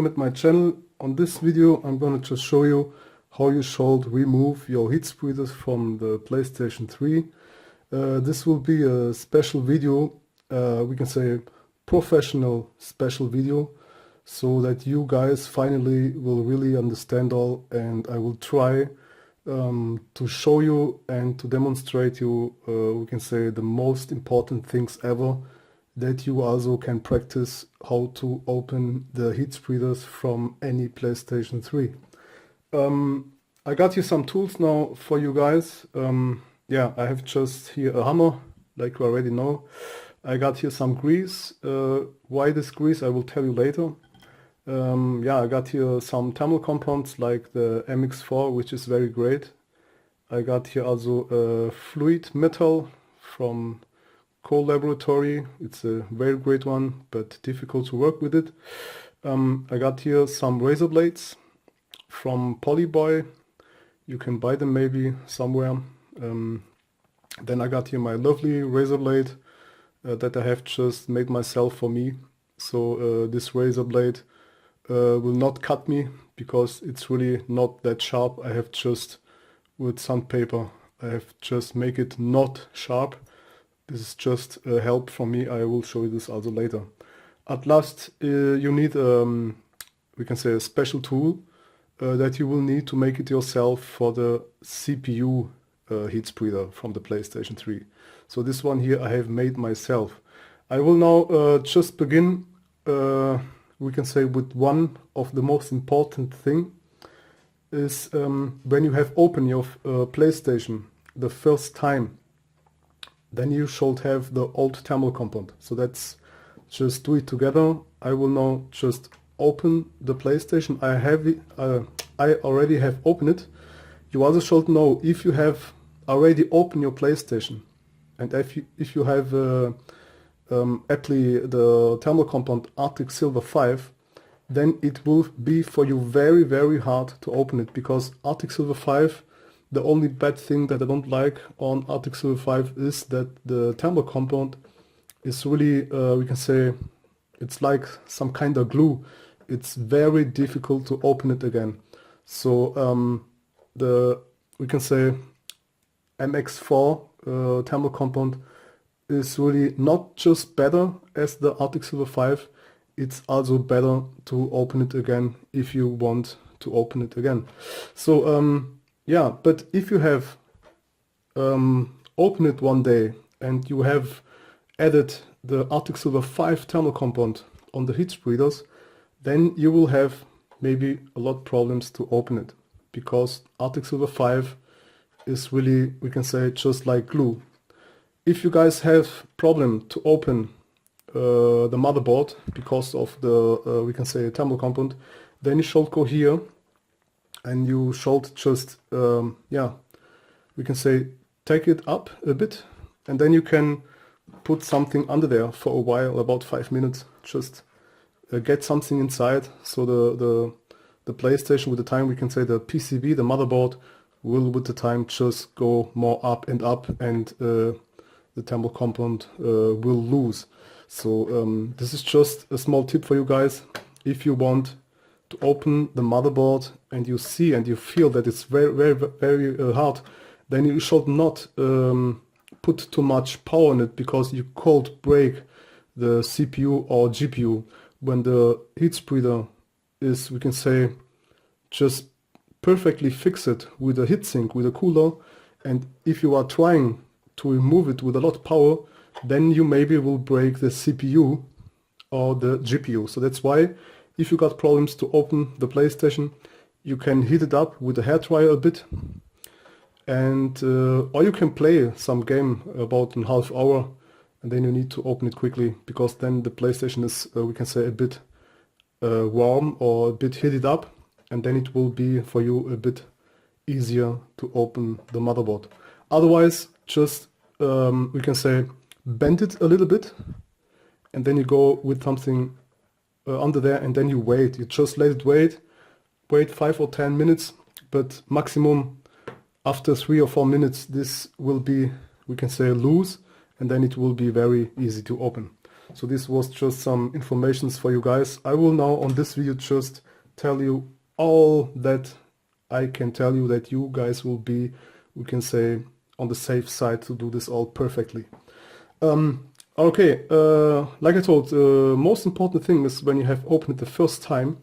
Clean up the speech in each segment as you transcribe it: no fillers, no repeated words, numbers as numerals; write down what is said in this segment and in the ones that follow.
welcome at my channel. On this video I'm going to just show you how you should remove your heat spreaders from the PlayStation 3. This will be a special video, we can say professional special video, so that you guys finally will really understand all, and I will try to show you and to demonstrate you, we can say, the most important things ever, that you also can practice how to open the heat spreaders from any PlayStation 3. I got here some tools now for you guys. Yeah, I have just here a hammer, like you already know. I got here some grease. Why this grease I will tell you later. Yeah, I got here some thermal compounds like the MX4, which is very great. I got here also a fluid metal from Coal Laboratory. It's a very great one, but difficult to work with it. I got here some razor blades from Polyboy. You can buy them maybe somewhere. Then I got here my lovely razor blade that I have just made myself for me. So this razor blade will not cut me because it's really not that sharp. I have just, with sandpaper, I have just make it not sharp. This is just a help from me. I will show you this also later. At last, you need, we can say, a special tool that you will need to make it yourself for the CPU heat spreader from the PlayStation 3. So this one here I have made myself. I will now just begin, we can say, with one of the most important thing is when you have opened your PlayStation the first time, then you should have the old thermal compound. So that's just do it together. I will now just open the PlayStation. I already have opened it. You also should know, if you have already opened your PlayStation, and if you have aptly the thermal compound Arctic Silver 5, then it will be for you very, very hard to open it, because Arctic Silver 5, the only bad thing that I don't like on Arctic Silver 5 is that the thermal compound is really, we can say, it's like some kind of glue. It's very difficult to open it again. So we can say MX4 thermal compound is really not just better as the Arctic Silver 5, it's also better to open it again if you want to open it again. So yeah, but if you have opened it one day and you have added the Arctic Silver 5 thermal compound on the heat spreaders, then you will have maybe a lot of problems to open it, because Arctic Silver 5 is really, we can say, just like glue. If you guys have problem to open the motherboard because of the, we can say, thermal compound, then you should go here and you should just, yeah, we can say, take it up a bit, and then you can put something under there for a while, about 5 minutes, just get something inside. So the PlayStation, with the time, we can say the PCB, the motherboard, will with the time just go more up, and the thermal compound will lose. So this is just a small tip for you guys. If you want to open the motherboard and you see and you feel that it's very, very, very hard, then you should not put too much power on it, because you could break the CPU or GPU when the heat spreader is, we can say, just perfectly fixed with a heatsink, with a cooler. And if you are trying to remove it with a lot of power, then you maybe will break the CPU or the GPU. So that's why, if you got problems to open the PlayStation, you can heat it up with a hairdryer a bit, and or you can play some game about a half hour, and then you need to open it quickly, because then the PlayStation is, we can say, a bit warm or a bit heated up, and then it will be for you a bit easier to open the motherboard. Otherwise, just we can say, bend it a little bit, and then you go with something under there, and then you wait. You just let it wait 5 or 10 minutes, but maximum after 3 or 4 minutes this will be, we can say, loose, and then it will be very easy to open. So this was just some informations for you guys. I will now on this video just tell you all that I can tell you, that you guys will be, we can say, on the safe side to do this all perfectly. Okay, like I told, the most important thing is when you have opened it the first time,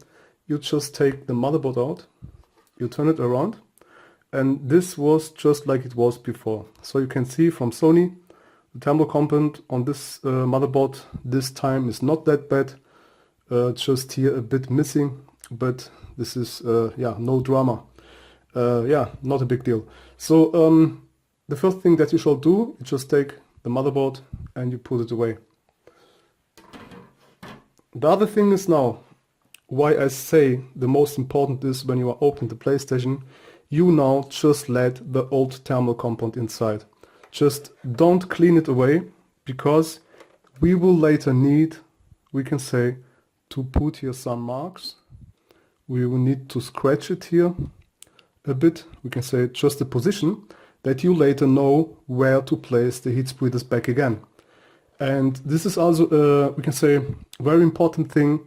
you just take the motherboard out, you turn it around, and this was just like it was before. So you can see from Sony, the thermal component on this motherboard this time is not that bad, just here a bit missing, but this is, yeah, no drama. Yeah, not a big deal. So the first thing that you shall do, you just take the motherboard and you put it away. The other thing is now, why I say the most important is when you are opening the PlayStation, you now just let the old thermal compound inside. Just don't clean it away, because we will later need, we can say, to put here some marks. We will need to scratch it here a bit, we can say just a position, that you later know where to place the heat spreaders back again. And this is also, we can say, very important thing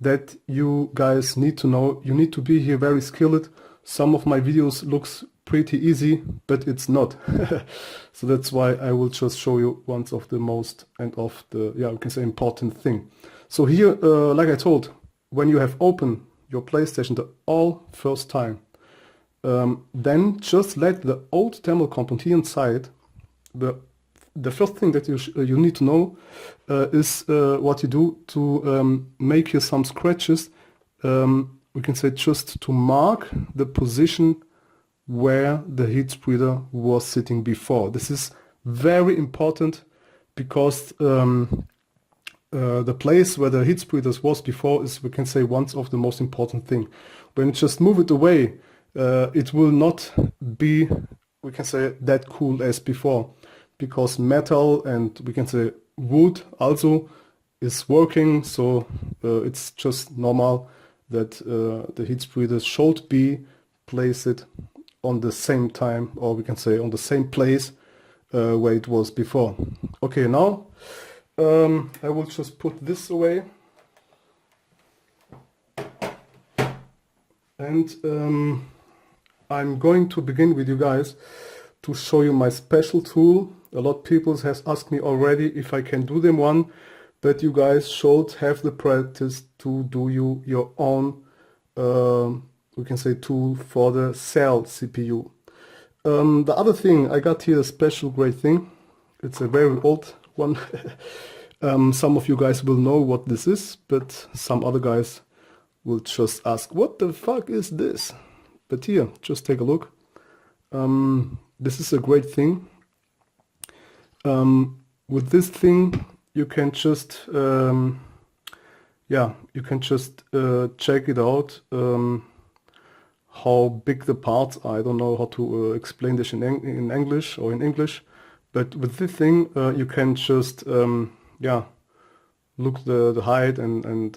that you guys need to know. You need to be here very skilled. Some of my videos looks pretty easy, but it's not. So that's why I will just show you one of the most and of the, yeah, we can say important thing. So here, like I told, when you have opened your PlayStation the all first time, then just let the old thermal compound here inside. The first thing that you need to know is what you do to make here some scratches. We can say just to mark the position where the heat spreader was sitting before. This is very important, because the place where the heat spreaders was before is, we can say, one of the most important thing. When you just move it away, it will not be, we can say, that cool as before, because metal and, we can say, wood also is working. So it's just normal that the heat spreaders should be placed on the same time, or we can say on the same place where it was before. Okay, now I will just put this away, and I'm going to begin with you guys to show you my special tool. A lot of people has asked me already if I can do them one, but you guys should have the practice to do your own, we can say, tool for the cell CPU. The other thing, I got here a special great thing. It's a very old one. Some of you guys will know what this is, but some other guys will just ask, what the fuck is this? But here, just take a look. This is a great thing. With this thing, you can just, yeah, you can just check it out. How big the parts are. I don't know how to explain this in English or in English, but with this thing you can just yeah, look the height and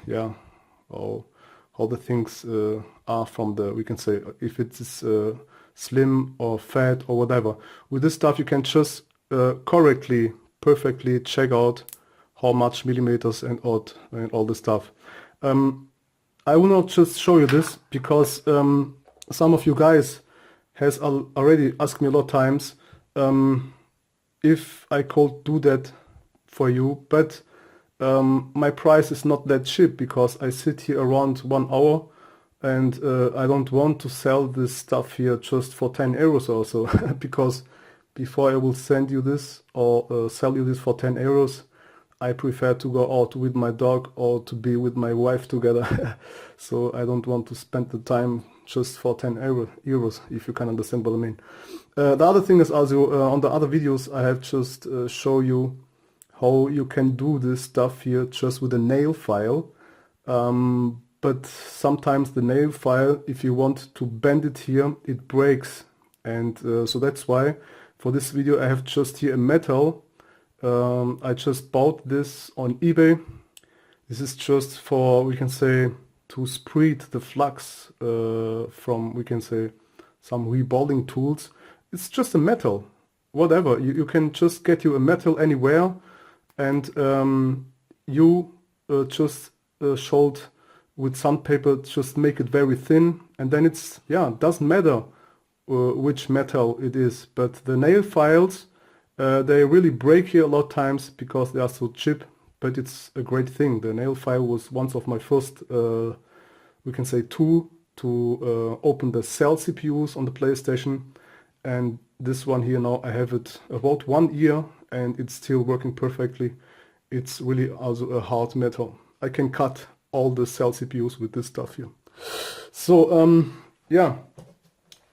yeah, how the things are from the, we can say, if it is slim or fat or whatever. With this stuff you can just correctly, perfectly check out how much millimeters and all the stuff. I will not just show you this, because some of you guys has already asked me a lot of times if I could do that for you, but my price is not that cheap, because I sit here around 1 hour, and I don't want to sell this stuff here just for 10 euros or so, because before I will send you this or sell you this for 10 euros, I prefer to go out with my dog or to be with my wife together. So I don't want to spend the time just for 10 euros, if you can understand what I mean. The other thing is also, on the other videos I have just show you how you can do this stuff here just with a nail file. But sometimes the nail file, if you want to bend it here, it breaks. And so that's why for this video I have just here a metal. I just bought this on eBay. This is just for, we can say, to spread the flux from, we can say, some rebolting tools. It's just a metal, whatever. You can just get you a metal anywhere. and you just should with sandpaper just make it very thin, and then it's, yeah, doesn't matter which metal it is, but the nail files, they really break here a lot of times because they are so cheap, but it's a great thing. The nail file was one of my first, we can say, tool to open the cell CPUs on the PlayStation, and this one here now I have it about 1 year and it's still working perfectly. It's really also a hard metal. I can cut all the cell CPUs with this stuff here. So yeah,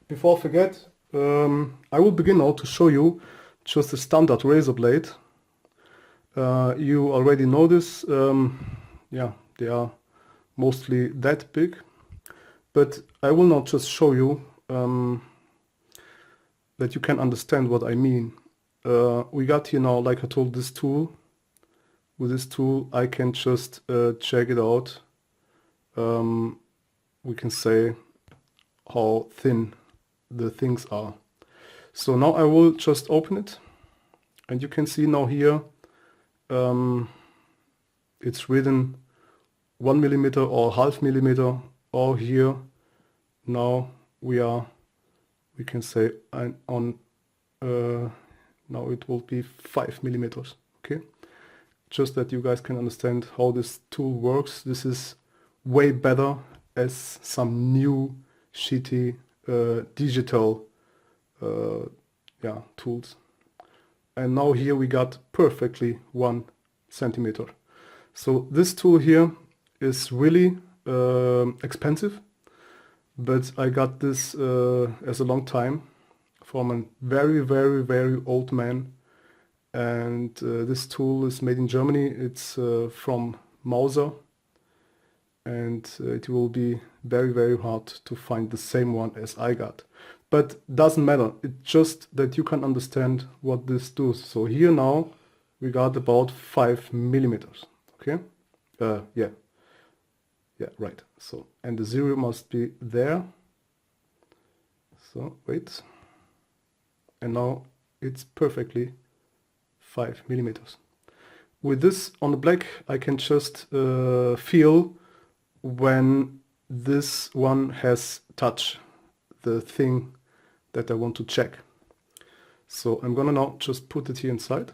before I forget, I will begin now to show you just a standard razor blade. You already know this. Yeah, they are mostly that big, but I will not just show you that you can understand what I mean. We got here now, like I told, this tool. With this tool I can just check it out. We can say how thin the things are. So now I will just open it, and you can see now here it's written 1 millimeter or half millimeter, or here now we can say on now it will be 5 millimeters. Okay, just that you guys can understand how this tool works. This is way better as some new shitty digital yeah, tools. And now here we got perfectly 1 centimeter. So this tool here is really expensive, but I got this as a long time from a very old man, and this tool is made in Germany. It's from Mauser, and it will be very hard to find the same one as I got, but doesn't matter. It's just that you can understand what this does. So here now we got about 5 millimeters. Okay, yeah, right. So, and the zero must be there. So wait, and now it's perfectly 5 millimeters. With this on the black I can just feel when this one has touched the thing that I want to check. So I'm gonna now just put it here inside.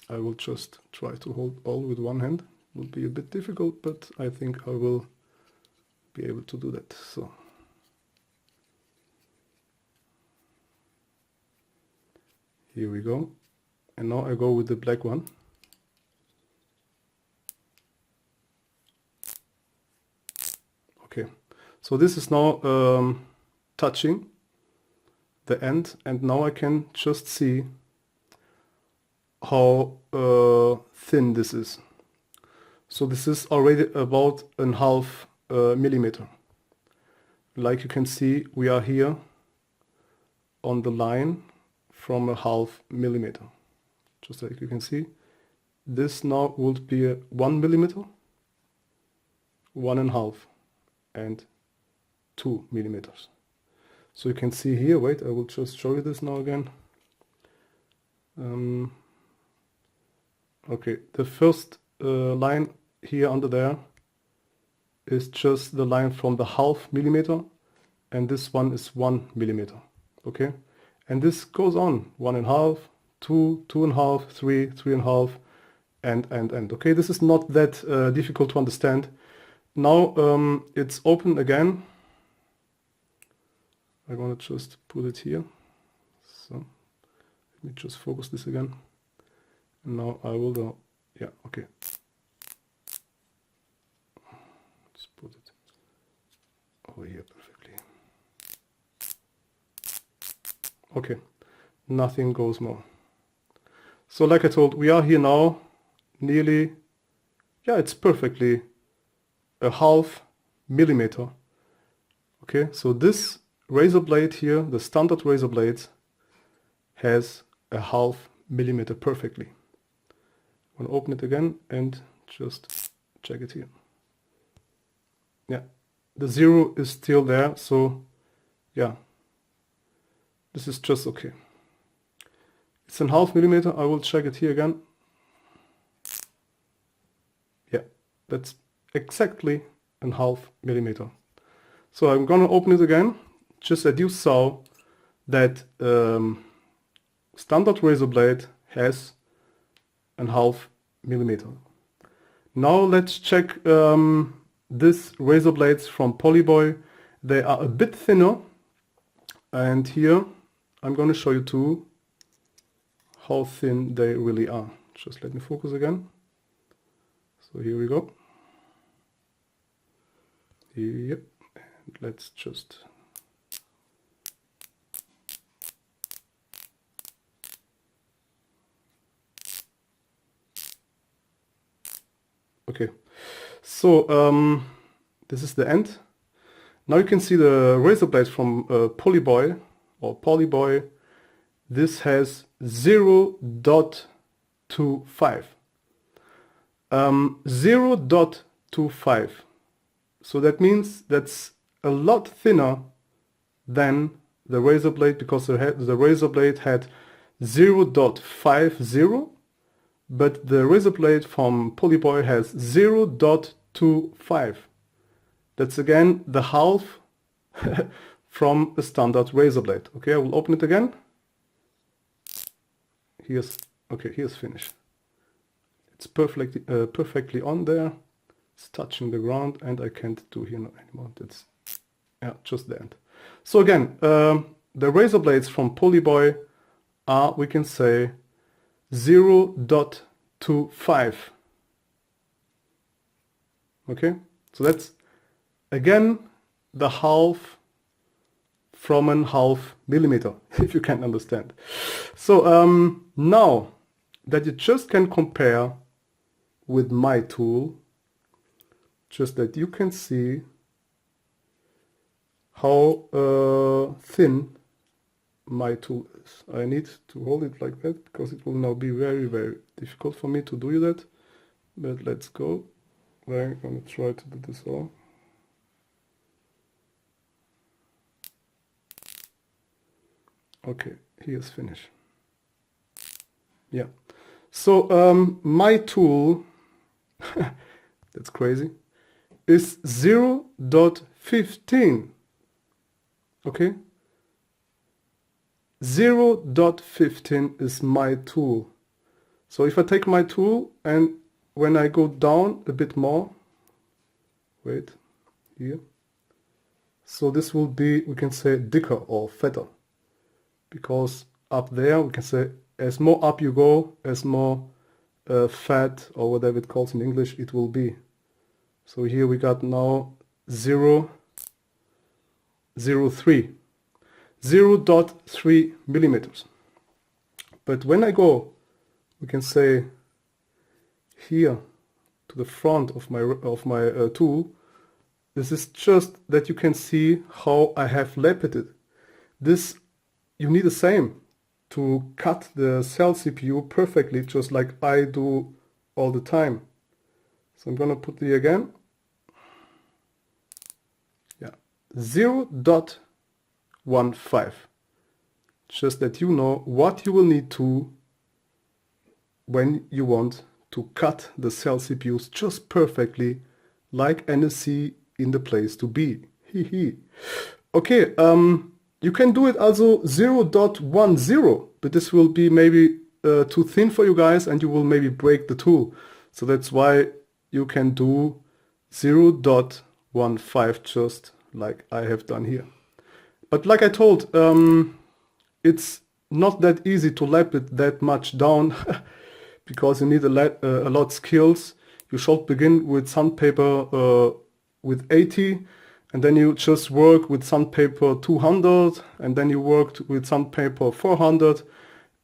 I will just try to hold all with one hand. Will be a bit difficult, but I think I will be able to do that. So here we go, and now I go with the black one. Okay, so this is now touching the end, and now I can just see how thin this is. So this is already about a half millimeter. Like you can see, we are here on the line from a half millimeter. Just like you can see, this now would be a 1 millimeter, 1.5, and 2 millimeters. So you can see here, wait, I will just show you this now again. Okay, the first line here under there is just the line from the half millimeter, and this one is 1 millimeter. Okay, and this goes on 1.5, 2, 2.5, 3, 3.5, and okay, this is not that difficult to understand. Now it's open again. I'm gonna just put it here. So let me just focus this again. And now I will go, yeah, okay. Let's put it over here perfectly. Okay, nothing goes more. So like I told, we are here now nearly, yeah, it's perfectly a half millimeter. Okay, so this razor blade here, the standard razor blade, has a half millimeter perfectly. I'm gonna open it again and just check it here. Yeah, the zero is still there, so yeah, this is just okay. It's a half millimeter. I will check it here again. That's exactly a half millimeter. So I'm gonna open it again, just that you saw that standard razor blade has a half millimeter. Now let's check these razor blades from Polyboy. They are a bit thinner, and here I'm going to show you too how thin they really are. Just let me focus again. So here we go. Yep, and let's just okay. So this is the end. Now you can see the razor blade from Polyboy or Polyboy. This has 0.25. 0.25. So that means that's a lot thinner than the razor blade, because the razor blade had 0.50, but the razor blade from Polyboy has 0.25. That's again the half from a standard razor blade. Okay, I will open it again. Here's finished. It's perfectly on there. It's touching the ground, and I can't do here anymore. That's just the end. So again, the razor blades from Polyboy are, we can say, 0.25. Okay, so that's again the half from a half millimeter, if you can understand. So now that you just can compare with my tool, just that you can see how thin my tool is. I need to hold it like that because it will now be very, very difficult for me to do that. But let's go. I'm going to try to do this all. Okay, here's finished. Yeah. So my tool, that's crazy, is 0.15. Okay? 0.15 is my tool. So if I take my tool and when I go down a bit more, wait, here. So this will be, we can say, thicker or fatter. Because up there, we can say, as more up you go, as more fat, or whatever it calls in English, it will be. So here we got now 0.03 millimeters. But when I go, we can say here to the front of my tool, this is just that you can see how I have lapped it. This, you need the same to cut the cell CPU perfectly, just like I do all the time. So I'm gonna put the again. Yeah, 0.15. Just that you know what you will need to when you want to cut the cell CPUs just perfectly, like NSC in the place to be. Okay, you can do it also 0.10, but this will be maybe too thin for you guys and you will maybe break the tool. So that's why you can do 0.15, just like I have done here. But like I told, it's not that easy to lap it that much down because you need a lot skills. You should begin with sandpaper with 80, and then you just work with sandpaper 200, and then you work with sandpaper 400,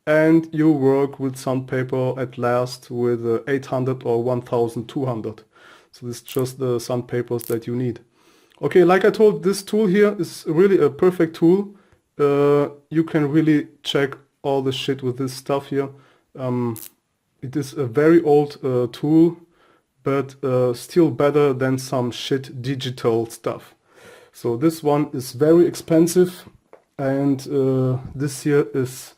and you work with sandpaper at last with 800 or 1200. So this is just the sandpapers that you need. Okay, like I told, this tool here is really a perfect tool. You can really check all the shit with this stuff here. It is a very old tool, but still better than some shit digital stuff. So this one is very expensive, and this here is,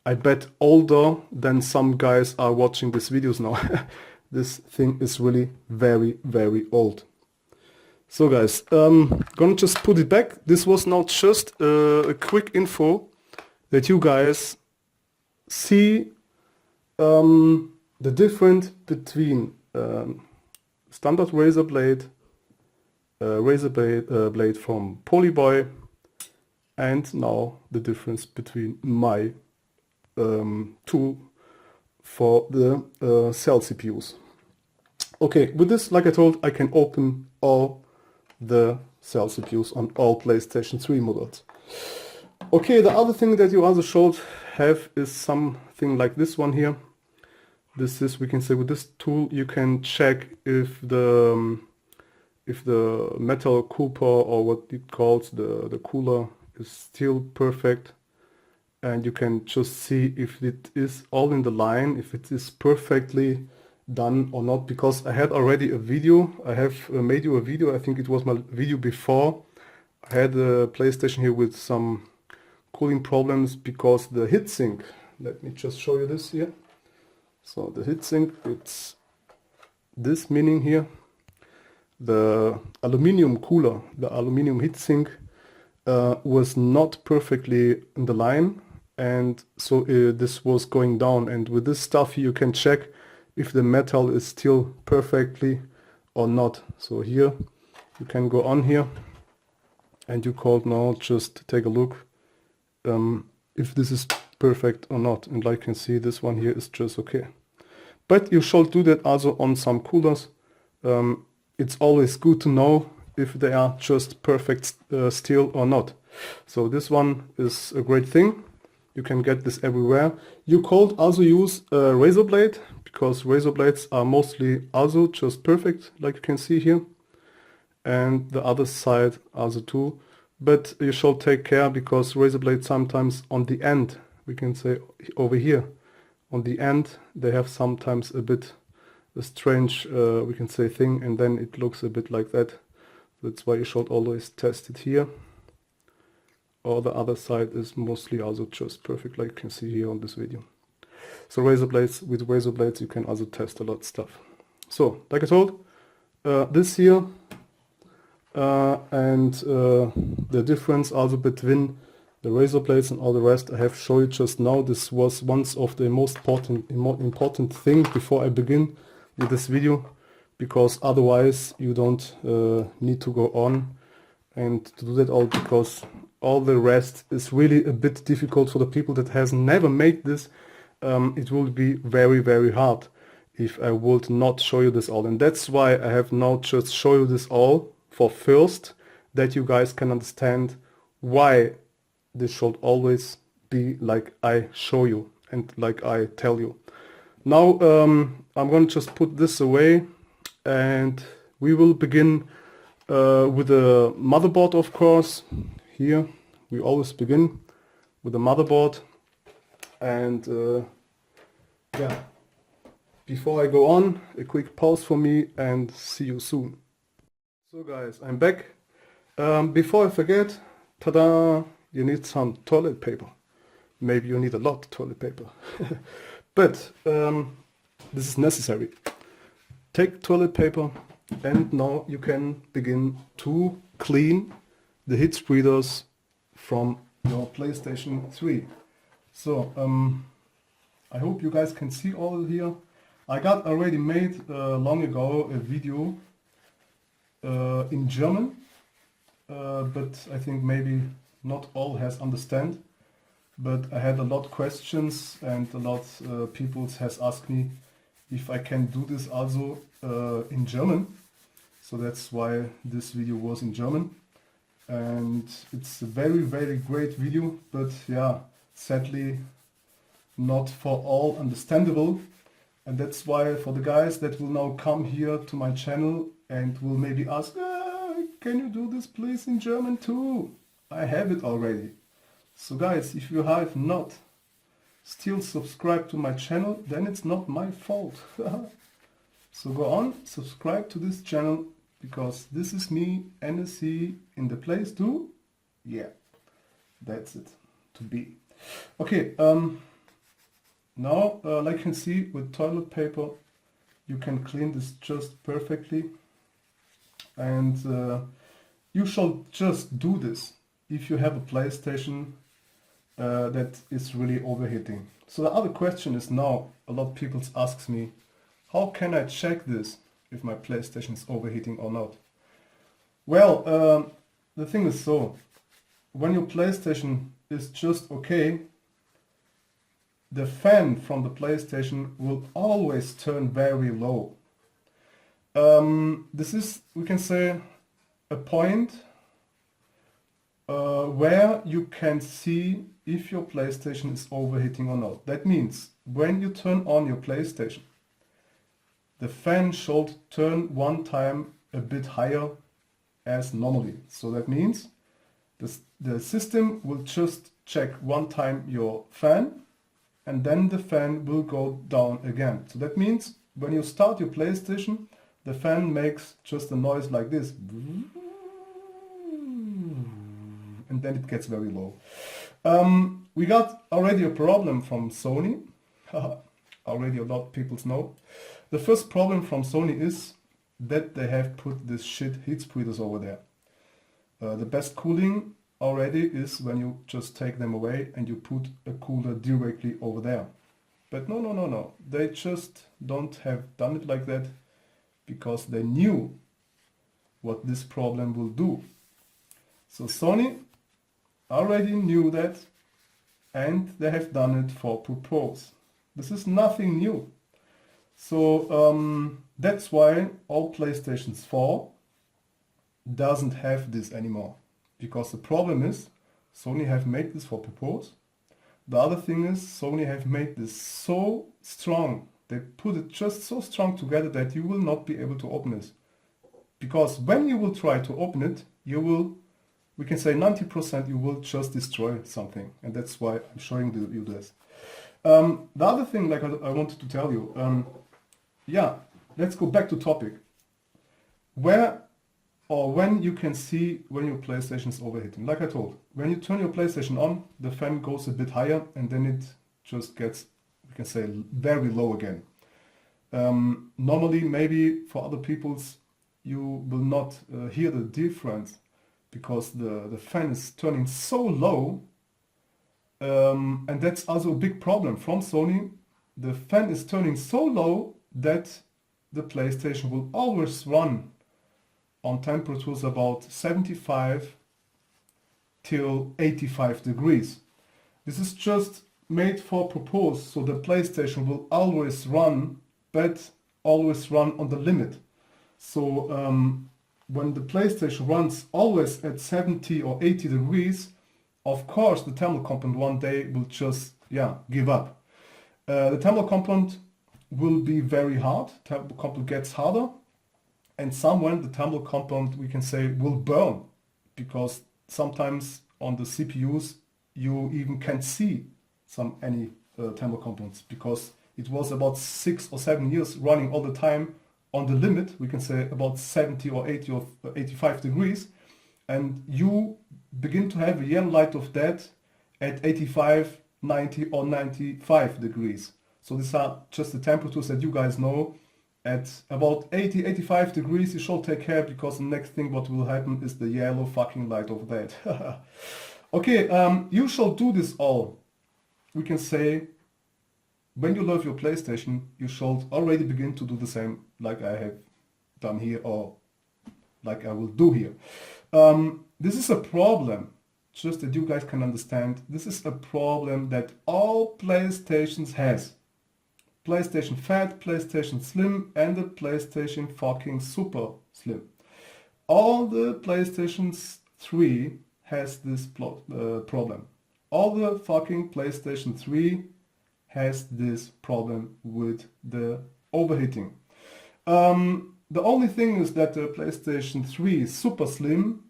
I bet, older than some guys are watching these videos now. this thing is really very old. So guys, gonna just put it back. This was now just a quick info that you guys see the difference between standard razor blade from Polyboy, and now the difference between my tool for the cell CPUs. Okay, with this, like I told, I can open all the cell CPUs on all PlayStation 3 models. Okay, the other thing that you also should have is something like this one here. This is, we can say, with this tool you can check if the metal cooper, or what it calls the cooler, is still perfect, and you can just see if it is all in the line, if it is perfectly done or not, because I had already a video. I have made you a video, I think it was my video before. I had a PlayStation here with some cooling problems because the heatsink, let me just show you this here. So the heatsink, it's this meaning here. The aluminium cooler, the aluminium heatsink was not perfectly in the line, and so this was going down. And with this stuff here you can check if the metal is still perfectly or not. So here you can go on here and you could now just take a look if this is perfect or not. And like you can see, this one here is just okay. But you should do that also on some coolers. It's always good to know if they are just perfect still or not. So this one is a great thing. You can get this everywhere. You could also use a razor blade, because razor blades are mostly also just perfect, like you can see here. And the other side also too. But you should take care, because razor blades sometimes on the end, we can say over here, on the end, they have sometimes a bit a strange, we can say, thing, and then it looks a bit like that. That's why you should always test it here. Or the other side is mostly also just perfect, like you can see here on this video. So razor blades, with razor blades you can also test a lot of stuff. So like I told, this here and the difference also between the razor blades and all the rest I have shown you just now. This was one of the most important thing before I begin with this video, because otherwise you don't need to go on and to do that all, because all the rest is really a bit difficult for the people that has never made this. It will be very hard if I would not show you this all, and that's why I have now just show you this all for first, that you guys can understand why this should always be like I show you and like I tell you. Now I'm going to just put this away, and we will begin with the motherboard, of course. Here we always begin with the motherboard, and yeah, before I go on, a quick pause for me, and see you soon. So guys, I'm back. Before I forget, ta-da, you need some toilet paper. Maybe you need a lot of toilet paper. But this is necessary. Take toilet paper, and now you can begin to clean the heat spreaders from your PlayStation 3. So I hope you guys can see all here. I got already made long ago a video in German, but I think maybe not all has understand. But I had a lot of questions, and a lot people has asked me if I can do this also in German. So that's why this video was in German. And it's a very great video, but yeah, sadly not for all understandable. And that's why for the guys that will now come here to my channel and will maybe ask, can you do this please in German too? I have it already. So guys, if you have not still subscribed to my channel, then it's not my fault. So go on, subscribe to this channel, because this is me, NSC, in the place to, yeah, that's it, to be. Okay, now like you can see with toilet paper, you can clean this just perfectly, and you shall just do this if you have a PlayStation that is really overheating. So the other question is now, a lot of people asks me, how can I check this if my PlayStation is overheating or not? Well, the thing is so, when your PlayStation is just okay, the fan from the PlayStation will always turn very low. This is, we can say, a point where you can see if your PlayStation is overheating or not. That means when you turn on your PlayStation, the fan should turn one time a bit higher as normally. So that means the system will just check one time your fan, and then the fan will go down again. So that means when you start your PlayStation, the fan makes just a noise like this, and then it gets very low. We got already a problem from Sony. Already a lot of people know. The first problem from Sony is that they have put this shit heat spreaders over there. The best cooling already is when you just take them away and you put a cooler directly over there. But no. They just don't have done it like that because they knew what this problem will do. So Sony already knew that, and they have done it for purpose. This is nothing new. So that's why all PlayStations 4 doesn't have this anymore. Because the problem is, Sony have made this for purpose. The other thing is, Sony have made this so strong. They put it just so strong together that you will not be able to open it. Because when you will try to open it, you will, we can say 90% you will just destroy something. And that's why I'm showing you this. The other thing, like I wanted to tell you, yeah, let's go back to topic. Where or when you can see when your PlayStation is overheating. Like I told, when you turn your PlayStation on, the fan goes a bit higher and then it just gets, we can say, very low again. Normally, maybe for other people's, you will not hear the difference because the fan is turning so low, and that's also a big problem from Sony. The fan is turning so low that the PlayStation will always run on temperatures about 75 till 85 degrees. This is just made for purpose, so the PlayStation will always run, but always run on the limit. So when the PlayStation runs always at 70 or 80 degrees, of course the thermal compound one day will just, give up. The thermal compound will be very hard, thermal compound gets harder, and somewhere the thermal compound, we can say, will burn, because sometimes on the CPUs you even can't see any thermal compounds, because it was about 6 or 7 years running all the time on the limit, we can say about 70 or 80 or 85 degrees, and you begin to have a yellow light of that at 85, 90 or 95 degrees. So these are just the temperatures that you guys know. At about 80, 85 degrees you should take care, because the next thing what will happen is the yellow fucking light of that. Okay, you shall do this all. We can say, when you love your PlayStation, you should already begin to do the same like I have done here, or like I will do here. This is a problem, just that you guys can understand. This is a problem that all PlayStations has. PlayStation Fat, PlayStation Slim, and the PlayStation fucking Super Slim. All the PlayStations 3 has this problem. All the fucking PlayStation 3 has this problem with the overheating. The only thing is that the PlayStation 3 Super Slim,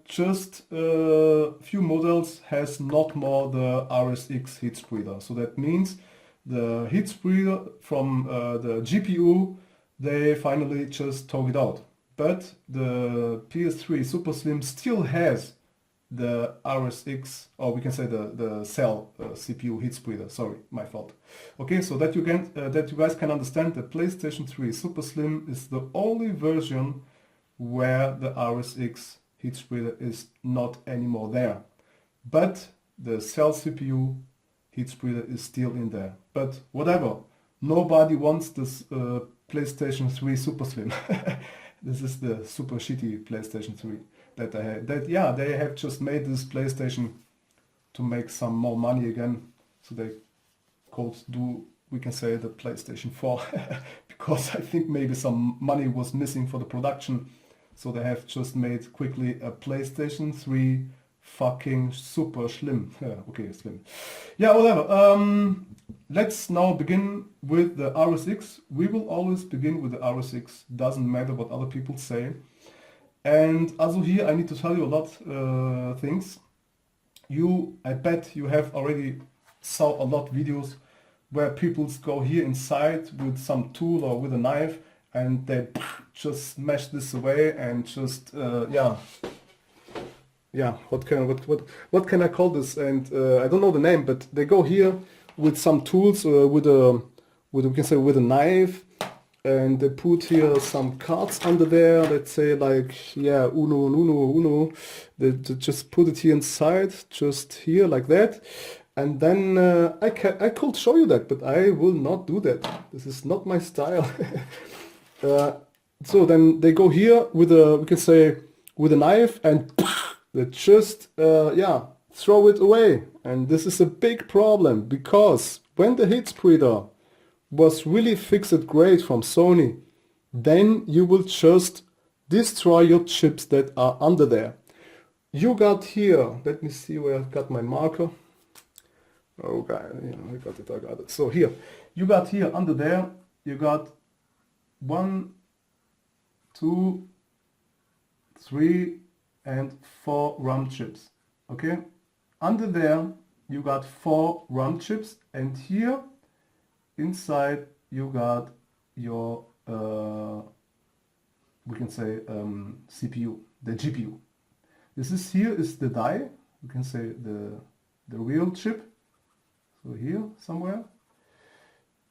just a few models has not more the RSX heat spreader. So that means the heat spreader from the GPU, they finally just took it out. But the PS3 Super Slim still has the RSX, or we can say the cell CPU heat spreader. Sorry, my fault. Okay, so that you guys can understand, the PlayStation 3 Super Slim is the only version where the RSX heat spreader is not anymore there. But the cell CPU heat spreader is still in there. But whatever, nobody wants this PlayStation 3 Super Slim. This is the super shitty PlayStation 3 that I had. They have just made this PlayStation to make some more money again. So they could do, we can say, the PlayStation 4 because I think maybe some money was missing for the production. So they have just made quickly a PlayStation 3 fucking super slim. Okay, slim. Yeah, whatever. Let's now begin with the RSX. We will always begin with the RSX. Doesn't matter what other people say. And also here I need to tell you a lot things. I bet you have already saw a lot videos where people go here inside with some tool or with a knife and they just smash this away and just what can I call this? And I don't know the name, but they go here with some tools, with a knife, and they put here some cards under there. Let's say like Uno. They just put it here inside, just here like that, and then I could show you that, but I will not do that. This is not my style. So then they go here with a knife and they just throw it away. And this is a big problem, because when the heat spreader was really fixed great from Sony, then you will just destroy your chips that are under there. You got here, let me see where I got my marker. Oh god, I got it. So here, you got here under there, you got 1, 2, 3 and 4 RAM chips. Okay, under there you got 4 RAM chips, and here inside you got your we can say CPU, the GPU. Here is the die, you can say the real chip, so here somewhere,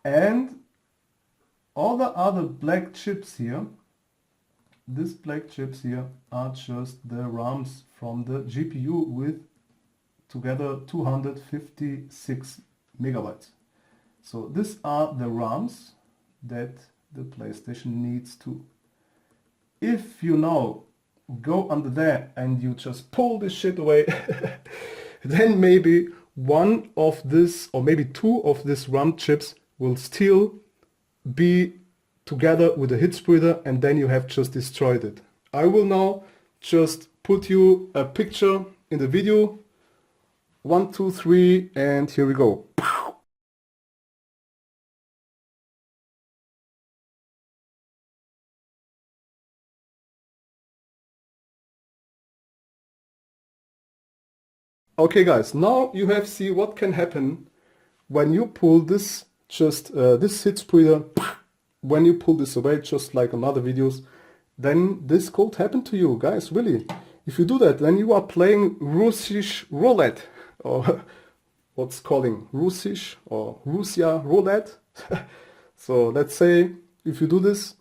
and all the other black chips here, these black chips here are just the RAMs from the GPU with together 256 megabytes. So these are the RAMs that the PlayStation needs to. If you now go under there and you just pull this shit away, then maybe one of this or maybe 2 of these RAM chips will still be together with the heat spreader, and then you have just destroyed it. I will now just put you a picture in the video. 1, 2, 3, and here we go. Okay guys, now you have seen what can happen when you pull this this heat spreader. When you pull this away, just like on other videos, then this could happen to you guys, really. If you do that, then you are playing Russian roulette, or what's calling Russian or Russia roulette. So let's say if you do this,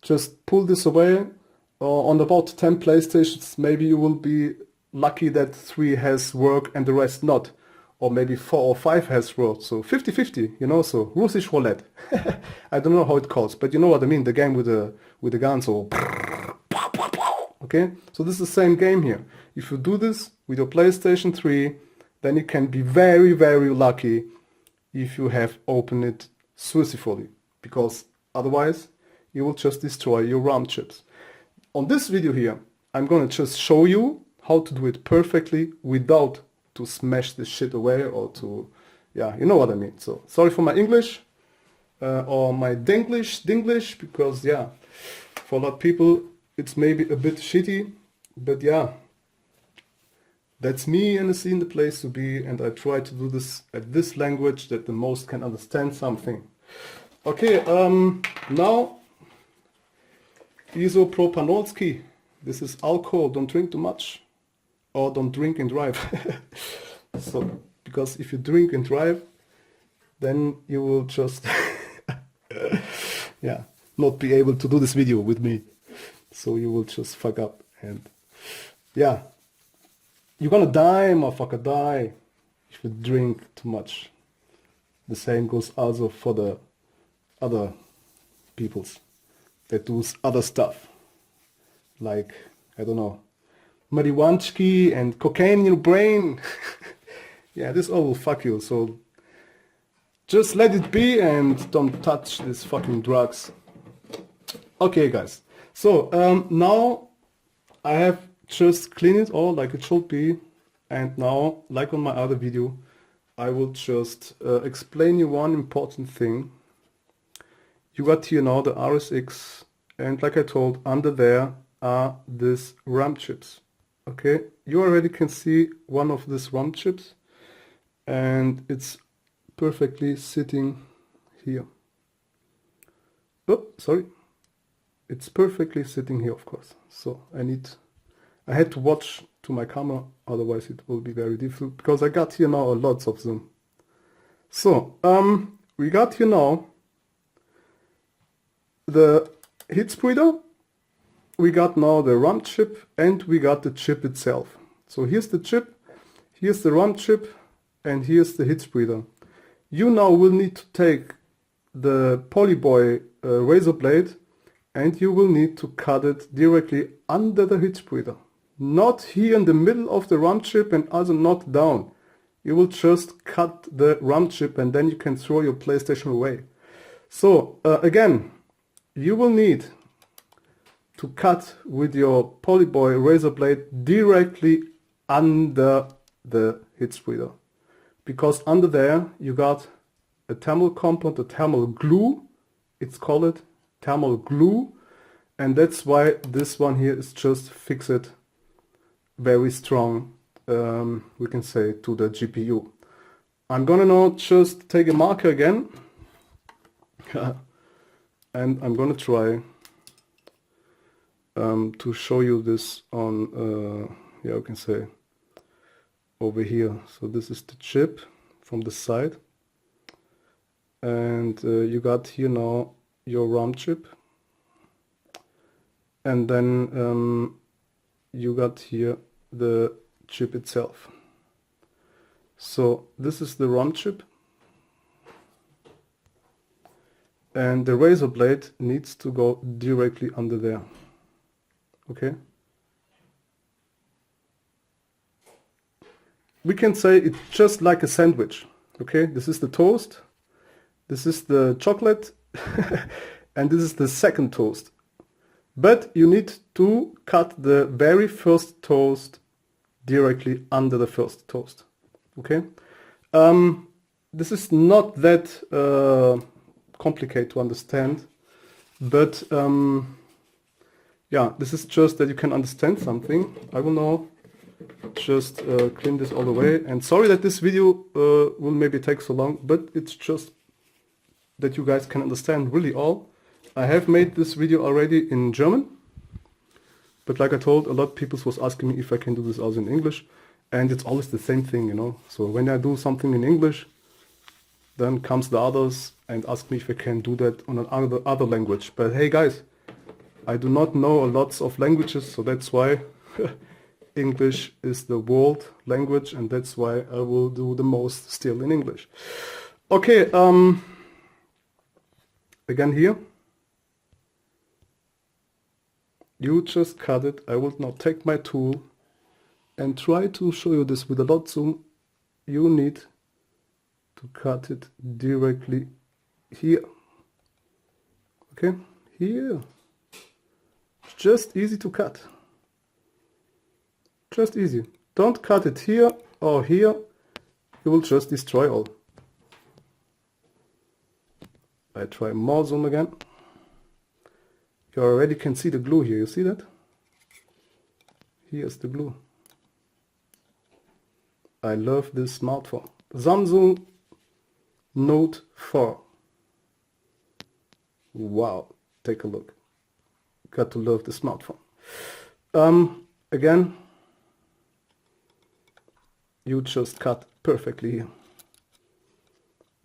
just pull this away, on about 10 PlayStations, maybe you will be lucky that 3 has work and the rest not. Or maybe 4 or 5 has worked, so 50-50, so Russian roulette. I don't know how it calls, but you know what I mean, the game with the gun, so okay? So this is the same game here. If you do this with your PlayStation 3, then you can be very, very lucky if you have opened it successfully, because otherwise you will just destroy your RAM chips. On this video here, I'm gonna just show you how to do it perfectly without to smash this shit away, or to, you know what I mean. So sorry for my English or my Dinglish, because for a lot of people it's maybe a bit shitty, but that's me, NSC, in the place to be, and I try to do this at this language that the most can understand something. Okay, now isopropanolski. This is alcohol, don't drink too much. or don't drink and drive. So, because if you drink and drive, then you will just yeah, not be able to do this video with me. So you will just fuck up, and yeah, you're gonna die, motherfucker, die if you drink too much. The same goes also for the other peoples that do other stuff, like, I don't know, marijuana and cocaine in your brain. Yeah, this all will fuck you, so just let it be and don't touch these fucking drugs. Okay, guys, so now I have just cleaned it all like it should be, and now, like on my other video, I will just explain you one important thing. You got here now the RSX, and like I told, under there are these RAM chips. Okay, you already can see one of these RAM chips, and it's perfectly sitting here. Oh, sorry. It's perfectly sitting here, of course. So I had to watch to my camera, otherwise it will be very difficult, because I got here now lots of them. So, we got here now the heat spreader, we got now the RAM chip, and we got the chip itself. So here's the chip, here's the RAM chip, and here's the heat spreader. You now will need to take the Polyboy razor blade, and you will need to cut it directly under the heat spreader. Not here in the middle of the RAM chip, and also not down. You will just cut the RAM chip, and then you can throw your PlayStation away. So again, you will need to cut with your Polyboy razor blade directly under the heat spreader, because under there you got a thermal compound, a thermal glue, it's called thermal glue, and that's why this one here is just fixed very strong, we can say, to the GPU. I'm gonna now just take a marker again and I'm gonna try to show you this on, yeah, we can say over here. So this is the chip from the side, and you got here now your RAM chip, and then you got here the chip itself. So this is the RAM chip, and the razor blade needs to go directly under there. Okay, we can say it's just like a sandwich. Okay, this is the toast, this is the chocolate, and this is the second toast. But you need to cut the very first toast directly under the first toast. Okay, this is not that complicated to understand, but yeah, this is just that you can understand something. I will now just clean this all the way, and sorry that this video will maybe take so long, but it's just that you guys can understand really all. I have made this video already in German, but like I told, a lot of people was asking me if I can do this also in English, and it's always the same thing, you know. So when I do something in English, then comes the others and ask me if I can do that on another language. But hey guys, I do not know lots of languages, so that's why English is the world language, and that's why I will do the most still in English. Okay, again here, you just cut it. I will now take my tool and try to show you this with a lot zoom. You need to cut it directly here. Okay, here. It's just easy to cut. Just easy. Don't cut it here or here. You will just destroy all. I try more zoom again. You already can see the glue here. You see that? Here's the glue. I love this smartphone. Samsung Note 4. Wow, take a look. Got to love the smartphone. Again, you just cut perfectly here.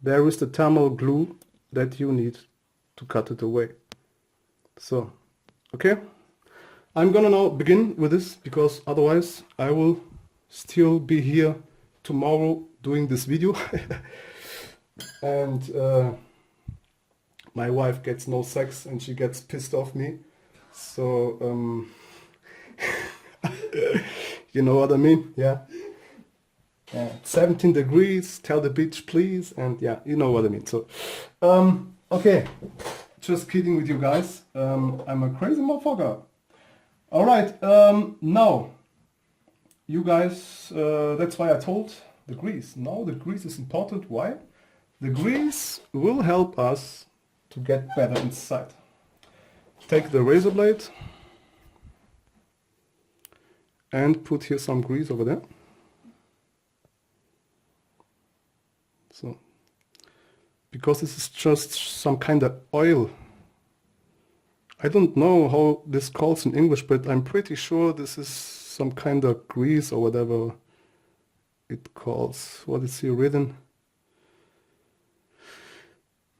There is the thermal glue that you need to cut it away. So, okay, I'm gonna now begin with this, because otherwise I will still be here tomorrow doing this video. And my wife gets no sex and she gets pissed off me. So you know what I mean? Yeah. 17 degrees, tell the bitch please, and yeah, you know what I mean. So okay, just kidding with you guys. I'm a crazy motherfucker. All right, now you guys, that's why I told the grease. Now the grease is important. Why? The grease will help us to get better inside. Take the razor blade and put here some grease over there. So, because this is just some kind of oil. I don't know how this calls in English, but I'm pretty sure this is some kind of grease or whatever it calls. What is here written?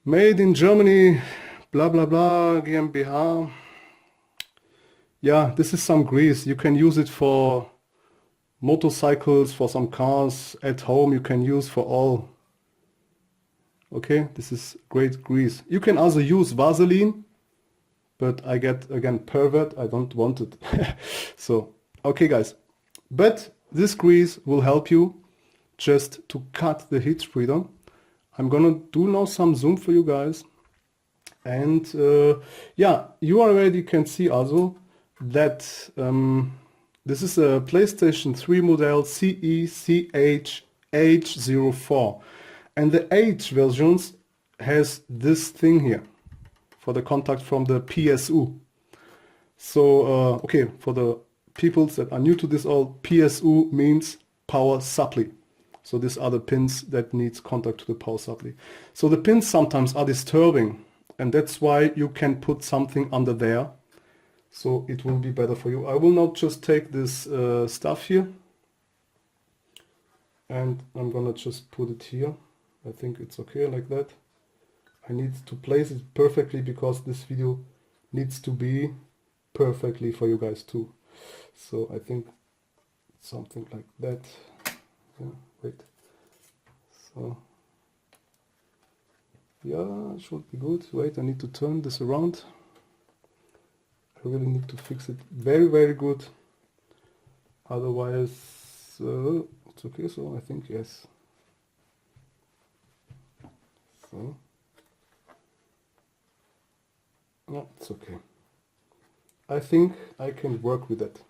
Made in Germany, blah blah blah, GmbH. Yeah, this is some grease. You can use it for motorcycles, for some cars. At home you can use for all. Okay, this is great grease. You can also use Vaseline, but I get, again, pervert. I don't want it. So, okay guys. But this grease will help you just to cut the heat spreader. I'm gonna do now some zoom for you guys. And yeah, you already can see also that this is a PlayStation 3 model CECH-H04. And the H versions has this thing here for the contact from the PSU. So, okay, for the people that are new to this all, PSU means power supply. So these are the pins that needs contact to the power supply. So the pins sometimes are disturbing, and that's why you can put something under there. So it will be better for you. I will now just take this stuff here, and I'm gonna just put it here. I think it's okay like that. I need to place it perfectly because this video needs to be perfectly for you guys too. So I think something like that. Yeah, wait. So yeah, it should be good. Wait, I need to turn this around. I really need to fix it very, very good. Otherwise, it's okay. So I think yes. So, no, it's okay. I think I can work with that.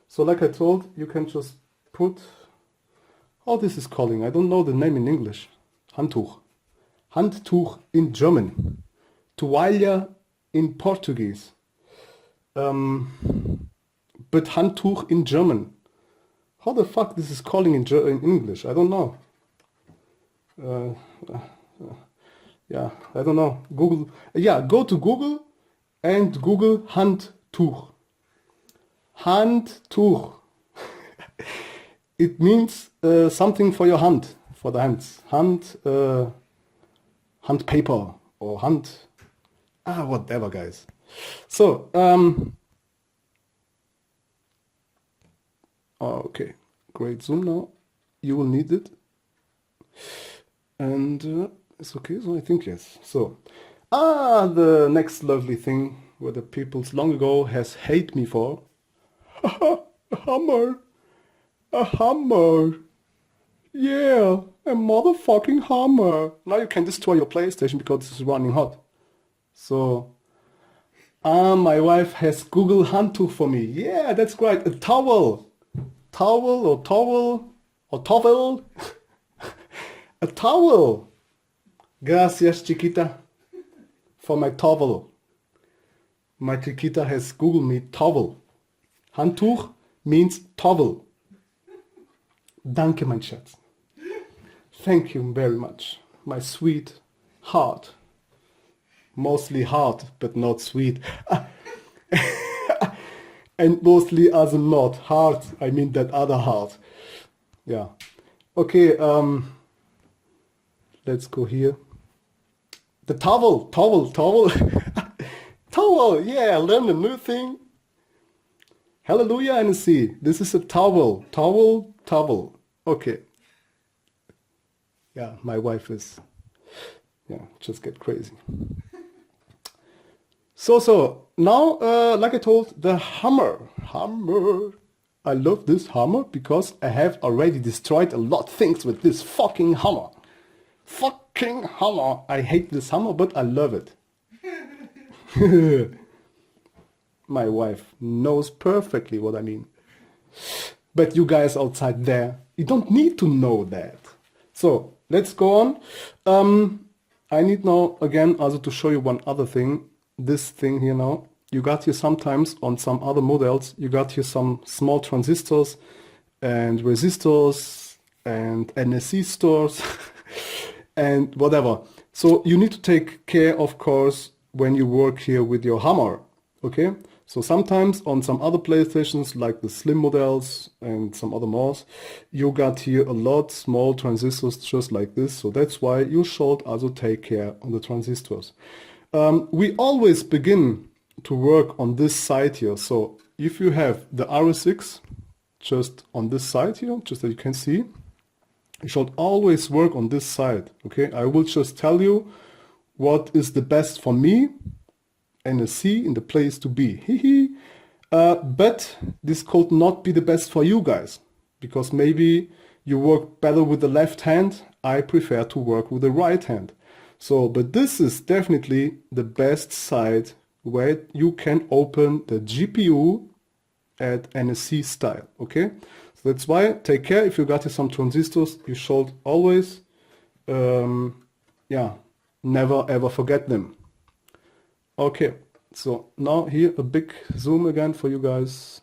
So like I told, you can just put, how this is calling, I don't know the name in English. Handtuch. Handtuch in German. Toalha in Portuguese. But Handtuch in German. How the fuck this is calling in English? I don't know. Yeah, I don't know. Google. Yeah, go to Google and Google Handtuch. Handtuch. It means something for your hand, for the hands. Hand paper or hand. Whatever, guys. So, okay, great zoom now. You will need it. And it's okay, so I think yes. So, the next lovely thing where the peoples long ago has hate me for. A hammer. A hammer. Yeah, a motherfucking hammer. Now you can destroy your PlayStation because this is running hot. So, my wife has Google Handtuch for me. Yeah, that's great. A towel. Towel or towel or towel. A towel. Gracias, chiquita, for my towel. My chiquita has Googled me towel. Handtuch means towel. Danke, mein Schatz. Thank you very much, my sweet heart. Mostly heart, but not sweet. And mostly as a not heart, I mean that other heart. Yeah. Okay, let's go here. The towel. Towel, yeah, learn a new thing. Hallelujah, NSC. This is a towel. Towel. Okay. Yeah, my wife is, yeah, just get crazy. So, now, like I told, the hammer. I love this hammer because I have already destroyed a lot of things with this fucking hammer. Fucking hammer. I hate this hammer, but I love it. My wife knows perfectly what I mean. But you guys outside there, you don't need to know that. So, let's go on. I need now, again, also to show you one other thing. This thing here now. You got here sometimes on some other models, you got here some small transistors and resistors and NSC stores and whatever. So you need to take care, of course, when you work here with your hammer, okay? So sometimes on some other PlayStations, like the slim models and some other models, you got here a lot small transistors just like this. So that's why you should also take care on the transistors. We always begin to work on this side here. So if you have the RS6 just on this side here, just that you can see, you should always work on this side, okay? I will just tell you what is the best for me, NSC, in the place to be. But this could not be the best for you guys, because maybe you work better with the left hand. I prefer to work with the right hand. So, but this is definitely the best side where you can open the GPU at NSC style, okay? So that's why, take care, if you got here some transistors, you should always, yeah, never ever forget them. Okay, so now here a big zoom again for you guys.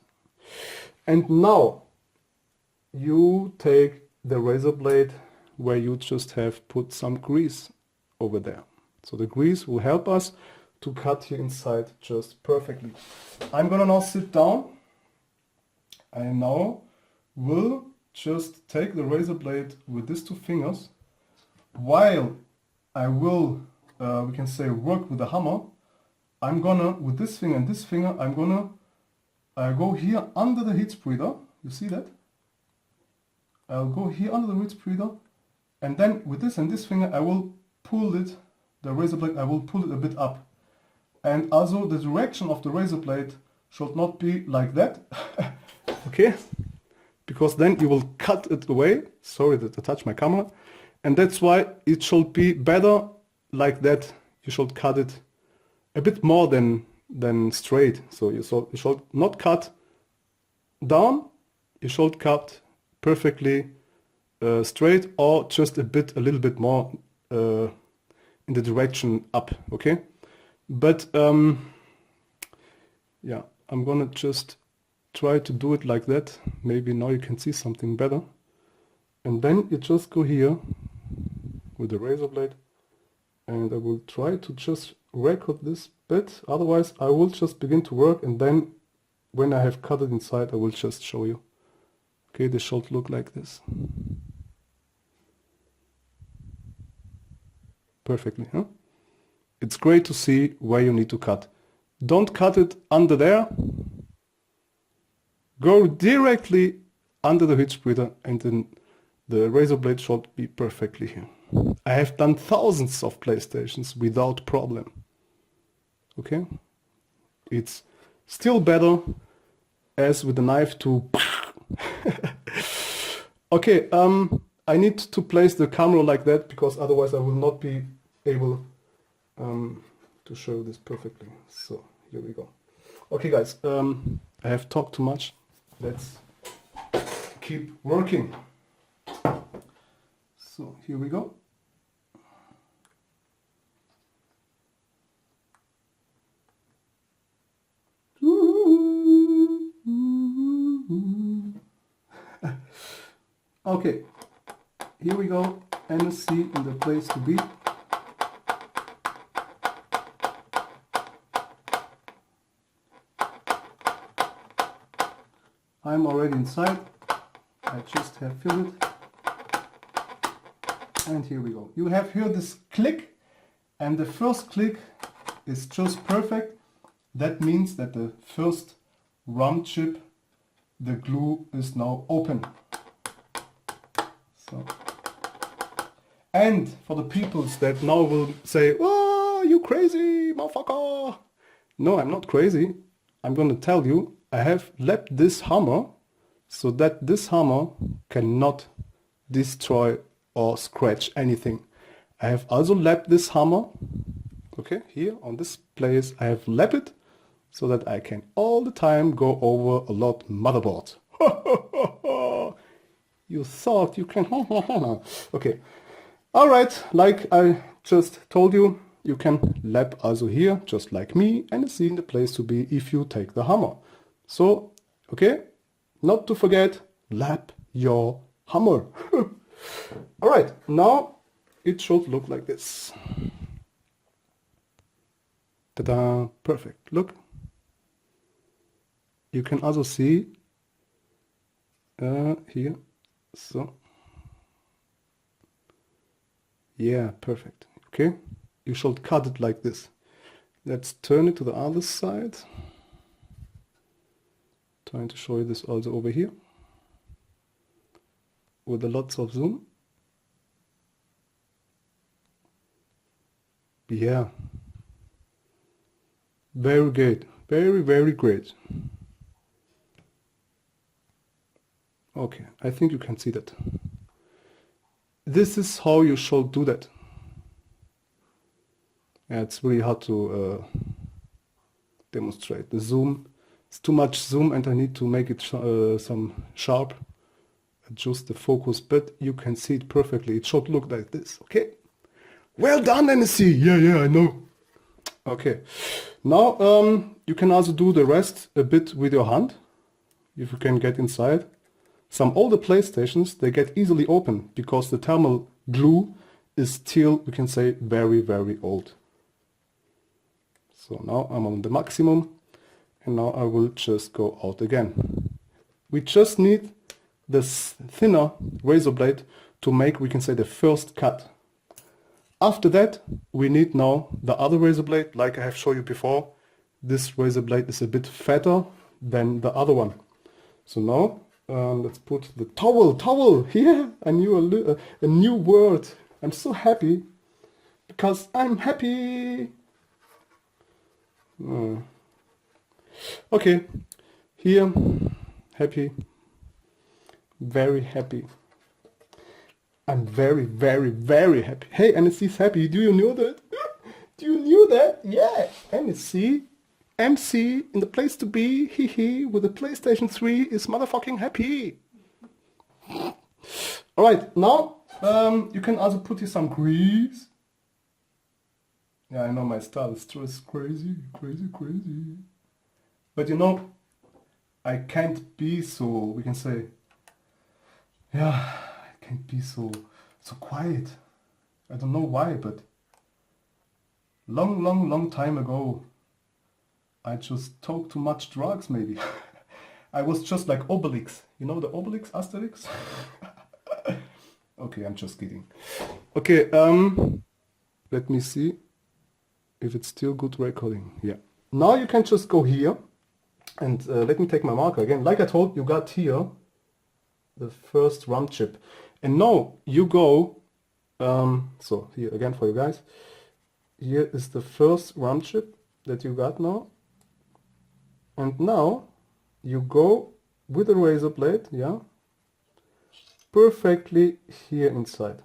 And now you take the razor blade where you just have put some grease over there. So the grease will help us to cut here inside just perfectly. I'm gonna now sit down. I now will just take the razor blade with these two fingers while I will, we can say, work with the hammer. I'm gonna, with this finger and this finger, I'm gonna go here under the heat spreader. You see that? I'll go here under the heat spreader, and then with this and this finger, I will pull it, the razor blade, I will pull it a bit up. And also the direction of the razor blade should not be like that, okay? Because then you will cut it away. Sorry that I touched my camera. And that's why it should be better like that. You should cut it a bit more than straight. So you should not cut down, you should cut perfectly straight, or just a little bit more in the direction up, okay? But yeah, I'm gonna just try to do it like that. Maybe now you can see something better. And then you just go here with the razor blade, and I will try to just record this bit. Otherwise I will just begin to work, and then when I have cut it inside, I will just show you. Okay, this should look like this. Perfectly, huh? It's great to see where you need to cut. Don't cut it under there. Go directly under the heat spreader, and then the razor blade should be perfectly here. I have done thousands of PlayStations without problem. Okay? It's still better as with the knife to... Okay, I need to place the camera like that, because otherwise I will not be able to show this perfectly. So here we go. Okay guys, I have talked too much. Let's keep working. So here we go. Okay, here we go. NSC in the place to be. I'm already inside. I just have filled it. And here we go. You have here this click, and the first click is just perfect. That means that the first RAM chip, the glue is now open. So, and for the peoples that now will say, "Oh, you crazy motherfucker!" No, I'm not crazy. I'm gonna tell you, I have lapped this hammer so that this hammer cannot destroy or scratch anything. I have also lapped this hammer, okay, here on this place I have lapped it so that I can all the time go over a lot motherboard. You thought you can, okay. Alright, like I just told you, you can lap also here, just like me, and it's in the place to be if you take the hammer. So, okay, not to forget, lap your hammer. Alright, now it should look like this. Ta-da! Perfect. Look. You can also see here. So. Yeah, perfect. Okay. You should cut it like this. Let's turn it to the other side. Trying to show you this also over here. With a lots of zoom. Yeah. Very good. Very, very great. Okay, I think you can see that. This is how you should do that. Yeah, it's really hard to demonstrate. The zoom, it's too much zoom and I need to make it some sharp. Adjust the focus, but you can see it perfectly. It should look like this, okay? Well done, NSC! Yeah, I know. Okay, now you can also do the rest a bit with your hand, if you can get inside. Some older PlayStations, they get easily open because the thermal glue is still, we can say, very, very old. So now I'm on the maximum, and now I will just go out again. We just need this thinner razor blade to make, we can say, the first cut. After that, we need now the other razor blade, like I have shown you before. This razor blade is a bit fatter than the other one. So now, let's put the towel, yeah, a new word. I'm so happy, because I'm happy. Okay, here, happy, very happy. I'm very, very, very happy. Hey, NSC's happy. Do you know that? Do you know that? Yeah. NSC, MC in the place to be, hee with the PlayStation 3 is motherfucking happy. Alright, now you can also put here some grease. Yeah, I know my style is just crazy. But you know, I can't be so, we can say, yeah, can't be so quiet. I don't know why, but long time ago I just took too much drugs maybe. I was just like Obelix. You know the Obelix, Asterix? Okay, I'm just kidding. Okay, let me see if it's still good recording. Yeah. Now you can just go here and let me take my marker again. Like I told you, got here the first RAM chip. And now you go, so here again for you guys, here is the first RAM chip that you got now. And now you go with a razor blade, yeah, perfectly here inside.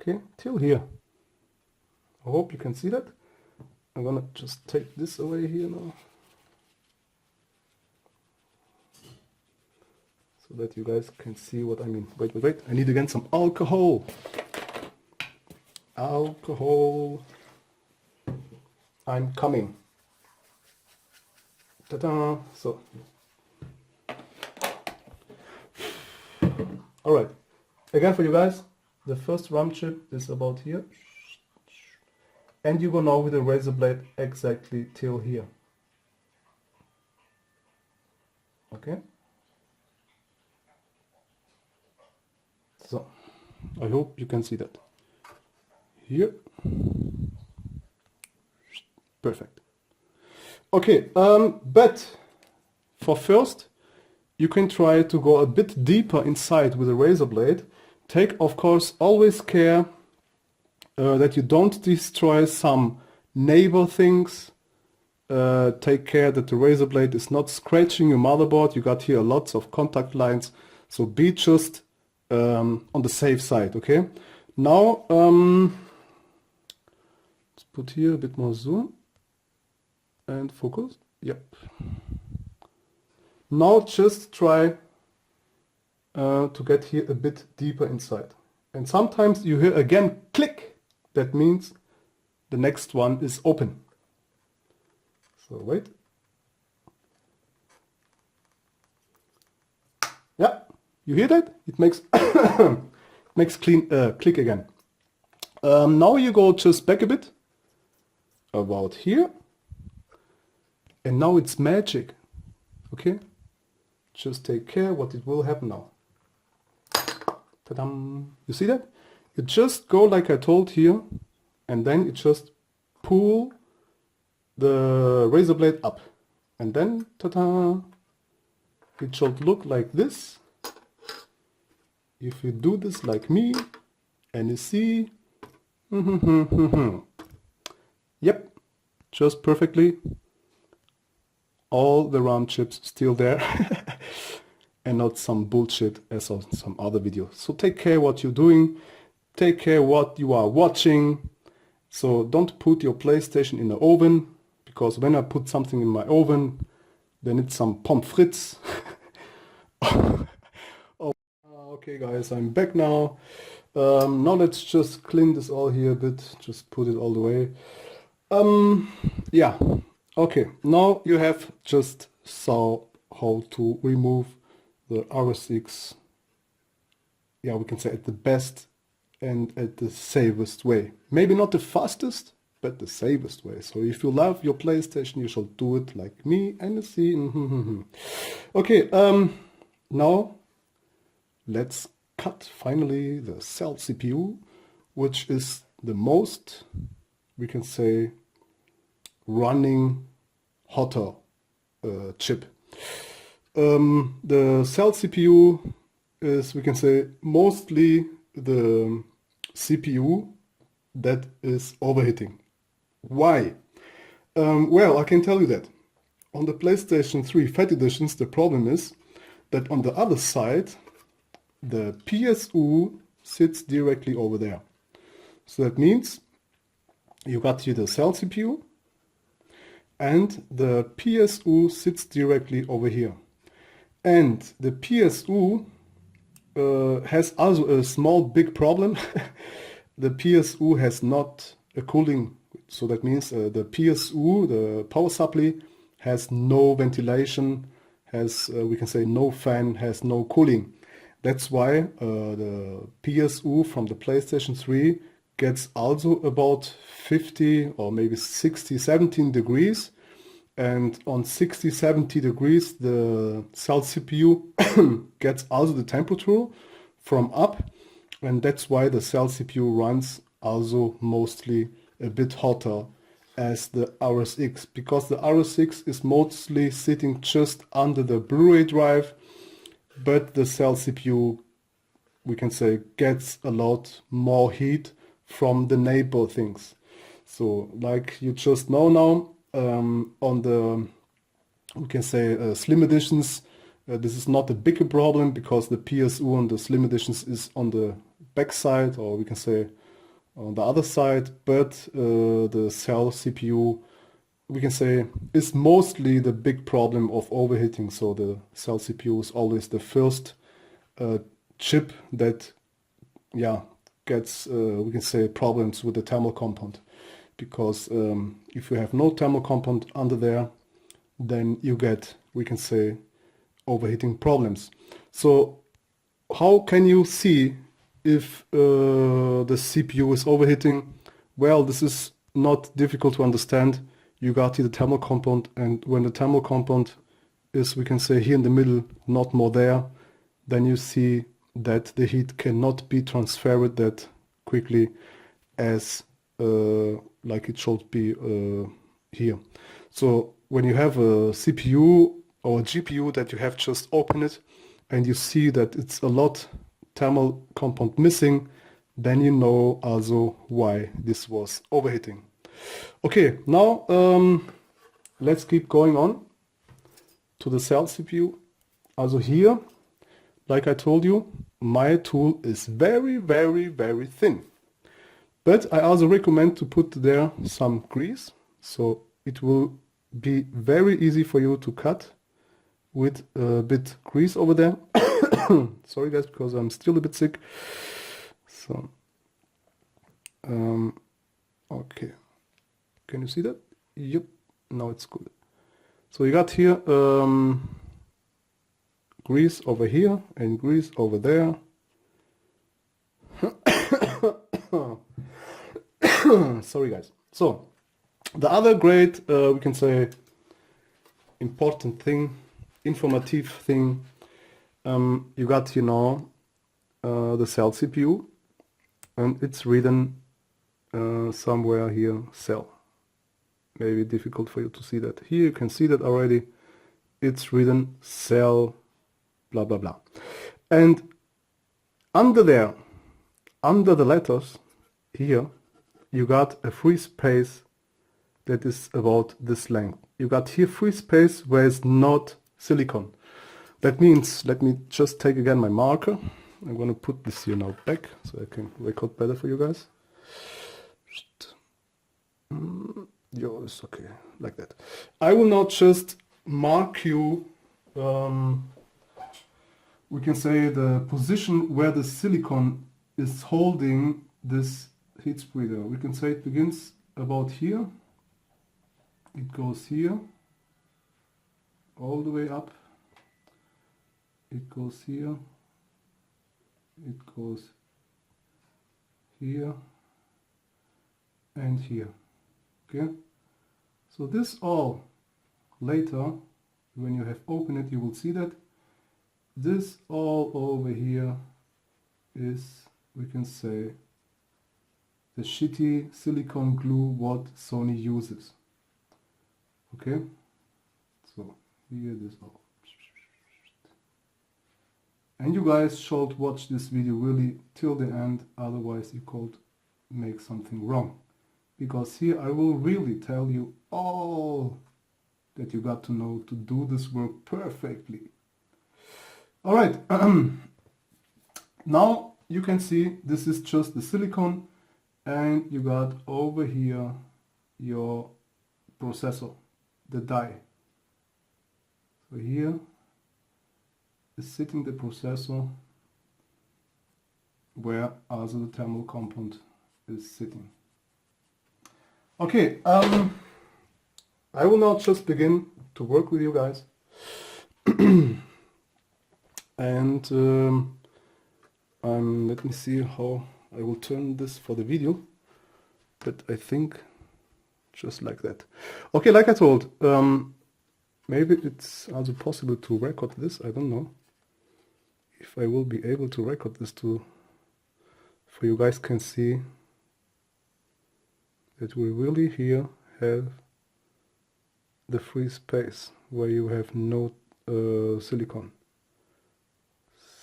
Okay, till here. I hope you can see that. I'm gonna just take this away here now, so that you guys can see what I mean. Wait. I need again some alcohol. I'm coming. Ta-da! So. Alright. Again for you guys, the first RAM chip is about here. And you go now with the razor blade exactly till here. Okay? So I hope you can see that here. Perfect. Okay, but for first you can try to go a bit deeper inside with a razor blade. Take, of course, always care that you don't destroy some neighbor things. Take care that the razor blade is not scratching your motherboard. You got here lots of contact lines, so be just on the safe side, okay? Now, let's put here a bit more zoom and focus. Yep. Now just try to get here a bit deeper inside. And sometimes you hear again click. That means the next one is open. So wait. Yeah, you hear that? It makes makes clean click again. Now you go just back a bit, about here, and now it's magic. Okay, just take care what it will happen now. Ta-dam! You see that? You just go like I told here, and then you just pull the razor blade up, and then ta-da! It should look like this. If you do this like me, NSC, yep, just perfectly. All the RAM chips still there, and not some bullshit as on some other videos. So take care what you're doing, take care what you are watching. So don't put your PlayStation in the oven, because when I put something in my oven, then it's some pommes frites. Oh, okay guys, I'm back now. Now let's just clean this all here a bit, just put it all the way. Yeah, okay, now you have just saw how to remove the RSX, yeah, we can say at the best and at the safest way. Maybe not the fastest, but the safest way. So if you love your PlayStation, you shall do it like me, NSC. Okay, now let's cut finally the cell CPU, which is the most, we can say, running hotter chip. The cell CPU is, we can say, mostly the CPU that is overheating. Why? Well, I can tell you that on the PlayStation 3 Fat Editions, the problem is that on the other side, the PSU sits directly over there. So that means you got here the cell CPU, and the PSU sits directly over here. And the PSU has also a small big problem. The PSU has not a cooling, so that means the PSU, the power supply, has no ventilation, has we can say no fan, has no cooling. That's why the PSU from the PlayStation 3 gets also about 50 or maybe 60, 17 degrees. And on 60, 70 degrees, the cell CPU gets also the temperature from up. And that's why the cell CPU runs also mostly a bit hotter as the RSX. Because the RSX is mostly sitting just under the Blu-ray drive. But the cell CPU, we can say, gets a lot more heat from the neighbor things. So like you just know now, on the, we can say, Slim Editions, this is not a bigger problem because the PSU on the Slim Editions is on the back side, or we can say on the other side, but the cell CPU, we can say, is mostly the big problem of overheating. So the cell CPU is always the first chip that, yeah, gets, we can say, problems with the thermal compound. Because if you have no thermal compound under there, then you get, we can say, overheating problems. So how can you see if the CPU is overheating? Well, this is not difficult to understand. You got here the thermal compound, and when the thermal compound is, we can say, here in the middle, not more there, then you see that the heat cannot be transferred that quickly as like it should be here. So when you have a CPU or a GPU that you have just opened it and you see that it's a lot thermal compound missing, then you know also why this was overheating. Okay, now let's keep going on to the cell CPU. Also here, like I told you, my tool is very, very, very thin. But I also recommend to put there some grease, so it will be very easy for you to cut with a bit grease over there. Sorry guys, because I'm still a bit sick. So, okay. Can you see that? Yep, now it's good. So you got here grease over here and grease over there. Sorry guys. So the other great, we can say, important thing, informative thing, you got, you know, the cell CPU, and it's written somewhere here, cell. Maybe difficult for you to see that. Here you can see that already. It's written cell, blah blah blah. And under there, under the letters here, you got a free space that is about this length. You got here free space where it's not silicon. That means, let me just take again my marker. I'm going to put this here now back so I can record better for you guys. Yours, okay, like that. I will now just mark you, we can say, the position where the silicon is holding this heat spreader. We can say it begins about here. It goes here, all the way up. It goes here. It goes here and here. Okay? So this all later, when you have opened it, you will see that this all over here is, we can say, the shitty silicone glue what Sony uses. Okay? So here this all. And you guys should watch this video really till the end, otherwise you could make something wrong. Because here I will really tell you all that you got to know to do this work perfectly. Alright, now you can see this is just the silicone, and you got over here your processor, the die. So here is sitting the processor where also the thermal compound is sitting. Okay, I will now just begin to work with you guys. And let me see how I will turn this for the video, but I think just like that. Okay, like I told, maybe it's also possible to record this. I don't know if I will be able to record this too, for you guys can see that we really here have the free space where you have no silicone.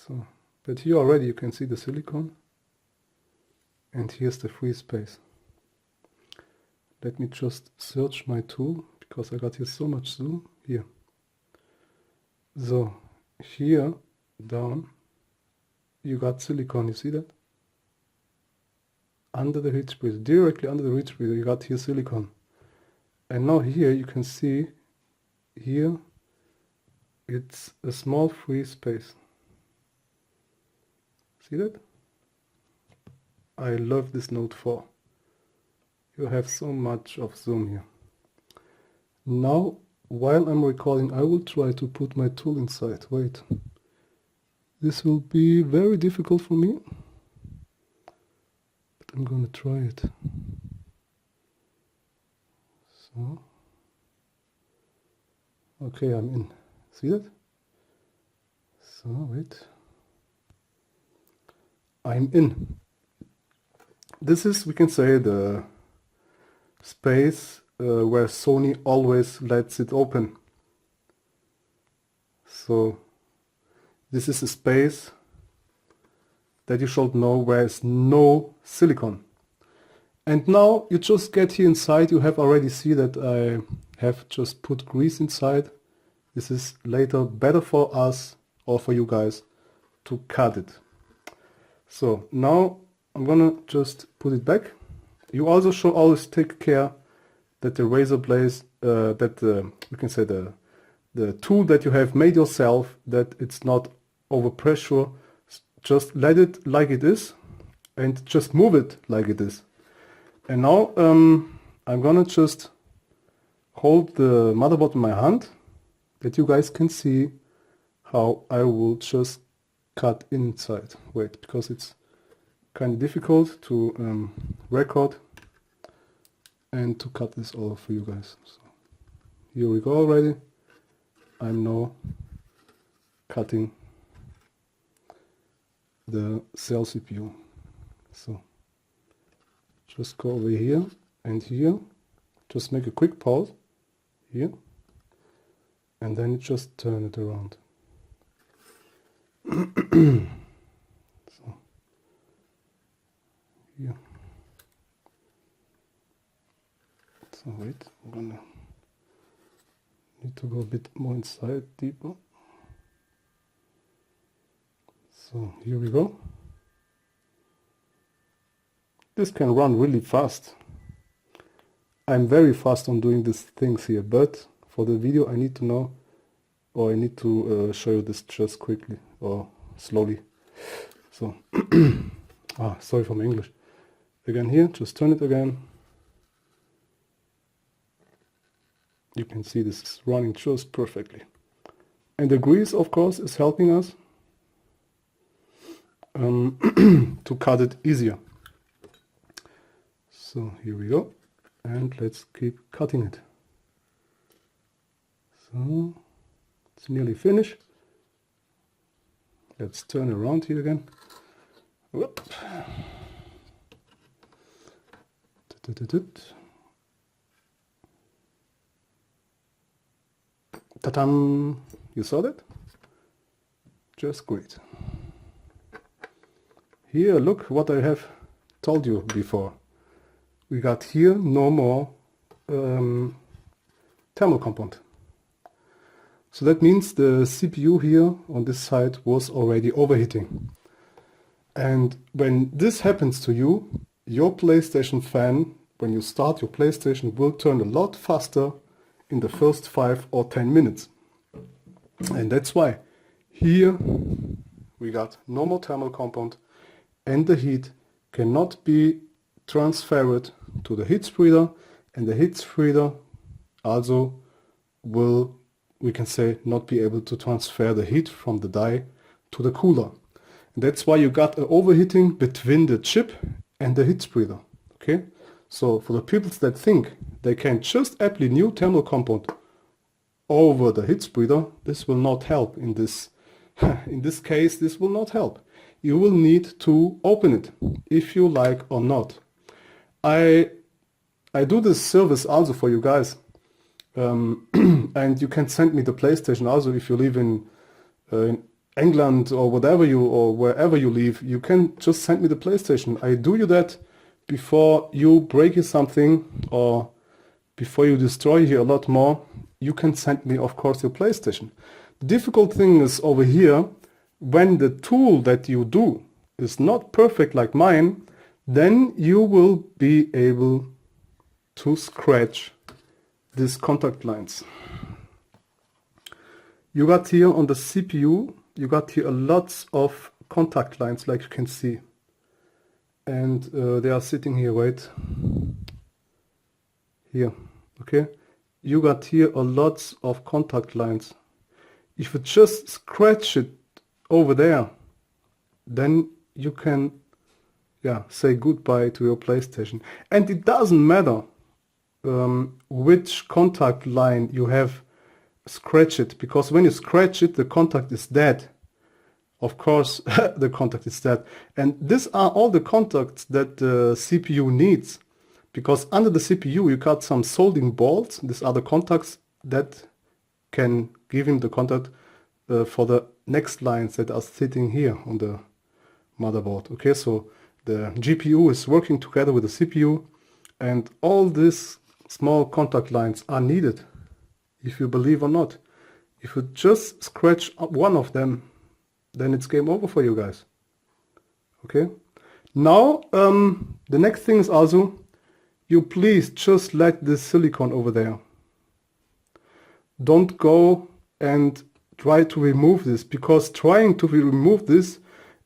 So, but here already you can see the silicone, and here's the free space. Let me just search my tool, because I got here so much zoom. Here. So, here down you got silicone, you see that? Under the heat spreader, directly under the heat spreader, you got here silicone. And now here you can see, here it's a small free space. See that? I love this Note 4. You have so much of zoom here. Now, while I'm recording, I will try to put my tool inside. Wait. This will be very difficult for me, but I'm gonna try it. So, okay, I'm in. See that? So, wait. I'm in. This is, we can say, the space where Sony always lets it open. So this is a space that you should know where is no silicon. And now you just get here inside, you have already see that I have just put grease inside. This is later better for us or for you guys to cut it. So now I'm gonna just put it back. You also should always take care that the razor blades, we can say the tool that you have made yourself, that it's not over pressure. Just let it like it is and just move it like it is. And now I'm gonna just hold the motherboard in my hand that you guys can see how I will just cut inside. Wait, because it's kind of difficult to record and to cut this all for you guys. So here we go already. I'm now cutting the cell CPU. So just go over here and here, just make a quick pause here, and then just turn it around. So here. So wait, I'm gonna need to go a bit more inside, deeper. So here we go. This can run really fast. I'm very fast on doing these things here, but for the video I need to know, or I need to show you this just quickly or slowly. So, sorry for my English. Again here, just turn it again. You can see this is running just perfectly. And the grease, of course, is helping us to cut it easier. So here we go, and let's keep cutting it. So it's nearly finished. Let's turn around here again. Whoop. Ta-dam! You saw that? Just great. Here, look what I have told you before. We got here no more thermal compound. So that means the CPU here on this side was already overheating. And when this happens to you, your PlayStation fan, when you start your PlayStation, will turn a lot faster in the first 5 or 10 minutes. And that's why here we got normal thermal compound, and the heat cannot be transferred to the heat spreader, and the heat spreader also will, we can say, not be able to transfer the heat from the die to the cooler. And that's why you got an overheating between the chip and the heat spreader. Okay, so for the people that think they can just apply new thermal compound over the heat spreader, this will not help in this. In this case, this will not help. You will need to open it, if you like or not. I do this service also for you guys, and you can send me the PlayStation also if you live in England or whatever or wherever you live. You can just send me the PlayStation. I do you that before you break something or before you destroy here a lot more. You can send me, of course, your PlayStation. The difficult thing is over here, when the tool that you do is not perfect like mine, then you will be able to scratch these contact lines. You got here on the CPU, you got here lots of contact lines, like you can see. And they are sitting here, wait. Here, okay? You got here a lots of contact lines. If you just scratch it over there, then you can say goodbye to your PlayStation. And it doesn't matter which contact line you have scratch it, because when you scratch it, the contact is dead. of course the contact is dead. And these are all the contacts that the CPU needs, because under the CPU you got some soldering bolts. These are the contacts that can give him the contact for the next lines that are sitting here on the motherboard. Okay, so the GPU is working together with the CPU, and all these small contact lines are needed, if you believe or not. If you just scratch up one of them, then it's game over for you guys. Okay, now the next thing is also, you please just let this silicone over there. Don't go and try to remove this, because trying to remove this,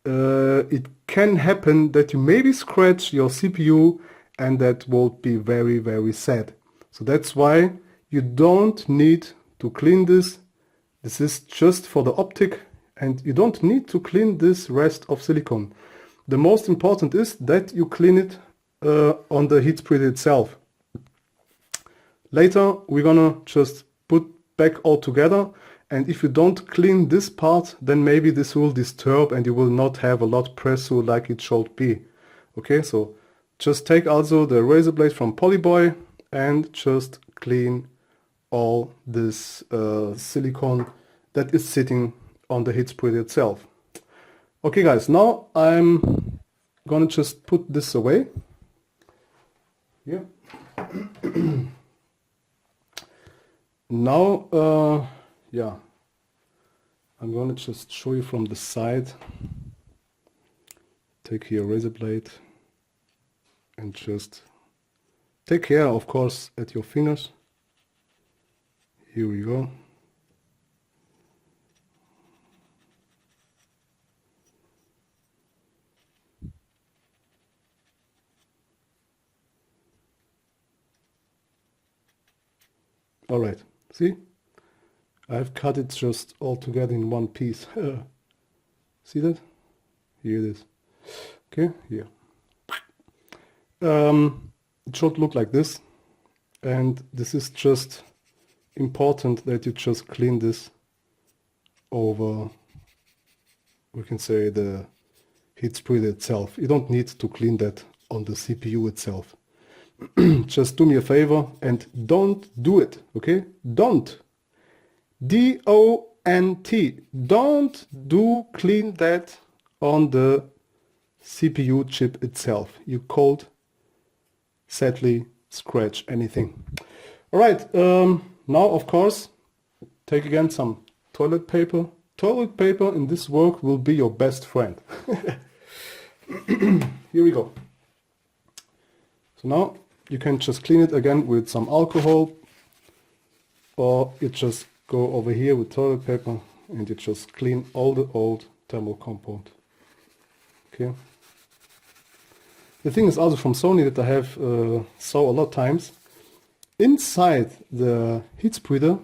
it can happen that you maybe scratch your CPU, and that will be very, very sad. So that's why you don't need to clean this. This is just for the optic, and you don't need to clean this rest of silicone. The most important is that you clean it on the heat spreader itself. Later we're gonna just put back all together, and if you don't clean this part, then maybe this will disturb and you will not have a lot pressure like it should be. Okay, so just take also the razor blade from Polyboy and just clean all this silicone that is sitting on the heat spreader itself. Okay guys, now I'm gonna just put this away. Yeah. Now, yeah, I'm gonna just show you from the side. Take here a razor blade and just take care, of course, at your fingers. Here we go. All right, see? I've cut it just all together in one piece. See that? Here it is. Okay, here. It should look like this, and this is just important that you just clean this over, we can say, the heat spreader itself. You don't need to clean that on the CPU itself. Just do me a favor and don't do it, okay? Don't. D-O-N-T. Don't clean that on the CPU chip itself. You could sadly scratch anything. All right, now of course, take again some toilet paper. Toilet paper in this work will be your best friend. Here we go. So now you can just clean it again with some alcohol, or you just go over here with toilet paper and you just clean all the old thermal compound. Okay. The thing is also from Sony that I have saw a lot of times, inside the heat spreader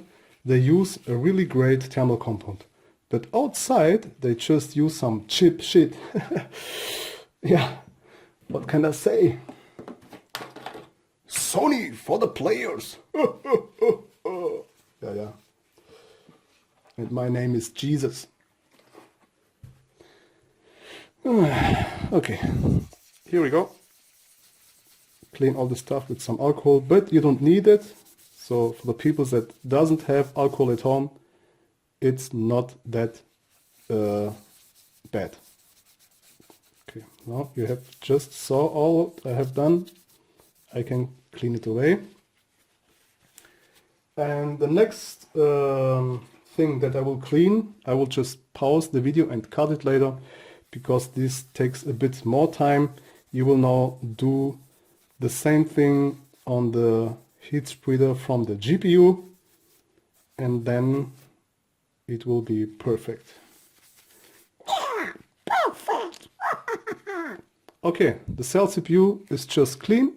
they use a really great thermal compound, but outside they just use some cheap shit. Yeah, what can I say? Sony for the players. Yeah. And my name is Jesus. Okay, here we go. Clean all the stuff with some alcohol, but you don't need it. So for the people that doesn't have alcohol at home, it's not that bad. Okay, now you have just saw all I have done. I can clean it away. And the next thing that I will clean, I will just pause the video and cut it later, because this takes a bit more time. You will now do the same thing on the heat spreader from the GPU, and then it will be perfect. Perfect. Okay, the cell CPU is just clean,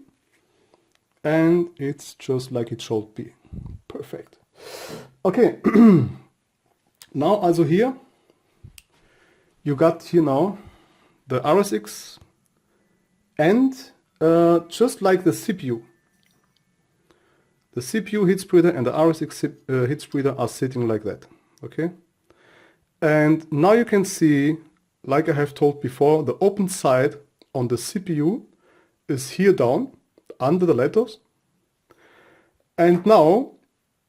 and it's just like it should be. Perfect. Okay, now also here you got here now the RSX, and just like the CPU heat spreader and the RSX heat spreader are sitting like that. Okay, And now you can see, like I have told before, the open side on the CPU is here down under the letters. And now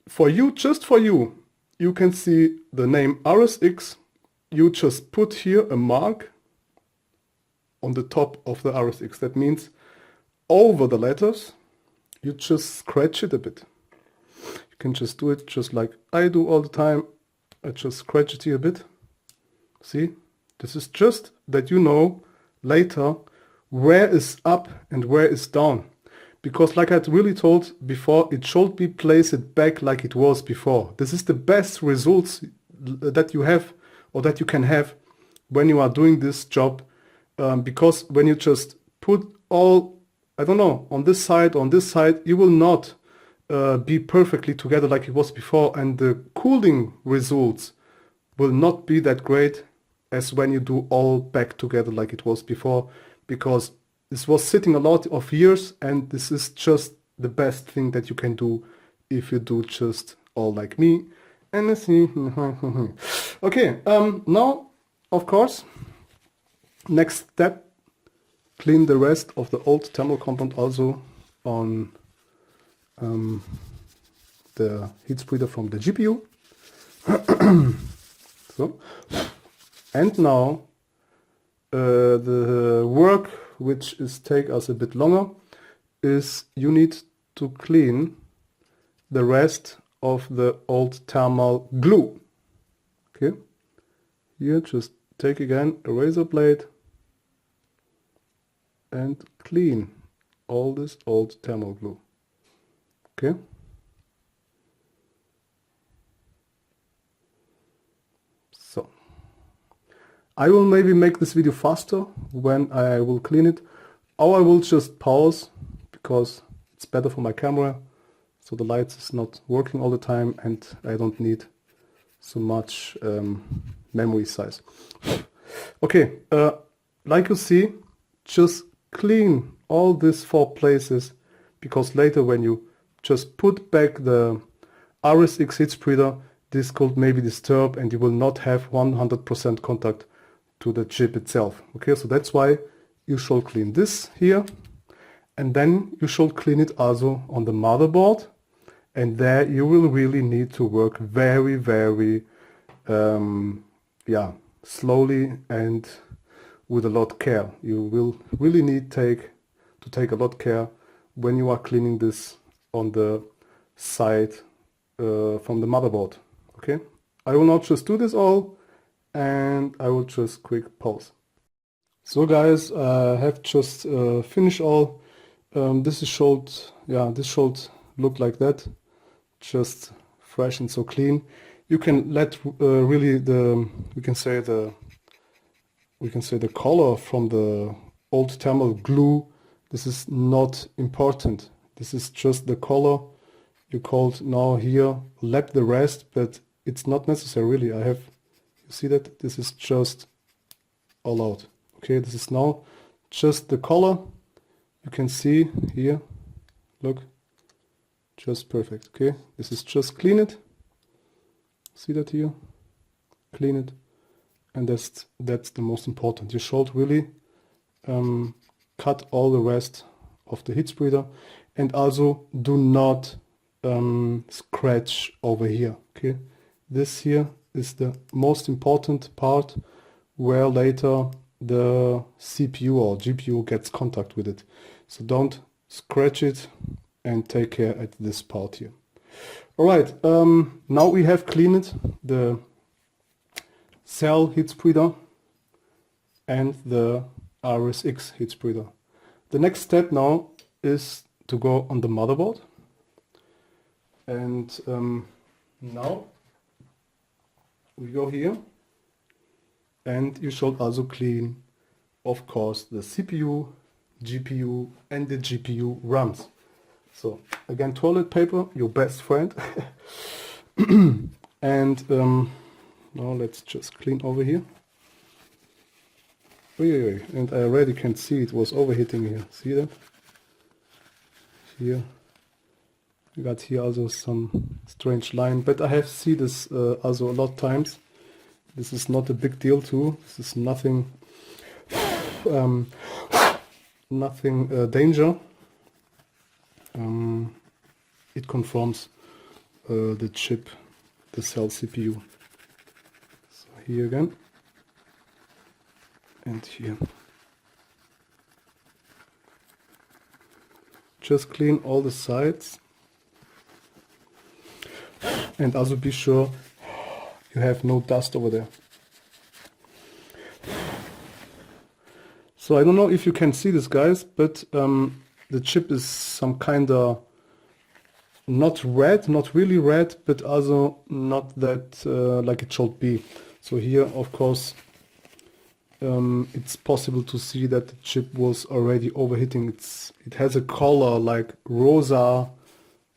for you, just for you, you can see the name RSX. You just put here a mark on the top of the RSX. That means over the letters, you just scratch it a bit. You can just do it just like I do all the time. I just scratch it here a bit. See, this is just that you know later where is up and where is down. Because like I really told before, it should be placed back like it was before. This is the best results that you have or that you can have when you are doing this job. Because when you just put all, I don't know, on this side, you will not be perfectly together like it was before. And the cooling results will not be that great as when you do all back together like it was before. Because this was sitting a lot of years, and this is just the best thing that you can do if you do just all like me. NSC. Okay, now, of course, next step, clean the rest of the old thermal compound also on the heat spreader from the GPU. So, and now the work which is take us a bit longer is you need to clean the rest of the old thermal glue. Okay, here just take again a razor blade and clean all this old thermal glue. Okay. So I will maybe make this video faster when I will clean it, or I will just pause because it's better for my camera, so the light is not working all the time and I don't need so much memory size. Okay, like you see, just clean all these 4 places, because later when you just put back the RSX heat spreader, this could maybe disturb and you will not have 100% contact to the chip itself. Okay, so that's why you should clean this here, and then you should clean it also on the motherboard, and there you will really need to work very, very slowly and with a lot of care. You will really need to take a lot of care when you are cleaning this on the side from the motherboard. Okay, I will not just do this all, and I will just quick pause. So guys, I have just finished all. This should look like that, just fresh and so clean. You can let really we can say the color from the old thermal glue. This is not important. This is just the color. You called now here lap the rest, but it's not necessary really. You see that this is just all out. Okay, this is now just the color. You can see here, look, just perfect. Okay, this is just clean it. See that here? Clean it, and that's the most important. You should really cut all the rest of the heat spreader, and also do not scratch over here. Okay, this here is the most important part where later the CPU or GPU gets contact with it. So don't scratch it and take care at this part here. Alright, now we have cleaned the cell heat spreader and the RSX heat spreader. The next step now is to go on the motherboard, and now we go here, and you should also clean, of course, the CPU, GPU and the GPU RAMs. So again, toilet paper, your best friend. And now let's just clean over here. And I already can see it was overheating here. See that? Here. We got here also some strange line, but I have seen this also a lot of times This is not a big deal too. This is nothing danger. It conforms the chip, the cell CPU. So here again and here. Just clean all the sides and also be sure you have no dust over there. So I don't know if you can see this, guys, but the chip is some kind of not red, not really red, but also not that like it should be. So here, of course, it's possible to see that the chip was already overheating. It has a color like rosa,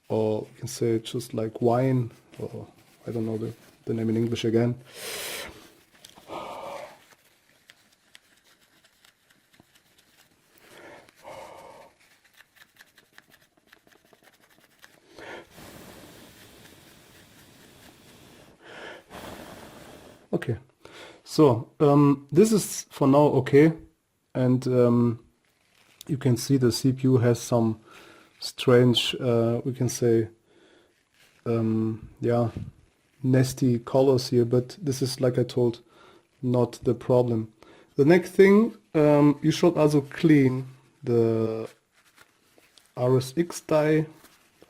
or you can say just like wine, or I don't know the name in English again. Okay, so this is for now okay, and you can see the CPU has some strange, we can say, yeah, nasty colors here, but this is, like I told, not the problem. The next thing, you should also clean the RSX die,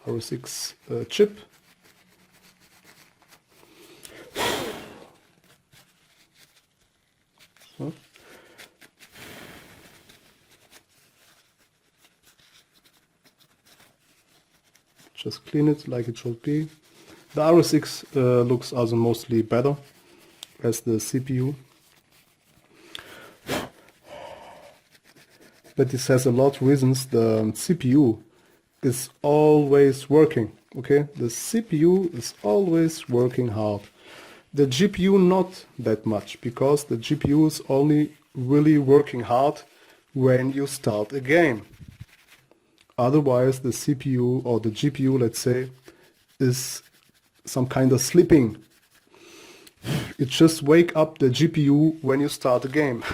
RSX chip. So. Just clean it like it should be. The RSX looks also mostly better as the CPU. But this has a lot of reasons. The CPU is always working, okay? The CPU is always working hard. The GPU not that much, because the GPU is only really working hard when you start a game. Otherwise the CPU or the GPU, let's say, is some kind of sleeping. It just wake up the GPU when you start a game.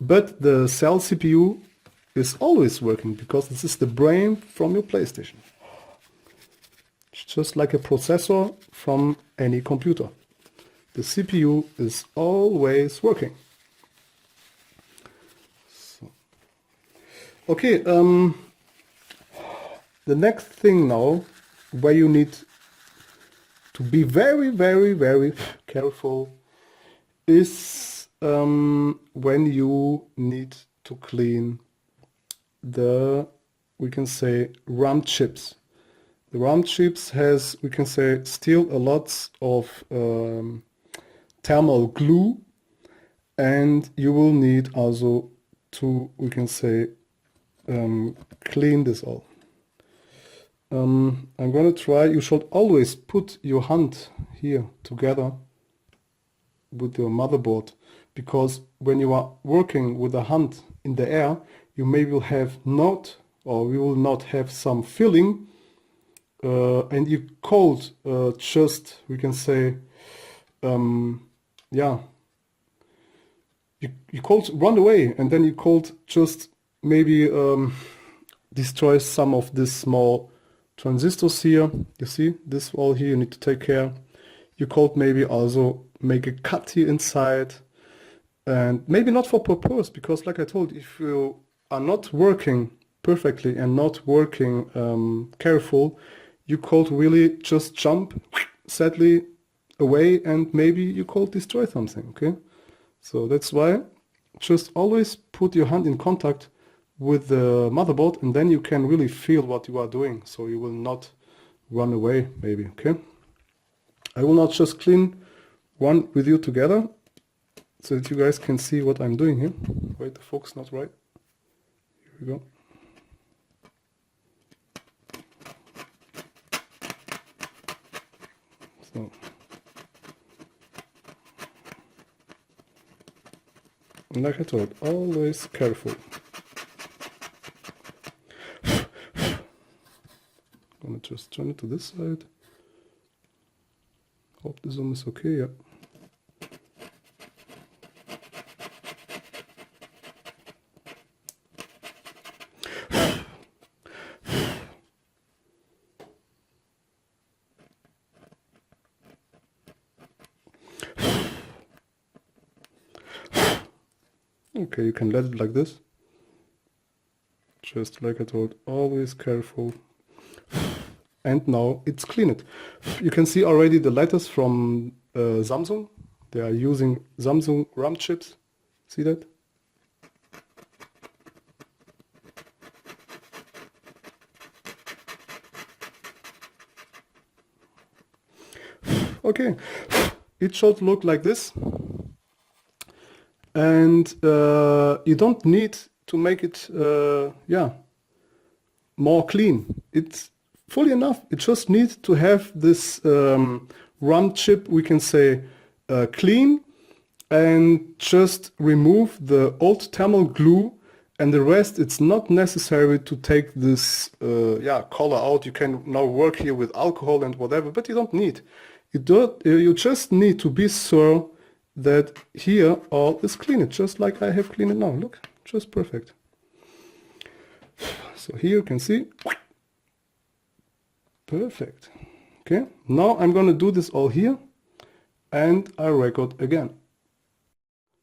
But the cell CPU is always working, because this is the brain from your PlayStation. It's just like a processor from any computer. The CPU is always working. So. Okay, the next thing now, where you need to be very, very, very careful, is when you need to clean the, we can say, RAM chips. The RAM chips has, we can say, still a lot of thermal glue, and you will need also to, we can say, clean this all. I'm gonna try. You should always put your hand here together with your motherboard, because when you are working with the hand in the air, you maybe will have not, or we will not have some filling, and you cold just, we can say, yeah, you cold run away, and then you cold just maybe destroy some of this small transistors here. You see this all here, you need to take care. You could maybe also make a cut here inside, and maybe not for purpose, because like I told, if you are not working perfectly and not working careful, you could really just jump sadly away, and maybe you could destroy something, okay? So that's why just always put your hand in contact with the motherboard, and then you can really feel what you are doing, so you will not run away maybe, okay? I will not just clean one with you together, so that you guys can see what I'm doing here. Wait, the focus not right. Here we go. So. And like I told, always careful. I'm gonna just turn it to this side. Hope the zoom is okay, yeah. Okay, you can let it like this. Just like I told, always careful. And now it's cleaned. You can see already the letters from Samsung. They are using Samsung RAM chips. See that? Okay, it should look like this. And you don't need to make it, more clean. It's fully enough. It just needs to have this RAM chip, we can say, clean, and just remove the old thermal glue, and the rest, it's not necessary to take this color out. You can now work here with alcohol and whatever, but you don't need. You just need to be sure that here all is clean, just like I have cleaned it now. Look, just perfect. So here you can see, perfect. Okay, now I'm gonna do this all here, and I record again.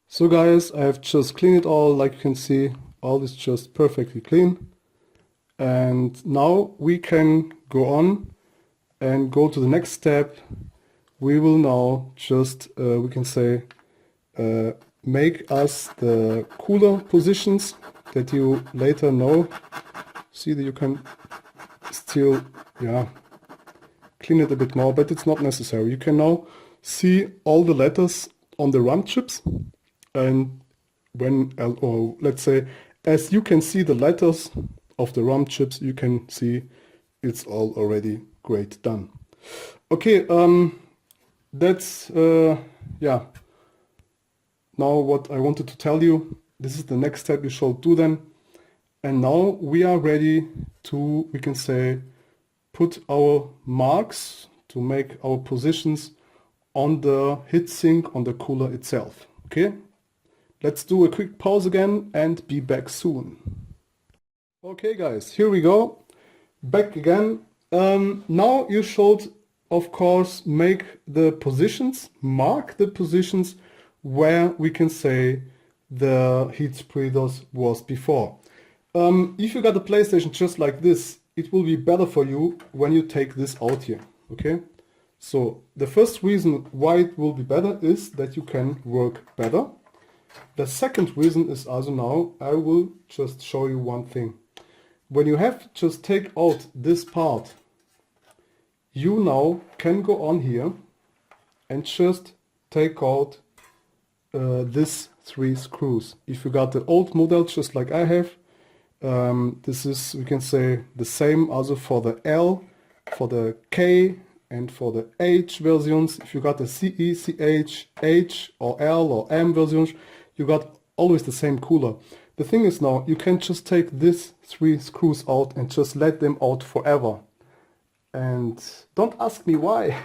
So guys, I have just cleaned it all. Like you can see, all is just perfectly clean. And now we can go on and go to the next step. We will now just, we can say, make us the cooler positions that you later know. See that you can still, clean it a bit more, but it's not necessary. You can now see all the letters on the RAM chips, and when, or let's say, as you can see the letters of the RAM chips, you can see it's all already great done. Okay, that's now what I wanted to tell you. This is the next step you should do then. And now we are ready to, we can say, put our marks to make our positions on the heatsink, on the cooler itself. Okay, let's do a quick pause again and be back soon. Okay guys, here we go, back again. Now you should, of course, make the positions, mark the positions where we can say the heat spreaders was before. If you got a PlayStation just like this, it will be better for you when you take this out here, okay? So the first reason why it will be better is that you can work better. The second reason is also, now I will just show you one thing. When you have just take out this part, you now can go on here and just take out these 3 screws. If you got the old model just like I have, this is, we can say, the same also for the L, for the K, and for the H versions. If you got the CE, CH, H or L or M versions, you got always the same cooler. The thing is, now you can just take these 3 screws out and just let them out forever. And don't ask me why.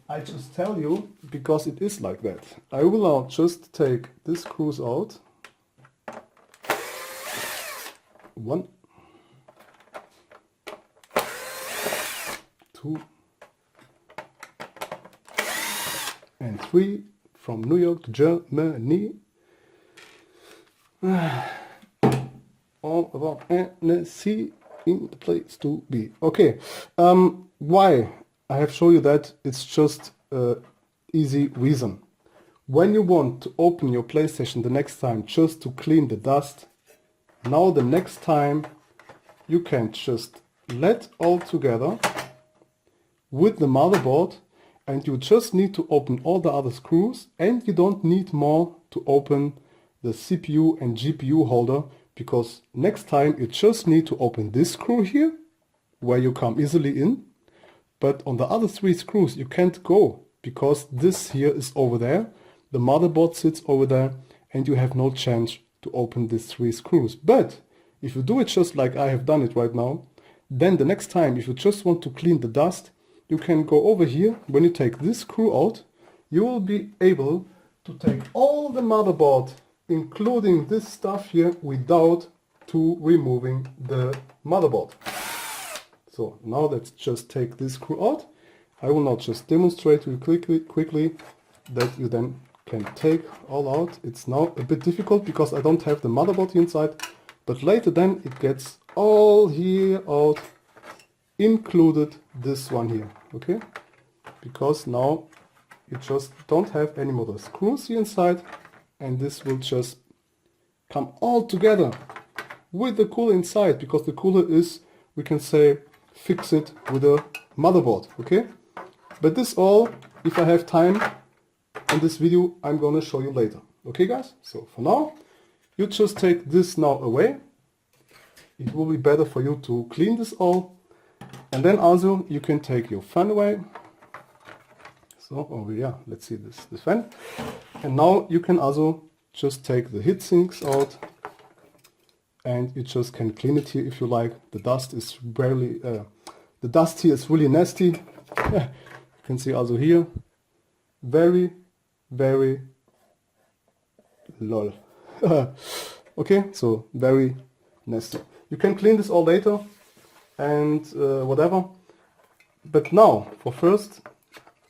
I just tell you because it is like that. I will now just take these screws out. 1, 2, and 3 from New York to Germany. All about NSC in the place to be. Okay, why I have shown you that? It's just easy reason. When you want to open your PlayStation the next time just to clean the dust, now the next time you can just let all together with the motherboard, and you just need to open all the other screws, and you don't need more to open the CPU and GPU holder, because next time you just need to open this screw here where you come easily in, but on the other 3 screws you can't go because this here is over there, the motherboard sits over there, and you have no chance to open these 3 screws. But if you do it just like I have done it right now, then the next time if you just want to clean the dust, you can go over here. When you take this screw out, you will be able to take all the motherboard, including this stuff here, without to removing the motherboard. So now let's just take this screw out. I will now just demonstrate you quickly that you then can take all out. It's now a bit difficult because I don't have the motherboard here inside, but later then it gets all here out, included this one here, okay? Because now you just don't have any more screws here inside, and this will just come all together with the cooler inside, because the cooler is, we can say, fix it with a motherboard, okay? But this all, if I have time in this video, I'm gonna show you later, okay guys? So for now, you just take this now away. It will be better for you to clean this all, and then also you can take your fan away. So, oh yeah, let's see this fan. And now you can also just take the heat sinks out, and you just can clean it here if you like. The dust is barely, the dust here is really nasty. You can see also here, very, very lol. Okay, so very nasty. You can clean this all later and whatever. But now, for first,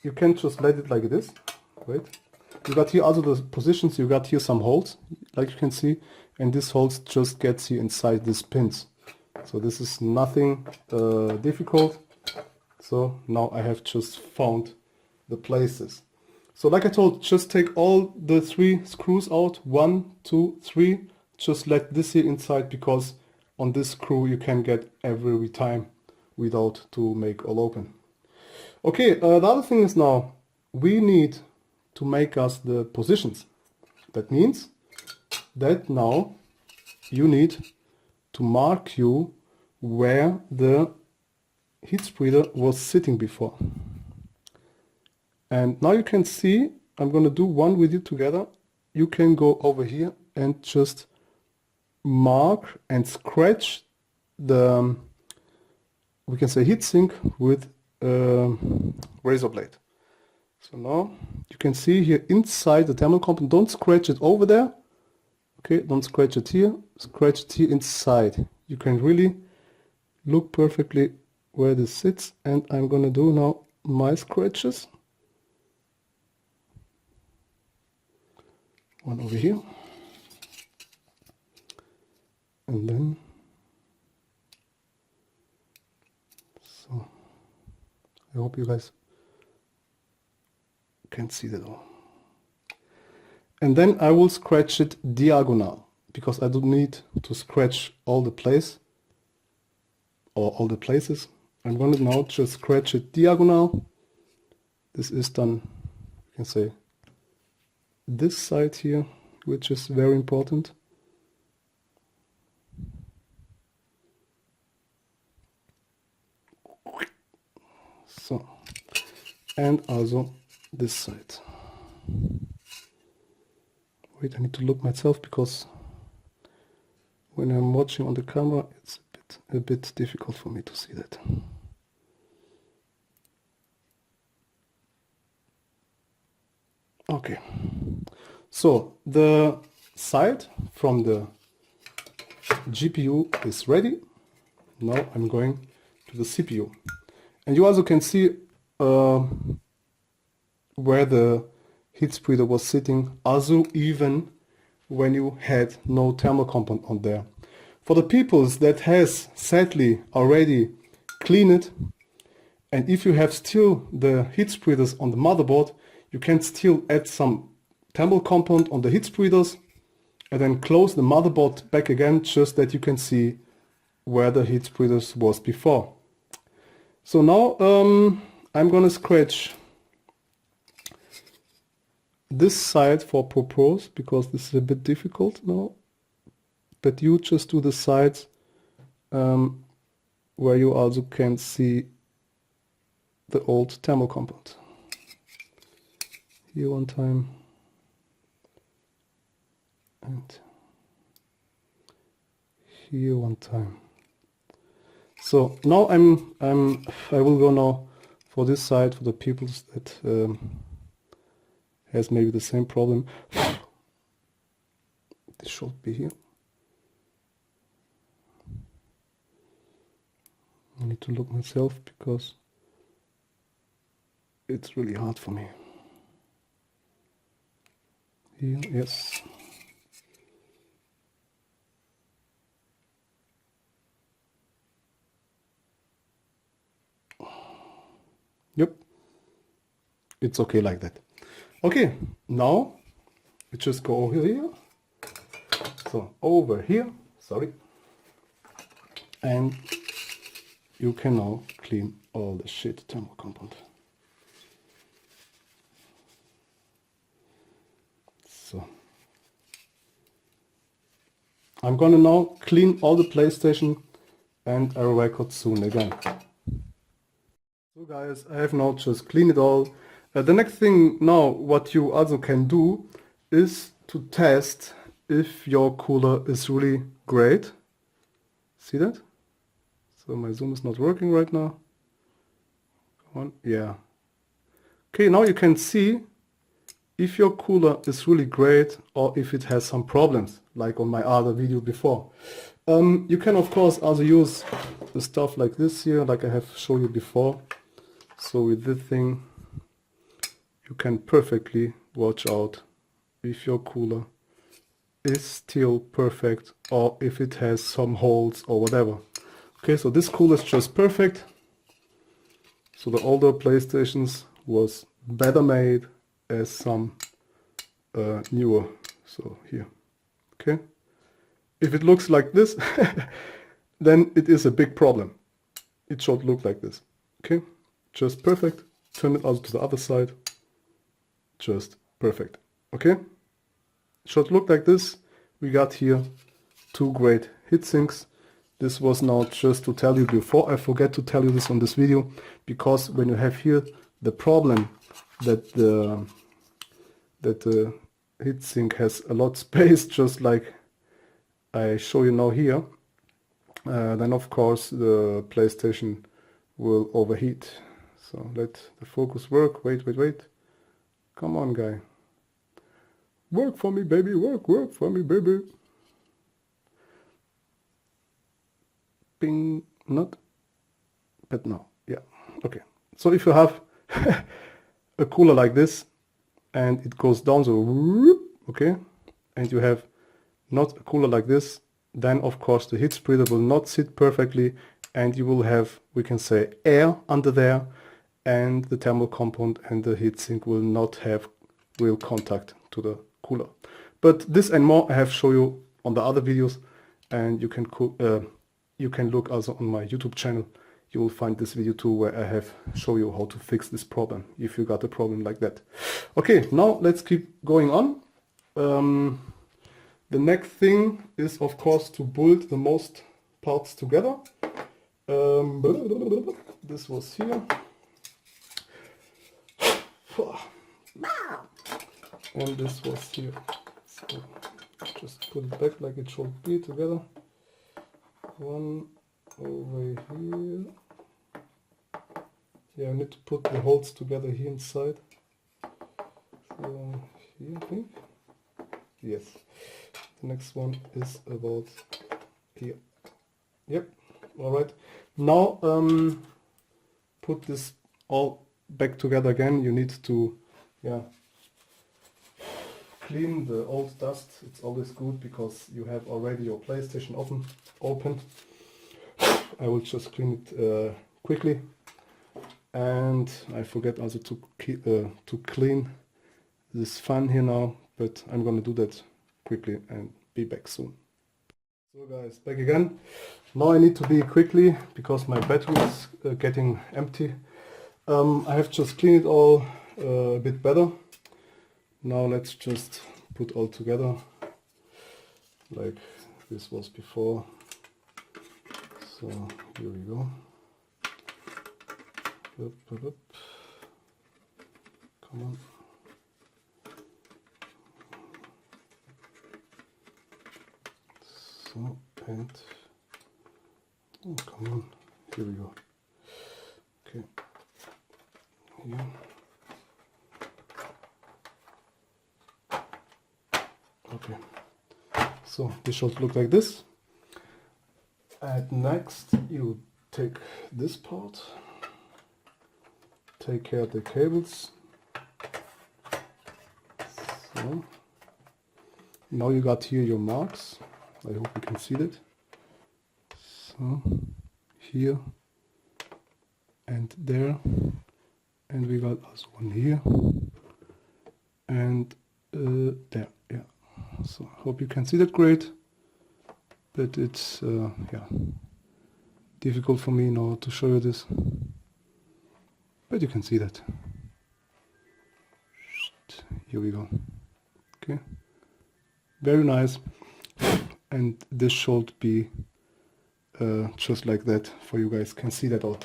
you can just let it like it is. Wait. You got here also the positions, you got here some holes, like you can see, and this holes just gets here inside these pins. So this is nothing difficult. So now I have just found the places. So like I told, just take all the 3 screws out, 1, 2, 3, just let this here inside, because on this screw you can get every time without to make all open. Okay, the other thing is now, we need to make us the positions. That means that now you need to mark you where the heat spreader was sitting before. And now you can see, I'm going to do one with you together. You can go over here and just mark and scratch the, we can say, heatsink with razor blade. So now you can see here inside the thermal component, don't scratch it over there. Okay, don't scratch it here, scratch it here inside. You can really look perfectly where this sits, and I'm gonna do now my scratches. One over here. And then, so, I hope you guys can see that all. And then I will scratch it diagonal, because I don't need to scratch all the place or all the places. I'm going to now just scratch it diagonal. This is done, you can say, this side here, which is very important. So, and also this side. Wait, I need to look myself, because when I'm watching on the camera, it's a bit difficult for me to see that. Okay, so the side from the GPU is ready. Now I'm going to the CPU. And you also can see where the heat spreader was sitting, also even when you had no thermal compound on there. For the peoples that has sadly already cleaned it, and if you have still the heat spreaders on the motherboard, you can still add some thermal compound on the heat spreaders and then close the motherboard back again, just that you can see where the heat spreaders was before. So now I'm gonna scratch this side for purpose, because this is a bit difficult now, but you just do the sides where you also can see the old thermal compound. Here one time, and here one time. So now I will go now for this side, for the people that has maybe the same problem. This should be here. I need to look myself, because it's really hard for me. Here, yes. Yep, it's okay like that. Okay, now we just go over here. So over here, sorry. And you can now clean all the shit thermal compound. So I'm gonna now clean all the PlayStation and I'll record soon again. So guys, I have now just cleaned it all. The next thing now, what you also can do is to test if your cooler is really great. See that? So my zoom is not working right now. Come on, yeah. Okay, now you can see if your cooler is really great or if it has some problems, like on my other video before. You can of course also use the stuff like this here, like I have shown you before. So with this thing, you can perfectly watch out if your cooler is still perfect or if it has some holes or whatever. Okay, so this cooler is just perfect. So the older PlayStations was better made as some newer. So here, okay. If it looks like this, then it is a big problem. It should look like this, okay. Just perfect. Turn it also to the other side. Just perfect. Okay. Should look like this. We got here two great heatsinks. This was now just to tell you before I forget to tell you this on this video, because when you have here the problem that the heatsink has a lot of space, just like I show you now here, then of course the PlayStation will overheat. So let the focus work. Wait. Come on, guy. Work for me, baby. Work for me, baby. Bing. Not. But no. Yeah. Okay. So if you have a cooler like this and it goes down, so whoop, okay, and you have not a cooler like this, then of course the heat spreader will not sit perfectly and you will have, we can say, air under there, and the thermal compound and the heatsink will not have real contact to the cooler. But this and more I have shown you on the other videos, and you can look also on my YouTube channel. You will find this video too, where I have shown you how to fix this problem if you got a problem like that. Okay, now let's keep going on. The next thing is of course to build the most parts together. This was here. And this was here. So just put it back like it should be together. One over here. Yeah, I need to put the holes together here inside. So here, I think. Yes. The next one is about here. Yep. All right. Now put this all back together again. You need to, yeah, clean the old dust. It's always good because you have already your PlayStation open. I will just clean it quickly, and I forget also to clean this fan here now, but I'm gonna do that quickly and be back soon. So guys, back again. Now I need to be quickly because my battery is getting empty. I have just cleaned it all a bit better. Now let's just put all together like this was before. So here we go. Up. Come on. So, and oh, come on. Here we go. Okay. Here. Okay. So this should look like this. And next you take this part, take care of the cables. So Now you got here your marks. I hope you can see that. So here and there, and we got also one here and there. Yeah. So hope you can see that great. But it's yeah, difficult for me now to show you this. But you can see that. Here we go. Okay. Very nice. And this should be just like that, for you guys can see that out.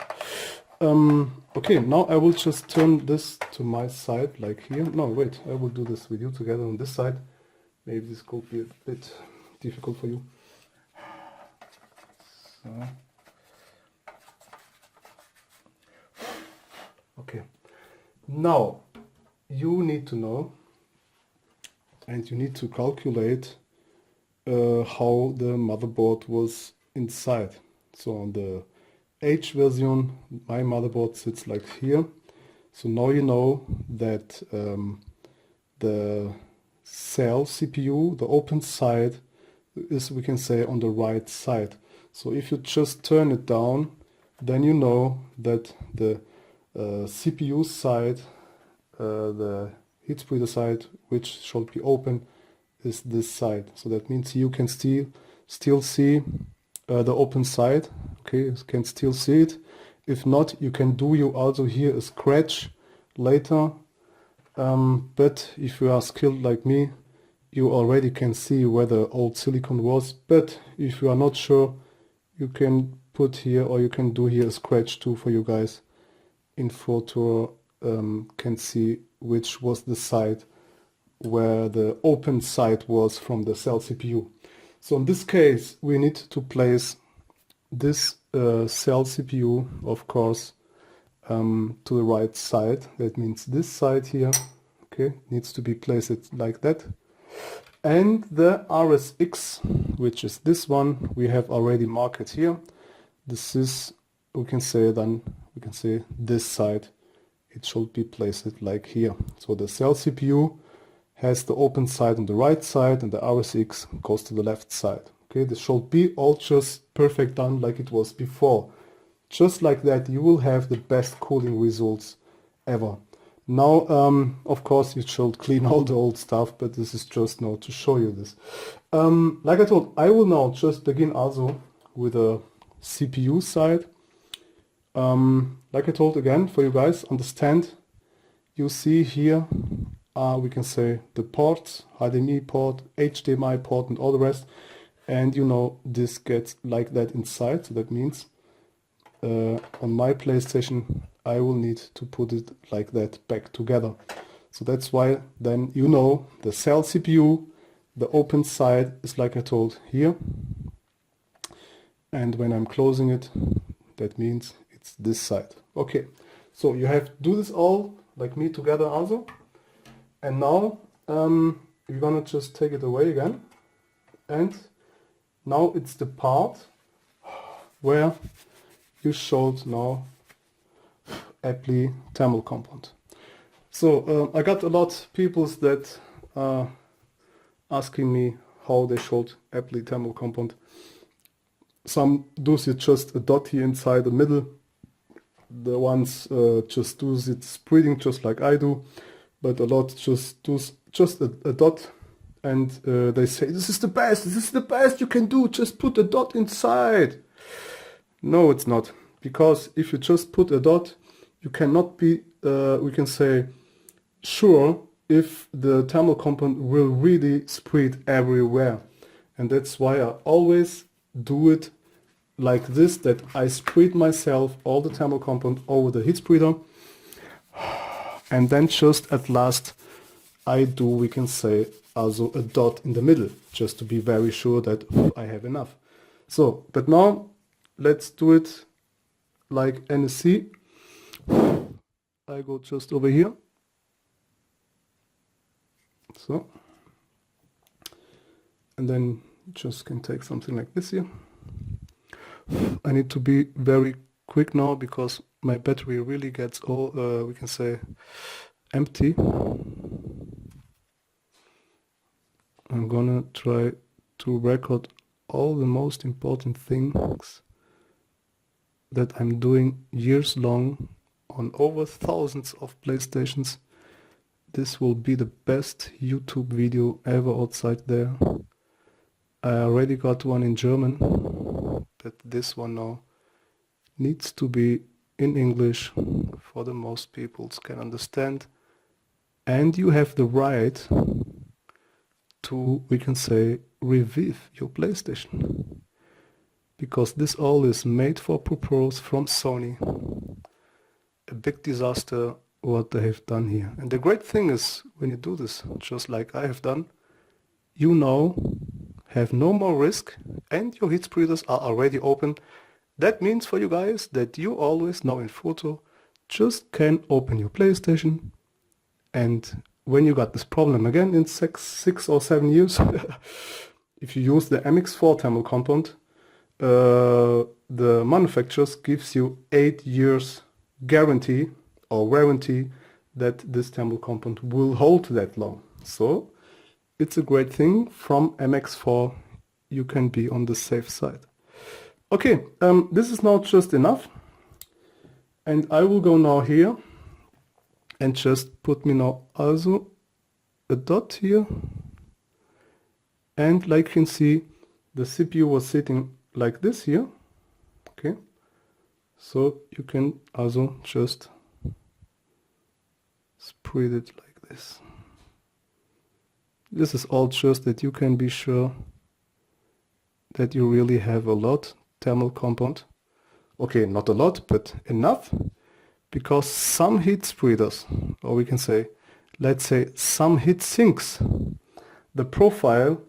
Okay, now I will just turn this to my side, like here. No, wait, I will do this with you together on this side. Maybe this could be a bit difficult for you. So. Okay, now you need to know and you need to calculate how the motherboard was inside. So on the H version, my motherboard sits like here. So now you know that the cell CPU, the open side, is, we can say, on the right side. So if you just turn it down, then you know that the CPU side, the heat spreader side, which should be open, is this side. So that means you can still see the open side. Okay, you can still see it. If not, you can do you also here a scratch later. But if you are skilled like me, you already can see where the old silicon was. But if you are not sure, you can put here, or you can do here a scratch too for you guys. In photo can see which was the side where the open side was from the cell CPU. So in this case, we need to place this cell CPU, of course, to the right side. That means this side here, okay, needs to be placed like that. And the RSX, which is this one, we have already marked it here. This is, we can say this side, it should be placed like here. So the cell CPU has the open side on the right side and the RSX goes to the left side. Okay, this should be all just perfect done like it was before. Just like that, you will have the best cooling results ever. Now, of course, you should clean all the old stuff, but this is just now to show you this. Like I told, I will now just begin also with a CPU side. Like I told again, for you guys, understand, you see here, we can say the ports, HDMI port, HDMI port and all the rest. And you know, this gets like that inside. So that means on my PlayStation, I will need to put it like that back together. So that's why then you know the cell CPU, the open side is like I told here. And when I'm closing it, that means it's this side. Okay, so you have to do this all like me together also. And now you're gonna just take it away again. And now it's the part where you showed now aptly thermal compound. So I got a lot of people that asking me how they showed aptly thermal compound. Some do it just a dot here inside the middle. The ones just do it spreading just like I do, but a lot just do just a dot, and they say this is the best you can do, just put a dot inside. No, it's not, because if you just put a dot, you cannot be, we can say, sure if the thermal compound will really spread everywhere. And that's why I always do it like this, that I spread myself all the thermal compound over the heat spreader, and then just at last I do, we can say, also a dot in the middle, just to be very sure that I have enough. So, but now let's do it like NSC. I go just over here. So, and then just can take something like this here. I need to be very quick now because my battery really gets all, we can say, empty. I'm gonna try to record all the most important things that I'm doing years long on over thousands of PlayStations. This will be the best YouTube video ever outside there. I already got one in German, but this one now needs to be in English for the most people can understand. And you have the right to, we can say, revive your PlayStation. Because this all is made for purpose from Sony. A big disaster what they have done here. And the great thing is, when you do this, just like I have done, you now have no more risk and your heat spreaders are already open. That means for you guys that you always now in photo just can open your PlayStation, and when you got this problem again in 6 or 7 years, if you use the MX4 thermal compound, the manufacturers gives you 8 years guarantee or warranty that this thermal compound will hold that long. So it's a great thing. From MX4 you can be on the safe side. Okay, this is now just enough, and I will go now here and just put me now also a dot here, and like you can see the CPU was sitting like this here. Okay, so you can also just spread it like this. This is all just that you can be sure that you really have a lot thermal compound. Okay, not a lot, but enough, because some heat spreaders, or we can say, let's say some heat sinks, the profile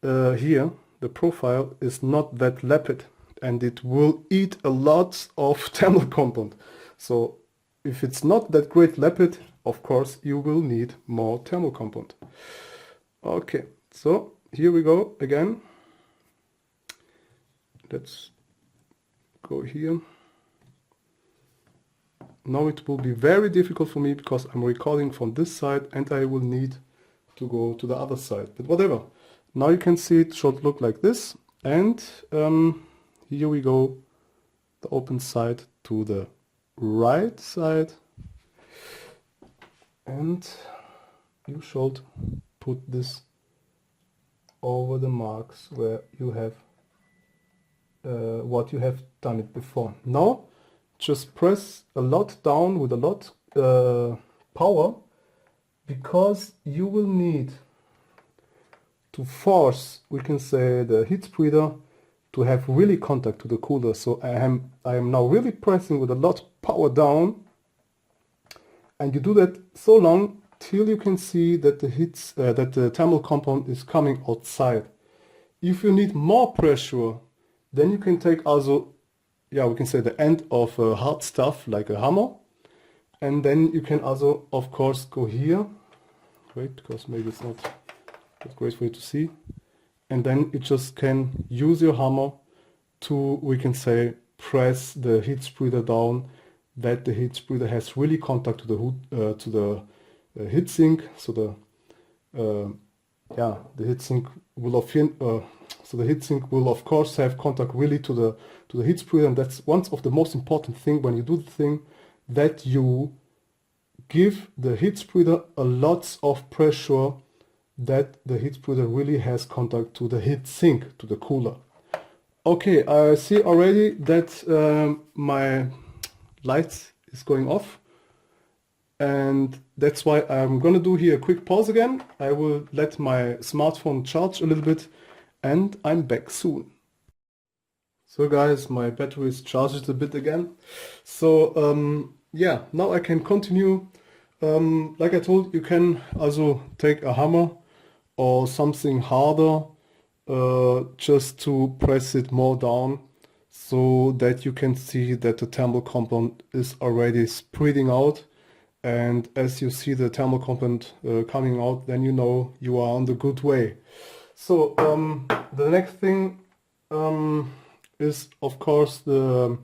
here, the profile is not that lapid, and it will eat a lot of thermal compound. So if it's not that great lapid, of course you will need more thermal compound. Okay, so here we go again. Let's go here. Now it will be very difficult for me because I'm recording from this side and I will need to go to the other side, but whatever. Now you can see it should look like this, and here we go, the open side to the right side, and you should put this over the marks where you have what you have done it before. Now just press a lot down with a lot power, because you will need to force, we can say, the heat spreader to have really contact to the cooler. So I am now really pressing with a lot power down, and you do that so long till you can see that the thermal compound is coming outside. If you need more pressure, then you can take also, yeah, we can say the end of hard stuff like a hammer, and then you can also of course go here, wait, because maybe it's not that great for you to see, and then you just can use your hammer to, we can say, press the heat spreader down, that the heat spreader has really contact to the heat sink. So the heat sink will of course have contact really to the heat spreader, and that's one of the most important thing when you do the thing, that you give the heat spreader a lot of pressure, that the heat spreader really has contact to the heat sink, to the cooler. Okay, I see already that my light is going off, and that's why I'm gonna do here a quick pause again. I will let my smartphone charge a little bit, and I'm back soon. So guys, my battery is charged a bit again. So yeah, now I can continue. Like I told, you can also take a hammer or something harder just to press it more down, so that you can see that the thermal compound is already spreading out. And as you see the thermal compound coming out, then you know you are on the good way. So the next thing is of course the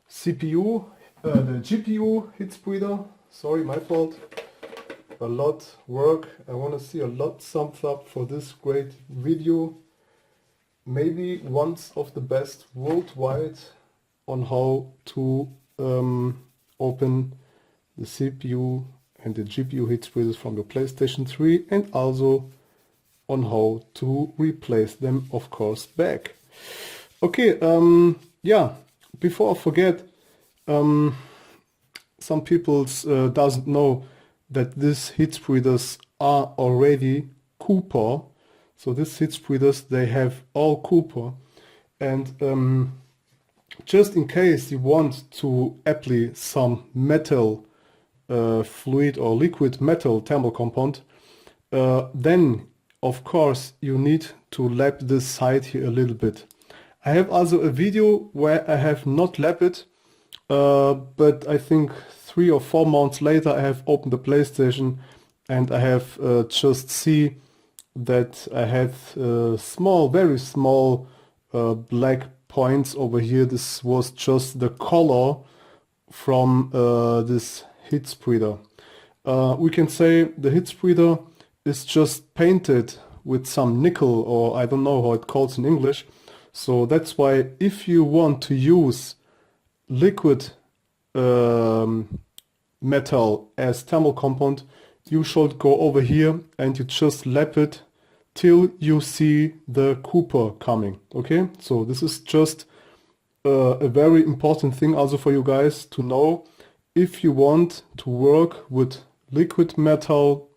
CPU, the GPU heat spreader. Sorry, my fault. a lot work. I want to see a lot thumbs up for this great video. Maybe one of the best worldwide on how to open the CPU and the GPU heat spreaders from your PlayStation 3, and also on how to replace them, of course, back. Okay, yeah, before I forget, some people doesn't know that these heat spreaders are already copper. So these heat spreaders, they have all copper, and just in case you want to apply some metal fluid or liquid metal thermal compound, then of course you need to lap this side here a little bit. I have also a video where I have not lapped it, but I think 3 or 4 months later I have opened the PlayStation and I have just see that I had small, very small black points over here. This was just the color from this heat spreader. We can say the heat spreader is just painted with some nickel, or I don't know how it calls in English. So that's why if you want to use liquid metal as thermal compound, you should go over here and you just lap it till you see the copper coming. Okay, so this is just a very important thing also for you guys to know. If you want to work with liquid metal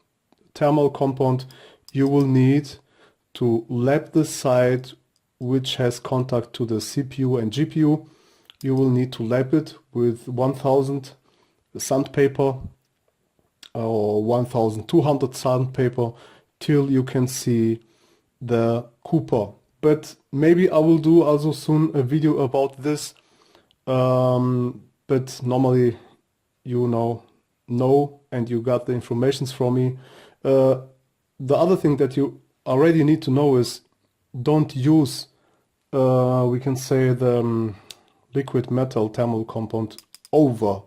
thermal compound, you will need to lap the side which has contact to the CPU and GPU. You will need to lap it with 1000 sandpaper or 1200 sandpaper till you can see the copper. But maybe I will do also soon a video about this, but normally you know and you got the informations from me. The other thing that you already need to know is don't use we can say the liquid metal thermal compound over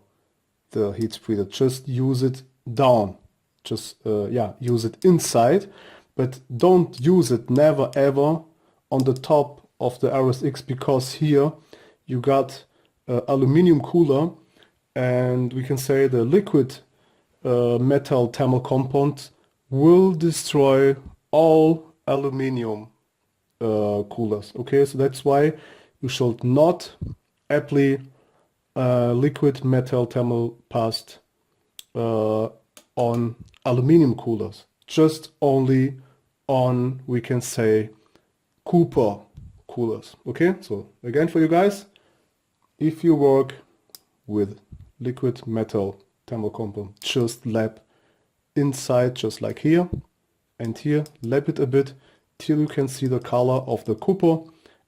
the heat spreader. Just use it down, just yeah, use it inside, but don't use it never ever on the top of the RSX, because here you got aluminum cooler, and we can say the liquid metal thermal compound will destroy all aluminum coolers. Okay, so that's why you should not apply liquid metal thermal paste on aluminum coolers, just only on, we can say, copper coolers. Okay, so again for you guys, if you work with liquid metal thermal compound, just lap inside, just like here and here, lap it a bit till you can see the color of the copper,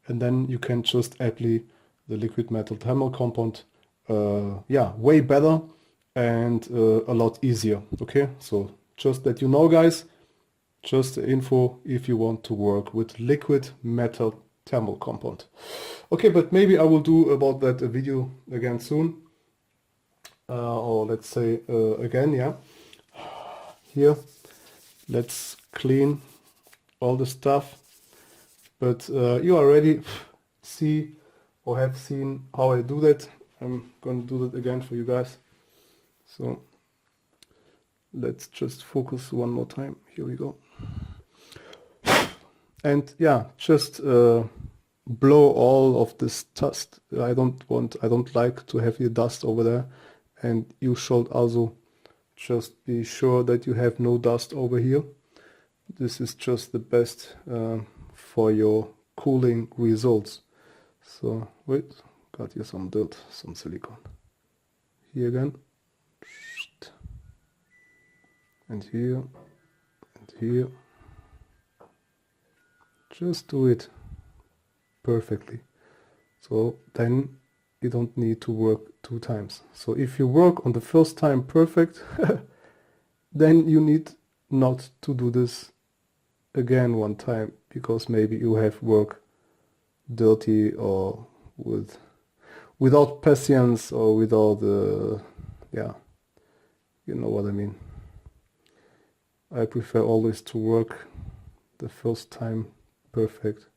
and then you can just apply the liquid metal thermal compound. Yeah, way better and a lot easier. Okay, so just that you know, guys, just the info if you want to work with liquid metal thermal compound. Okay, but maybe I will do about that a video again soon, or let's say again, yeah. Here, let's clean all the stuff, but you already see or have seen how I do that. I'm going to do that again for you guys. So let's just focus one more time. Here we go. And yeah, just blow all of this dust. I don't like to have your dust over there, and you should also just be sure that you have no dust over here. This is just the best for your cooling results. So wait, got here some dirt, some silicone. Here again, and here, and here. Just do it perfectly. So then you don't need to work 2 times. So if you work on the first time perfect, then you need not to do this again 1 time, because maybe you have work dirty or without patience or without yeah, you know what I mean. I prefer always to work the first time perfect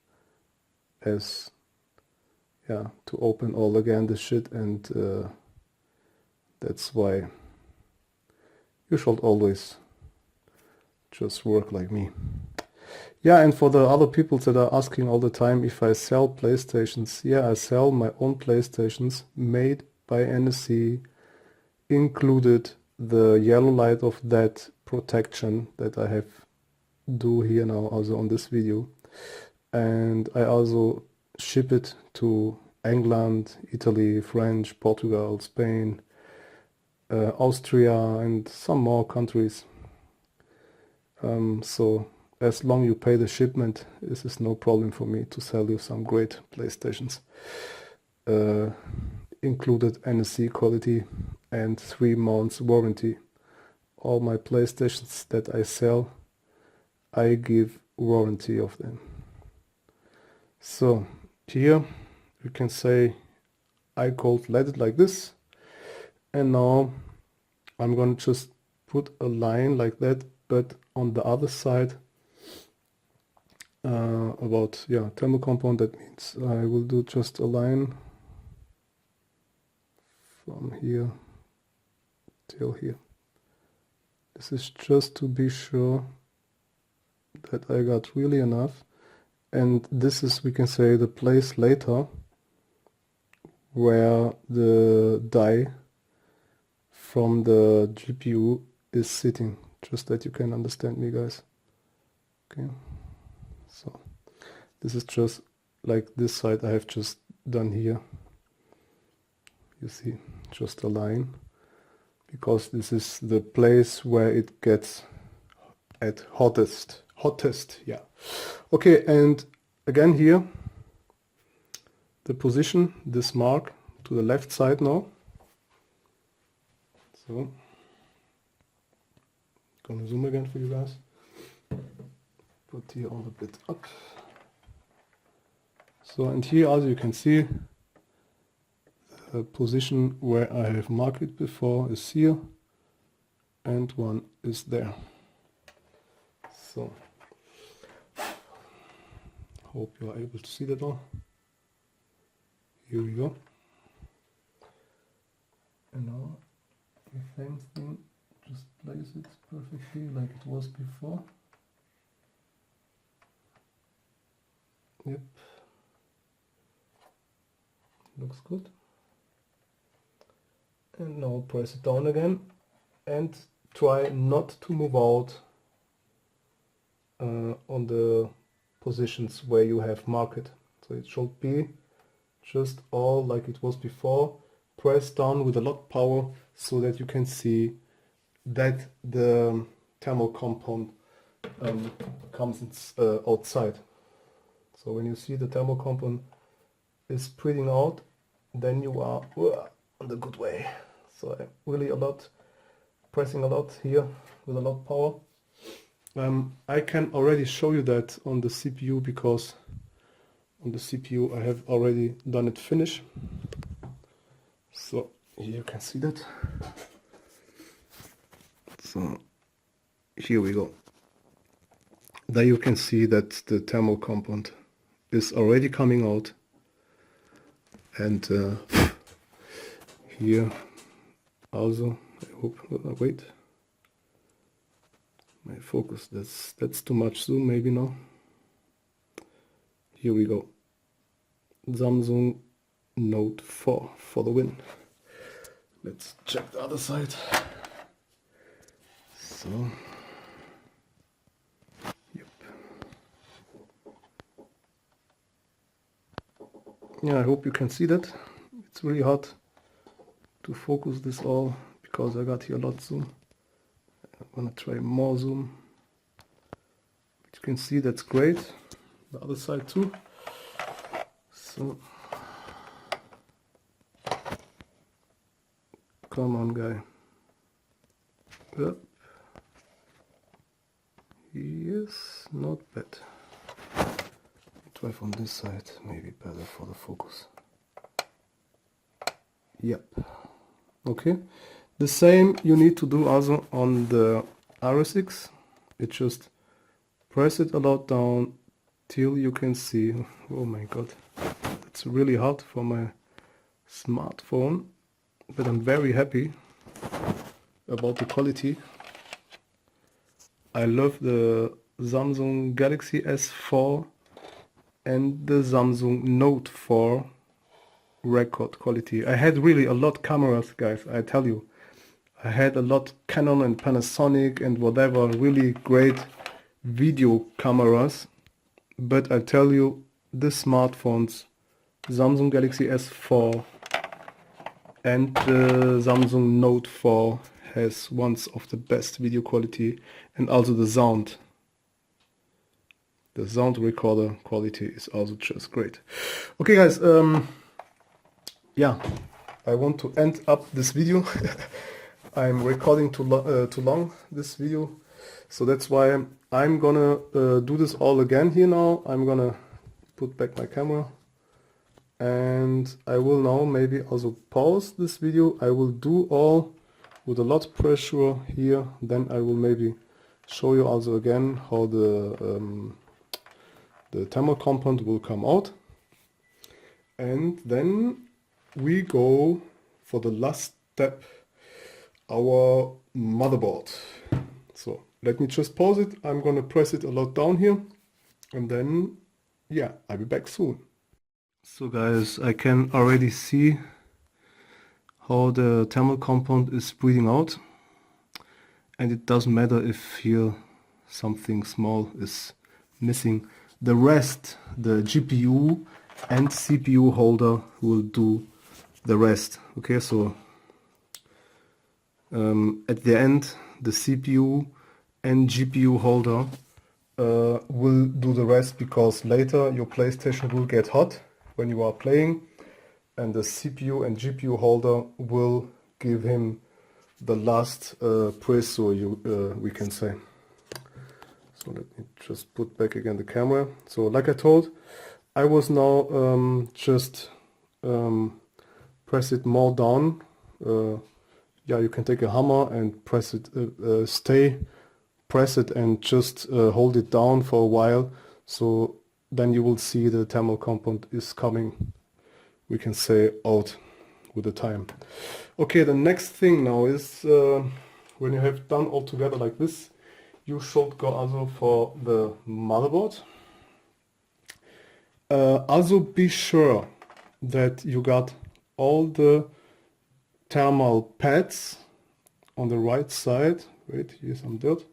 as, yeah, to open all again the shit, and that's why you should always just work like me. Yeah, and for the other people that are asking all the time if I sell PlayStations, yeah, I sell my own PlayStations made by NSC, included the yellow light of that protection that I have do here now also on this video, and I also ship it to England, Italy, French, Portugal, Spain, Austria, and some more countries. So as long you pay the shipment, this is no problem for me to sell you some great PlayStations. Included NSC quality and 3 months warranty. All my PlayStations that I sell, I give warranty of them. So here you can say I cold LED it like this, and now I'm going to just put a line like that, but on the other side about, yeah, thermal compound. That means I will do just a line from here till here. This is just to be sure that I got really enough, and this is, we can say, the place later where the die from the GPU is sitting, just that you can understand me, guys. Okay, so this is just like this side I have just done here. You see, just a line, because this is the place where it gets at hottest, yeah. Okay, and again here, the position, this mark to the left side now. So, gonna zoom again for you guys. Put here all a bit up. So, and here also you can see the position where I have marked it before is here, and one is there. So, hope you are able to see that all. Here we go. And now the same thing, just place it perfectly like it was before. Yep, looks good. And now press it down again and try not to move out on the positions where you have marked. So it should be just all like it was before. Press down with a lot of power so that you can see that the thermal compound comes outside. So when you see the thermal compound is spreading out, then you are on the good way. So I'm really pressing a lot here with a lot of power. I can already show you that on the CPU, because on the CPU I have already done it finish. So here you can see that. So here we go. There you can see that the thermal compound is already coming out, and here also, I hope, wait, my focus, that's too much zoom, maybe now. Here we go. Samsung Note 4 for the win. Let's check the other side. So, yep. Yeah, I hope you can see that. It's really hard to focus this all because I got here a lot zoom. I'm gonna try more zoom. But you can see that's great. The other side too. So, come on, guy. Yep. Yes, not bad. Try from this side, maybe better for the focus. Yep. Okay. The same you need to do also on the RSX. it just press it a lot down till you can see. Oh my god, it's really hard for my smartphone, but I'm very happy about the quality. I love the Samsung Galaxy S4 and the Samsung Note 4 record quality. I had really a lot cameras, guys, I tell you. I had a lot Canon and Panasonic and whatever, really great video cameras. But I tell you, this smartphones, Samsung Galaxy S4 and the Samsung Note 4 has one of the best video quality, and also the sound. The sound recorder quality is also just great. Okay guys, yeah, I want to end up this video. I'm recording too long this video, so that's why I'm gonna do this all again here now. I'm gonna put back my camera, and I will now maybe also pause this video. I will do all with a lot of pressure here, then I will maybe show you also again how the thermal compound will come out, and then we go for the last step, our motherboard. So let me just pause it. I'm gonna press it a lot down here, and then yeah, I'll be back soon. So guys, I can already see how the thermal compound is breathing out, and it doesn't matter if here something small is missing. The rest, the GPU and CPU holder will do the rest. Okay, so at the end, the CPU and GPU holder will do the rest, because later your PlayStation will get hot when you are playing, and the CPU and GPU holder will give him the last press, or we can say. So let me just put back again the camera. So like I told, I was now just press it more down. Yeah, you can take a hammer and press it, press it and just hold it down for a while. So then you will see the thermal compound is coming, we can say, out with the time. Okay, the next thing now is when you have done all together like this, you should go also for the motherboard. Also be sure that you got all the thermal pads on the right side. Wait, here's some dirt.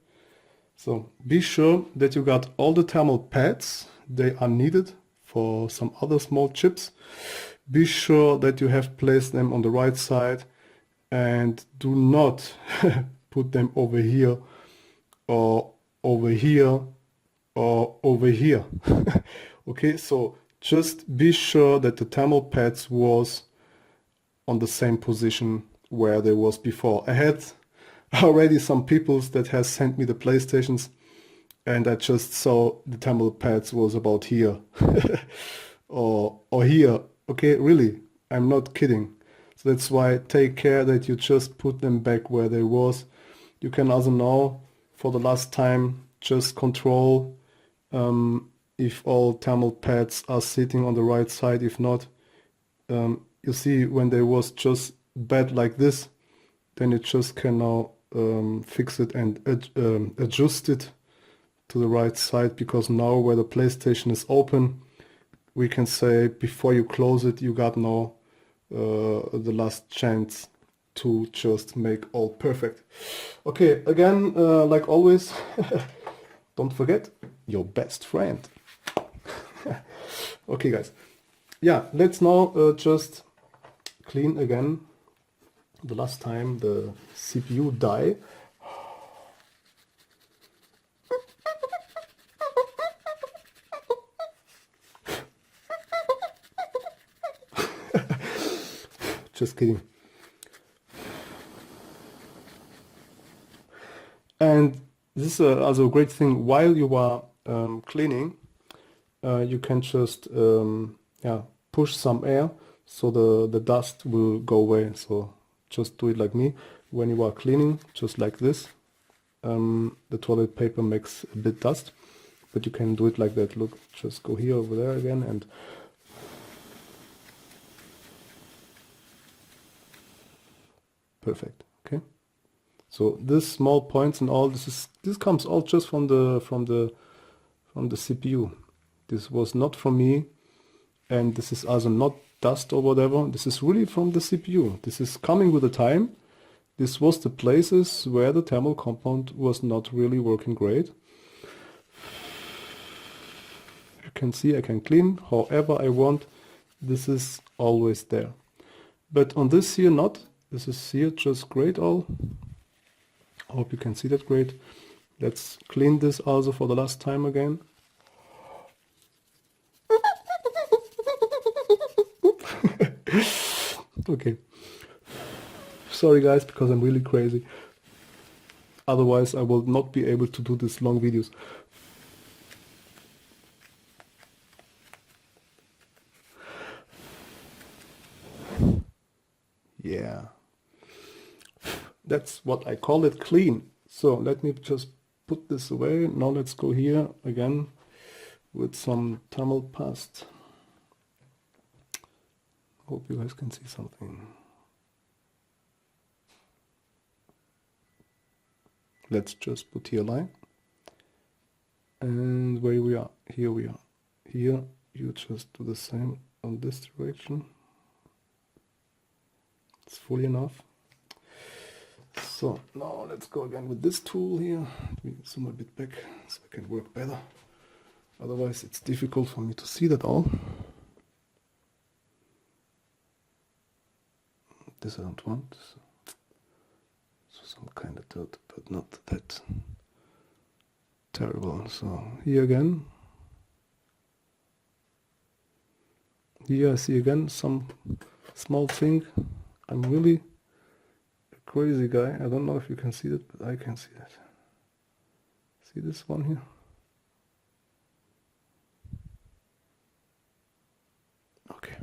So be sure that you got all the thermal pads. They are needed for some other small chips. Be sure that you have placed them on the right side, and do not put them over here or over here or over here. Okay, so just be sure that the thermal pads was on the same position where they was before. I had already some people that has sent me the PlayStations, and I just saw the thermal pads was about here or here. Okay, really, I'm not kidding. So that's why take care that you just put them back where they was. You can also now, for the last time, just control if all thermal pads are sitting on the right side. If not, you see when they was just bad like this, then you just can now fix it and adjust it to the right side, because now where the PlayStation is open, we can say before you close it, you got now the last chance to just make all perfect. Okay, again, like always, don't forget your best friend. Okay guys, yeah, let's now just clean again the last time the CPU die. Just kidding. And this is also a great thing. While you are cleaning, you can just yeah, push some air, so the dust will go away. So just do it like me when you are cleaning, just like this. the toilet paper makes a bit dust, but you can do it like that. Look, just go here, over there again, and perfect. Okay. So this small points and all this comes all just from the CPU. This was not from me, and this is also not dust or whatever. This is really from the CPU. This is coming with the time. This was the places where the thermal compound was not really working great. You can see I can clean however I want. This is always there. But on this here not. This is here just great all. I hope you can see that great. Let's clean this also for the last time again. Okay. Sorry guys, because I'm really crazy. Otherwise I will not be able to do these long videos. Yeah. That's what I call it, clean. So let me just put this away. Now let's go here again with some thermal paste. Hope you guys can see something. Let's just put here a line. And where we are, here we are. Here you just do the same on this direction. It's fully enough. So now let's go again with this tool here. Let me zoom a bit back so I can work better. Otherwise it's difficult for me to see that all. This I don't want. So some kind of dirt, but not that terrible. So here again. Here I see again some small thing. I'm really a crazy guy. I don't know if you can see that, but I can see that. See this one here? Okay.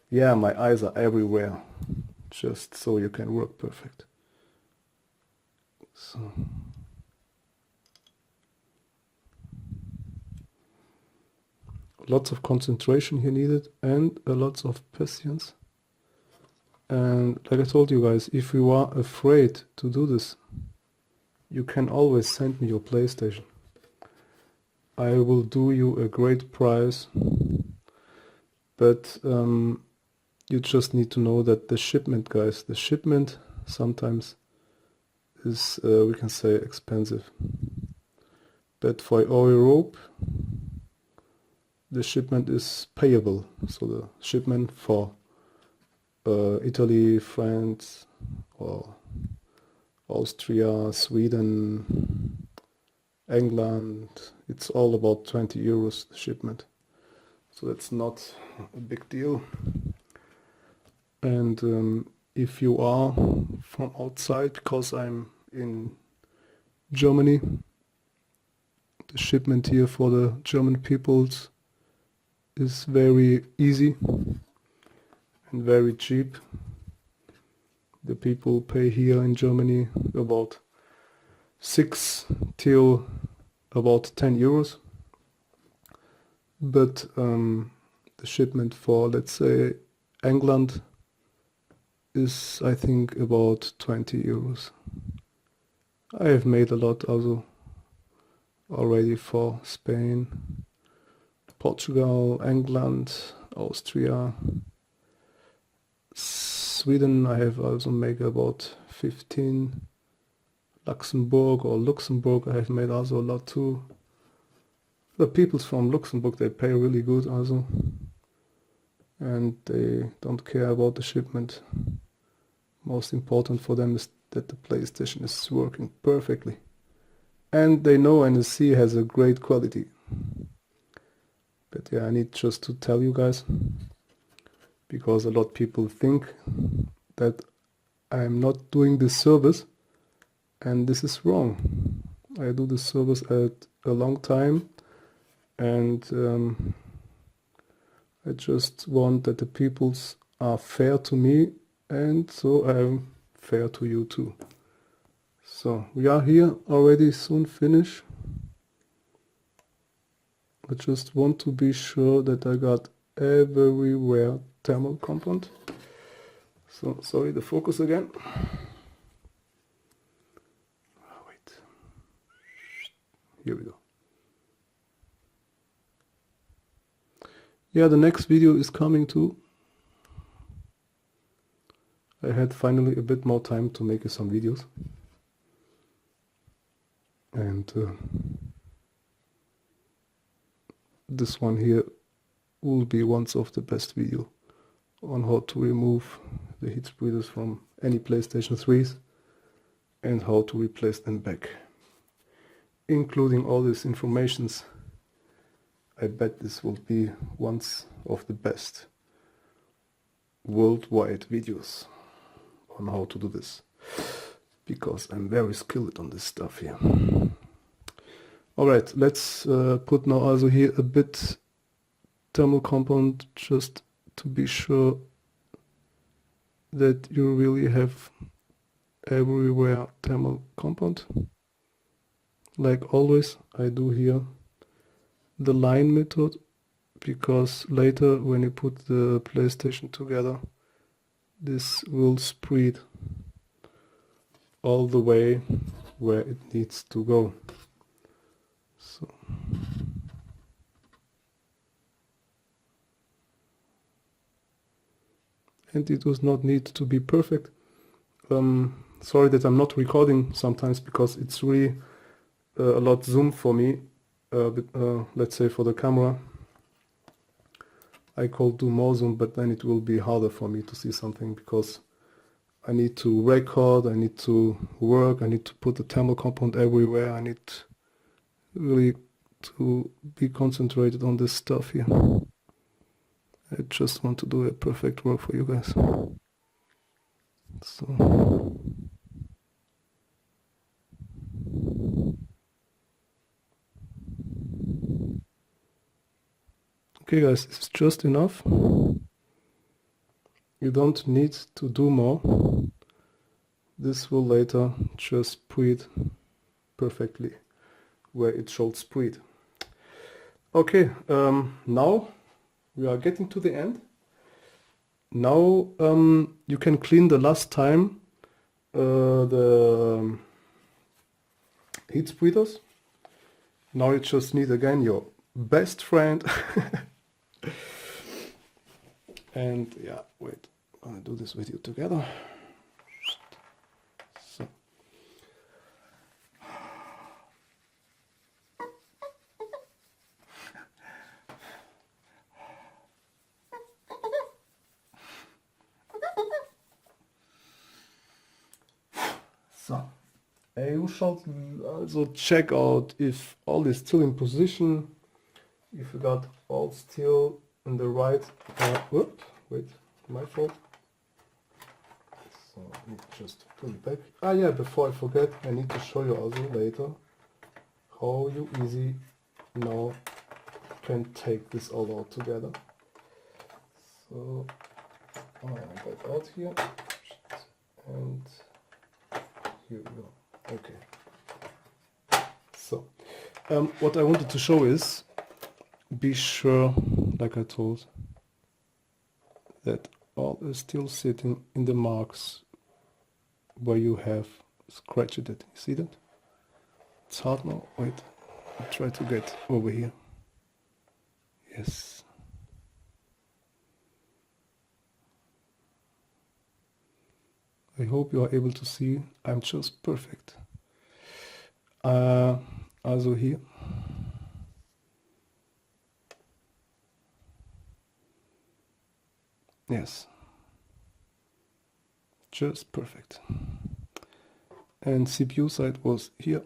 Yeah, my eyes are everywhere, just so you can work perfect. So. Lots of concentration here needed and lots of patience. And like I told you guys, if you are afraid to do this, you can always send me your PlayStation. I will do you a great price, but you just need to know that the shipment, guys, the shipment sometimes is, we can say, expensive. But for Europe, the shipment is payable. So the shipment for Italy, France, or Austria, Sweden, England, it's all about 20 euros the shipment. So that's not a big deal. And if you are from outside, because I'm in Germany, the shipment here for the German peoples is very easy and very cheap. The people pay here in Germany about 6 till about 10 euros. But the shipment for, let's say, England is, I think, about 20 euros. I have made a lot also already for Spain, Portugal, England, Austria, Sweden. I have also made about 15. Luxembourg I have made also a lot too. The people from Luxembourg, they pay really good also, and they don't care about the shipment. Most important for them is that the PlayStation is working perfectly, and they know NSC has a great quality. But yeah, I need just to tell you guys, because a lot of people think that I'm not doing this service, and this is wrong. I do this service at a long time, and I just want that the peoples are fair to me, and so I'm fair to you too. So we are here already, soon finish. I just want to be sure that I got everywhere thermal compound. So sorry, the focus again. Wait. Here we go. Yeah, the next video is coming too. I had finally a bit more time to make some videos. And this one here will be one of the best video on how to remove the heat spreaders from any PlayStation 3s and how to replace them back, including all these informations. I bet this will be one of the best worldwide videos on how to do this, because I'm very skilled on this stuff here. Alright, let's put now also here a bit thermal compound, just to be sure that you really have everywhere thermal compound. Like always, I do here the line method, because later when you put the PlayStation together, this will spread all the way where it needs to go. So and it does not need to be perfect. Sorry that I'm not recording sometimes, because it's really a lot zoom for me. Let's say for the camera I could do more zoom, but then it will be harder for me to see something, because I need to record, I need to work, I need to put the thermal compound everywhere, I need really to be concentrated on this stuff here. I just want to do a perfect work for you guys. So okay guys, it's just enough. You don't need to do more. This will later just spread perfectly where it should spread. Okay, now we are getting to the end. Now you can clean the last time the heat spreaders. Now you just need again your best friend. And yeah, wait, I'm gonna do this video together. So. So, you should also check out if all is still in position, if you got all still in the right, wait, my fault. So I need to just put it back. Ah yeah, before I forget, I need to show you also later how you easy now can take this all out together. So I got out here, and here we go. Okay. So what I wanted to show is, be sure, like I told, that all is still sitting in the marks where you have scratched it. You see that? It's hard now. Wait, I'll try to get over here. Yes. I hope you are able to see. I'm just perfect. Also here. Yes. Just perfect. And CPU side was here.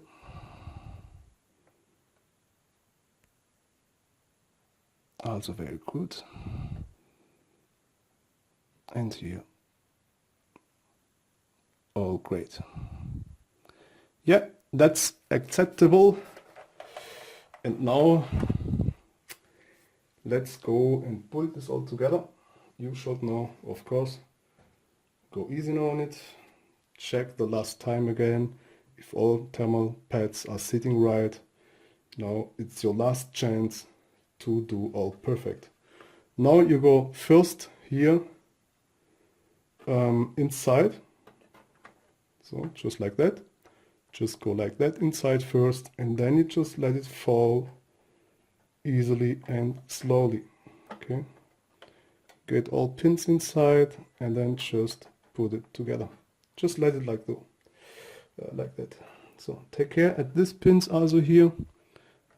Also very good. And here. All great. Yeah, that's acceptable. And now let's go and put this all together. You should know, of course, go easy now on it. Check the last time again. if all thermal pads are sitting right, now it's your last chance to do all perfect. Now you go first here inside, so just like that. Just go like that inside first, and then you just let it fall easily and slowly. Okay, get all pins inside and then just put it together. Just let it like that. So take care at these pins also here.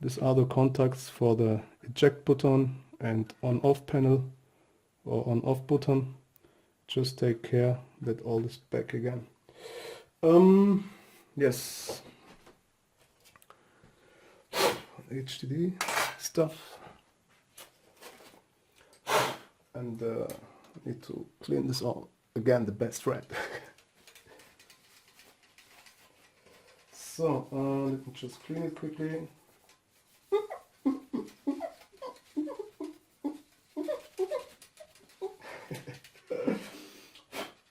These are the contacts for the eject button and on off panel or on off button. Just take care that all is back again. Yes, HDD stuff, and need to clean this all again, the best thread. So let me just clean it quickly.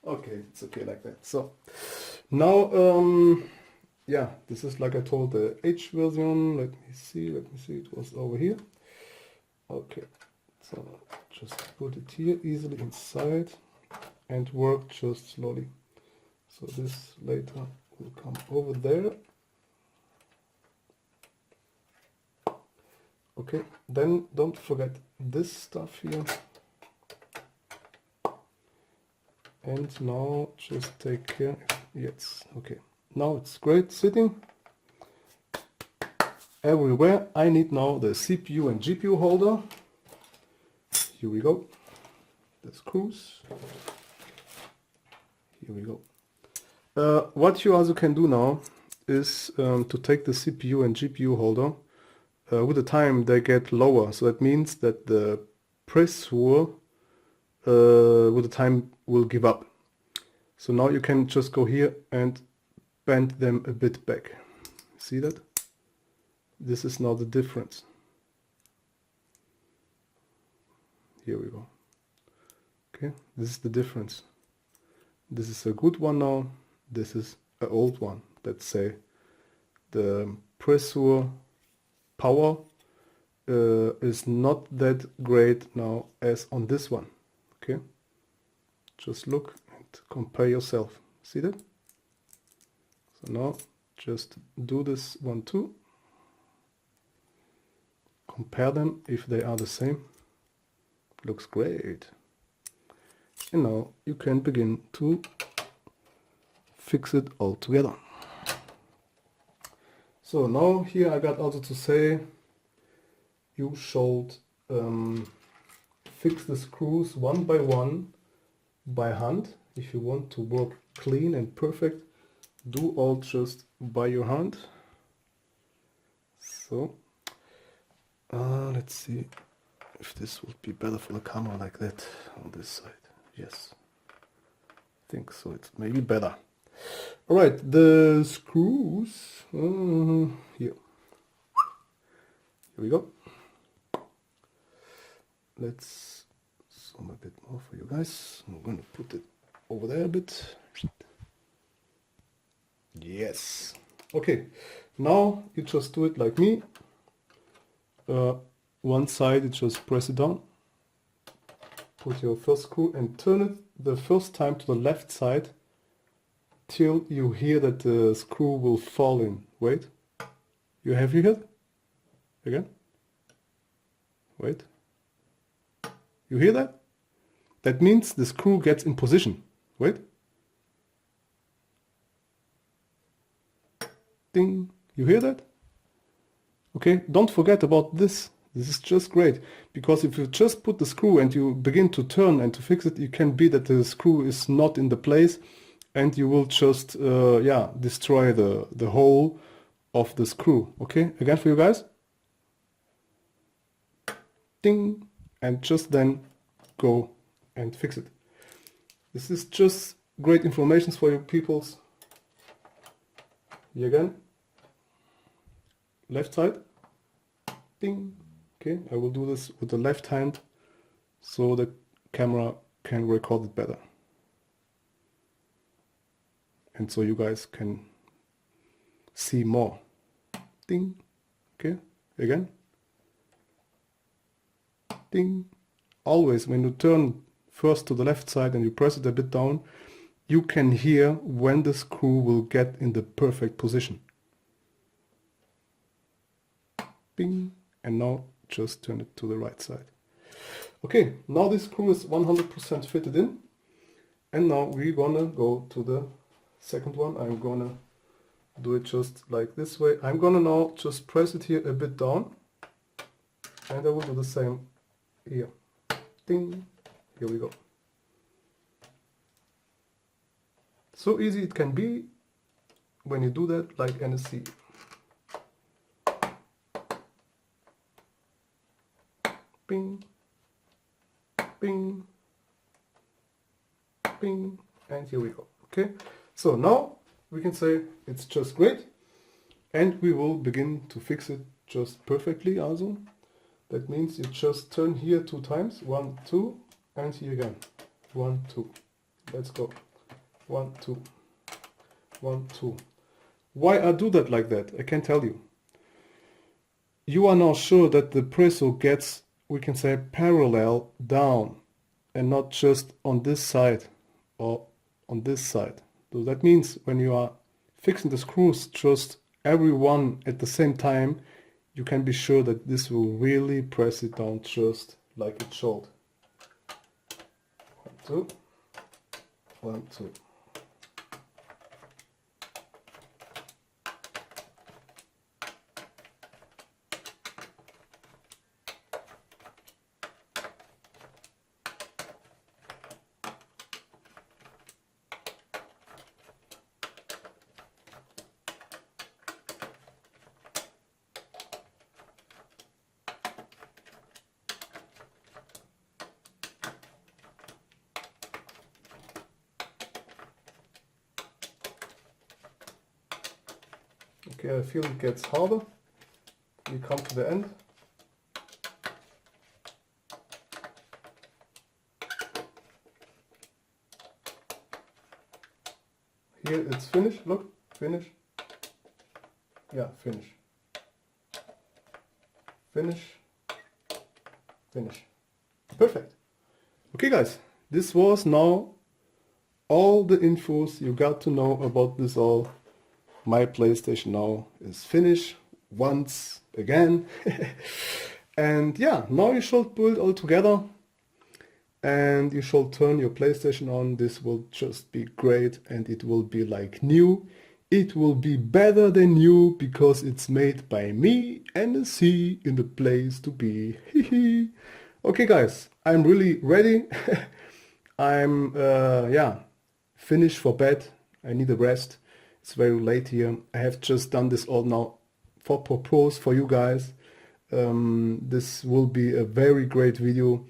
Okay, it's okay like that. So now yeah, this is, like I told, the H version. Let me see, it was over here. Okay, so just put it here easily inside and work just slowly. So this later will come over there. Okay, then don't forget this stuff here. And now just take care. Yes, okay. Now it's great sitting everywhere. I need now the CPU and GPU holder. Here we go. The screws. Here we go. What you also can do now is to take the CPU and GPU holder. With the time they get lower, so that means that the pressure with the time will give up. So now you can just go here and bend them a bit back. See that? This is now the difference. Here we go. Okay, this is the difference. This is a good one now. This is an old one. Let's say the pressure power is not that great now as on this one. Okay, just look and compare yourself. See that? So now just do this one too. Compare them if they are the same. Looks great. And now you can begin to fix it all together. So now here I got also to say you should fix the screws one by one by hand. If you want to work clean and perfect, do all just by your hand. So let's see if this would be better for the camera like that on this side. Yes, I think so. It's maybe better. All right, the screws here. Here we go. Let's zoom a bit more for you guys. I'm going to put it over there a bit. Yes. Okay. Now you just do it like me. One side, you just press it down. Put your first screw and turn it the first time to the left side till you hear that the screw will fall in. Wait. You have you heard? Again. Wait. You hear that? That means the screw gets in position. Wait. Ding. You hear that? Okay, don't forget about this. This is just great, because if you just put the screw and you begin to turn and to fix it, it can be that the screw is not in the place and you will just yeah, destroy the hole of the screw. Okay, again for you guys. Ding. And just then go and fix it. This is just great information for you peoples. Here again. Left side. Ding. Okay, I will do this with the left hand so the camera can record it better. And so you guys can see more. Ding. Okay, again. Ding. Always when you turn first to the left side and you press it a bit down, you can hear when the screw will get in the perfect position. Bing. And now just turn it to the right side. Okay, now this screw is 100% fitted in. And now we're gonna go to the second one. I'm gonna do it just like this way. I'm gonna now just press it here a bit down. And I will do the same here. Ding. Here we go. So easy it can be when you do that like NSC. Bing. Bing. Bing. And here we go. Okay. So now we can say it's just great. And we will begin to fix it just perfectly also. That means you just turn here 2 times. 1, 2. And here again. 1, 2. Let's go. 1, 2. 1, 2. Why I do that like that? I can tell you. You are now sure that the presso gets, we can say, parallel down and not just on this side or on this side. So that means when you are fixing the screws just every one at the same time, you can be sure that this will really press it down just like it should. 1, 2. 1, 2. Okay, I feel it gets harder. We come to the end. Here it's finished, look, finish. Yeah, finish. Finish. Finish. Perfect. Okay guys, this was now all the infos you got to know about this all. My PlayStation now is finished once again. And yeah, now you should put it all together and you shall turn your PlayStation on. This will just be great and it will be like new. It will be better than new because it's made by me, NSC, in the place to be. Okay guys, I'm really ready. I'm finished for bed. I need a rest. It's very late here. I have just done this all now for purpose for you guys. This will be a very great video.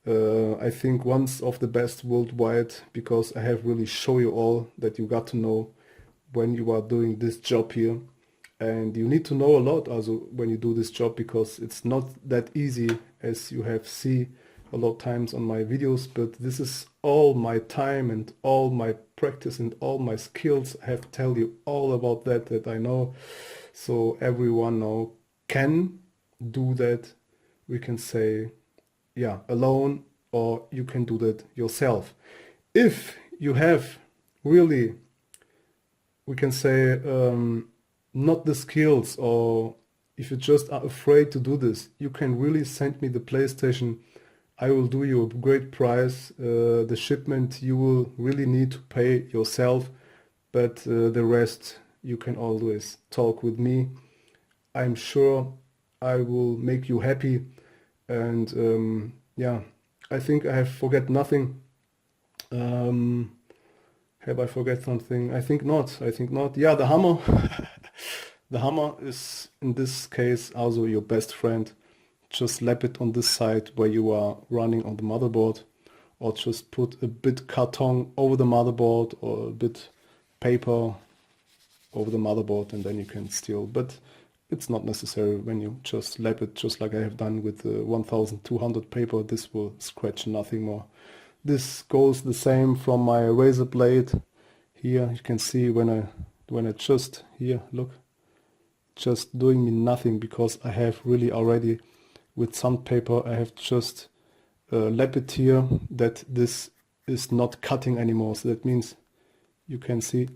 I think one of the best worldwide because I have really show you all that you got to know when you are doing this job here. And you need to know a lot also when you do this job because it's not that easy as you have seen a lot of times on my videos, but this is all my time and all my practice and all my skills. I have to tell you all about that I know. So everyone now can do that. We can say, yeah, alone, or you can do that yourself. If you have really, we can say, not the skills, or if you just are afraid to do this, you can really send me the PlayStation. I will do you a great price. The shipment you will really need to pay yourself, but the rest you can always talk with me. I'm sure I will make you happy. And yeah, I think I have forget nothing. Have I forget something? I think not. I think not. Yeah, the hammer. The hammer is in this case also your best friend. Just slap it on this side where you are running on the motherboard, or just put a bit carton over the motherboard or a bit paper over the motherboard and then you can steal. But it's not necessary when you just slap it just like I have done with the 1200 paper. This will scratch nothing more. This goes the same from my razor blade. Here you can see when I just here, look, just doing me nothing, because I have really already with sandpaper, I have just lap it here that this is not cutting anymore. So that means you can see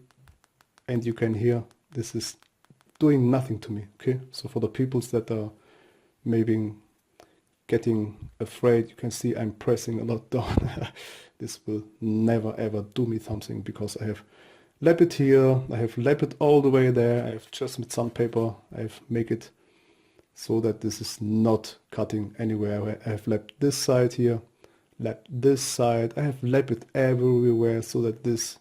and you can hear this is doing nothing to me. Okay, so for the peoples that are maybe getting afraid, you can see I'm pressing a lot down. This will never ever do me something, because I have lap it here, I have lap it all the way there, I have just with sandpaper, I have make it so that this is not cutting anywhere. I have lapped this side here, lapped this side, I have lapped it everywhere so that this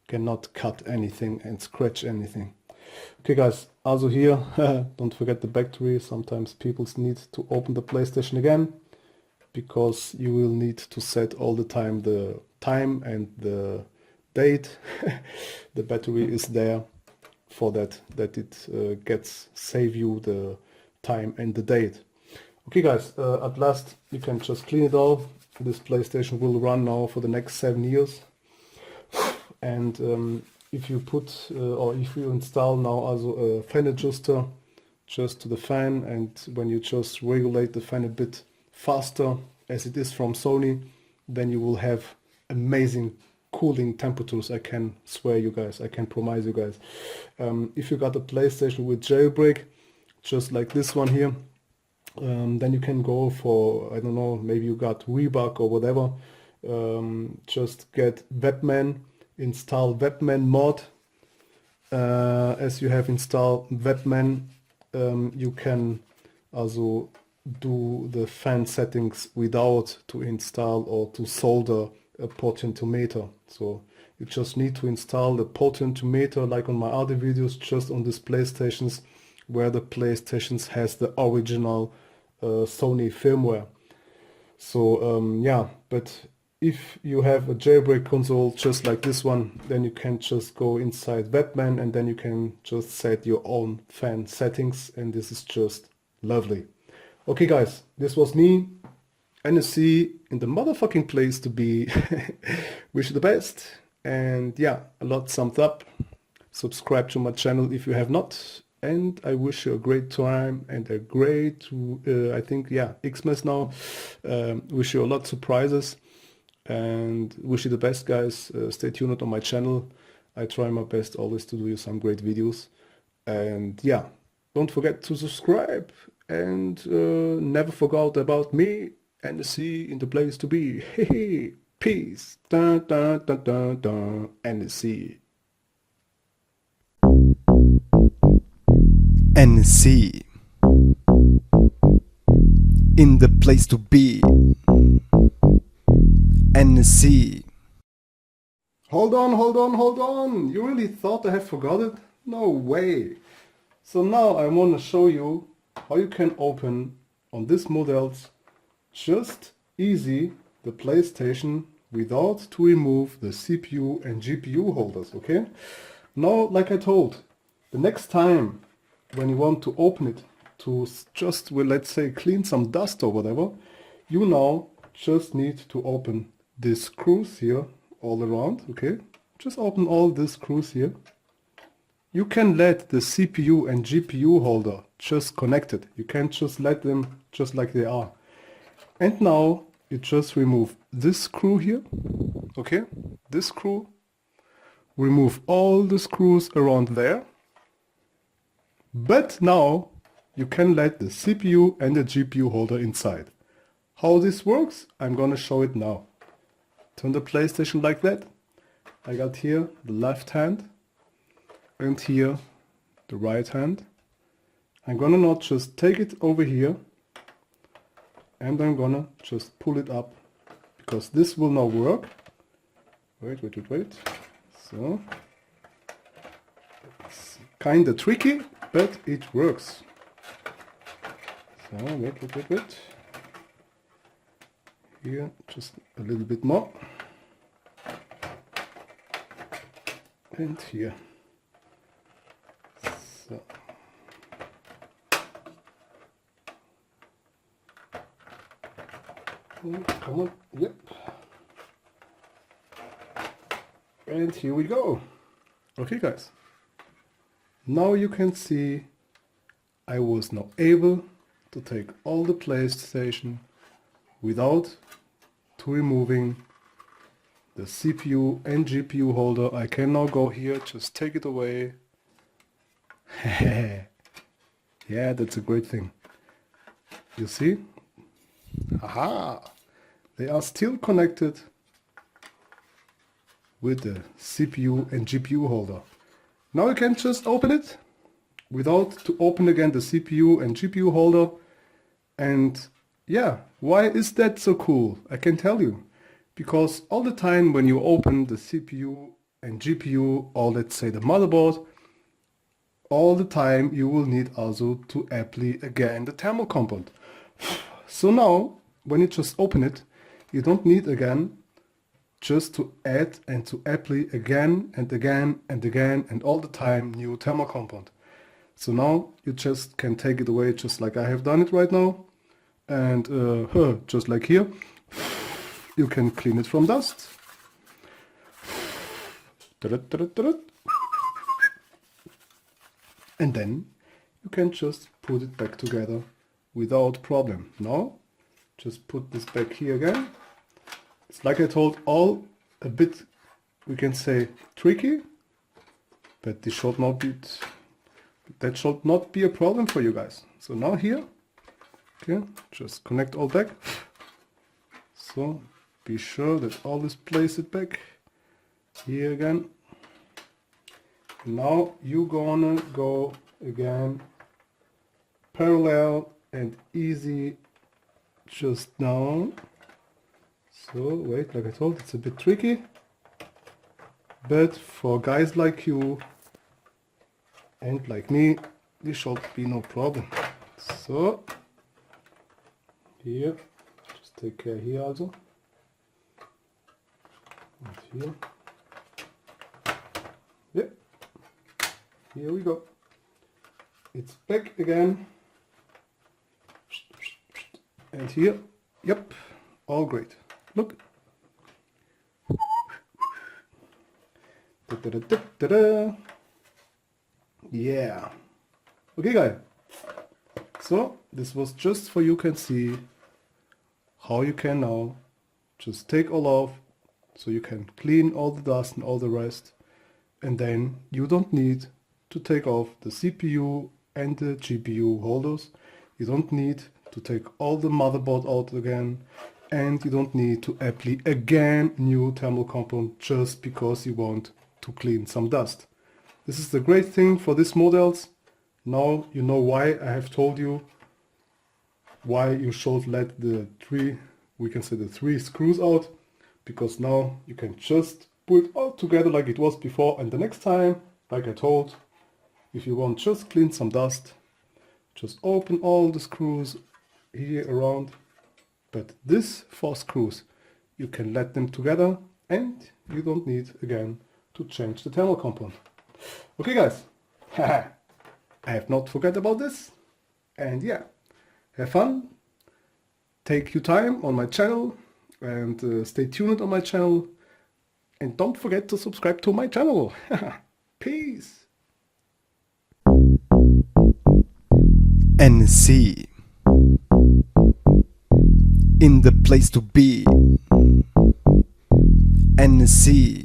cannot cut anything and scratch anything. Okay guys, also here, don't forget the battery. Sometimes people need to open the PlayStation again, because you will need to set all the time and the date. The battery is there for that it gets save you the time and the date. Okay guys, at last you can just clean it all. This PlayStation will run now for the next 7 years. And if you put or if you install now also a fan adjuster just to the fan, and when you just regulate the fan a bit faster as it is from Sony, then you will have amazing cooling temperatures. I can swear you guys, I can promise you guys. If you got a PlayStation with jailbreak, just like this one here, then you can go for, I don't know, maybe you got Reebok or whatever, just get Webman, install Webman mod. As you have installed Webman, you can also do the fan settings without to install or to solder a potentiometer. So you just need to install the potentiometer, like on my other videos, just on these PlayStations where the PlayStations has the original Sony firmware. So yeah, but if you have a jailbreak console just like this one, then you can just go inside Webman and then you can just set your own fan settings, and this is just lovely. Okay guys, this was me, NSC, in the motherfucking place to be. Wish you the best, and yeah, a lot thumbs up, subscribe to my channel if you have not, and I wish you a great time and a great, I think, yeah, Xmas now. Wish you a lot of surprises, and wish you the best guys. Stay tuned on my channel. I try my best always to do you some great videos, and yeah, don't forget to subscribe, and never forget about me, NSC, in the place to be. Hey, peace. Dun, dun, dun, dun, dun. NSC. NSC, in the place to be. NSC. Hold on, hold on, hold on. You really thought I have forgot it? No way. So now I want to show you how you can open on these models just easy the PlayStation without to remove the CPU and GPU holders, okay? Now, like I told, the next time when you want to open it to just, well, let's say clean some dust or whatever, you now just need to open these screws here all around, okay? Just open all these screws here. You can let the CPU and GPU holder just connected. You can just let them just like they are. And now you just remove this screw here, okay? This screw. Remove all the screws around there. But now you can let the CPU and the GPU holder inside. How this works, I'm gonna show it now. Turn the PlayStation like that. I got here the left hand and here the right hand. I'm gonna not just take it over here, and I'm gonna just pull it up, because this will not work. Wait. So it's kinda tricky, but it works. So wait. Here, just a little bit more. And here. So. Come on, yep. And here we go. Okay guys. Now you can see I was now able to take all the PlayStation without removing the CPU and GPU holder. I can now go here, just take it away. Yeah, that's a great thing. You see? Aha! They are still connected with the CPU and GPU holder. Now you can just open it without to open again the CPU and GPU holder. And yeah, why is that so cool? I can tell you. Because all the time when you open the CPU and GPU, or let's say the motherboard, all the time you will need also to apply again the thermal compound. So now, when you just open it, you don't need again just to add and to apply again and again and again and all the time new thermal compound. So now you just can take it away just like I have done it right now. And just like here, you can clean it from dust. And then you can just put it back together without problem. Now, just put this back here again. It's like I told, all a bit, we can say, tricky, but this should not be, that should not be a problem for you guys. So now here, okay, just connect all back. So be sure that always place it back here again. Now you're gonna go again parallel and easy just now. So wait, like I told, it's a bit tricky, but for guys like you and like me, this should be no problem. So here, just take care here also, and here. Yep, here we go. It's back again, and here, yep, all great. Look. Da, da, da, da, da, da. Yeah. Okay, guys. So this was just for you can see how you can now just take all off, so you can clean all the dust and all the rest, and then you don't need to take off the CPU and the GPU holders. You don't need to take all the motherboard out again. And you don't need to apply again new thermal compound just because you want to clean some dust. This is the great thing for these models. Now you know why I have told you why you should let the three screws out, because now you can just put it all together like it was before, and the next time, like I told, if you want just clean some dust, just open all the screws here around. But these 4 screws, you can let them together and you don't need again to change the thermal compound. Okay guys, I have not forgot about this, and yeah, have fun, take your time on my channel and stay tuned on my channel, and don't forget to subscribe to my channel. Peace. NSC in the place to be. NSC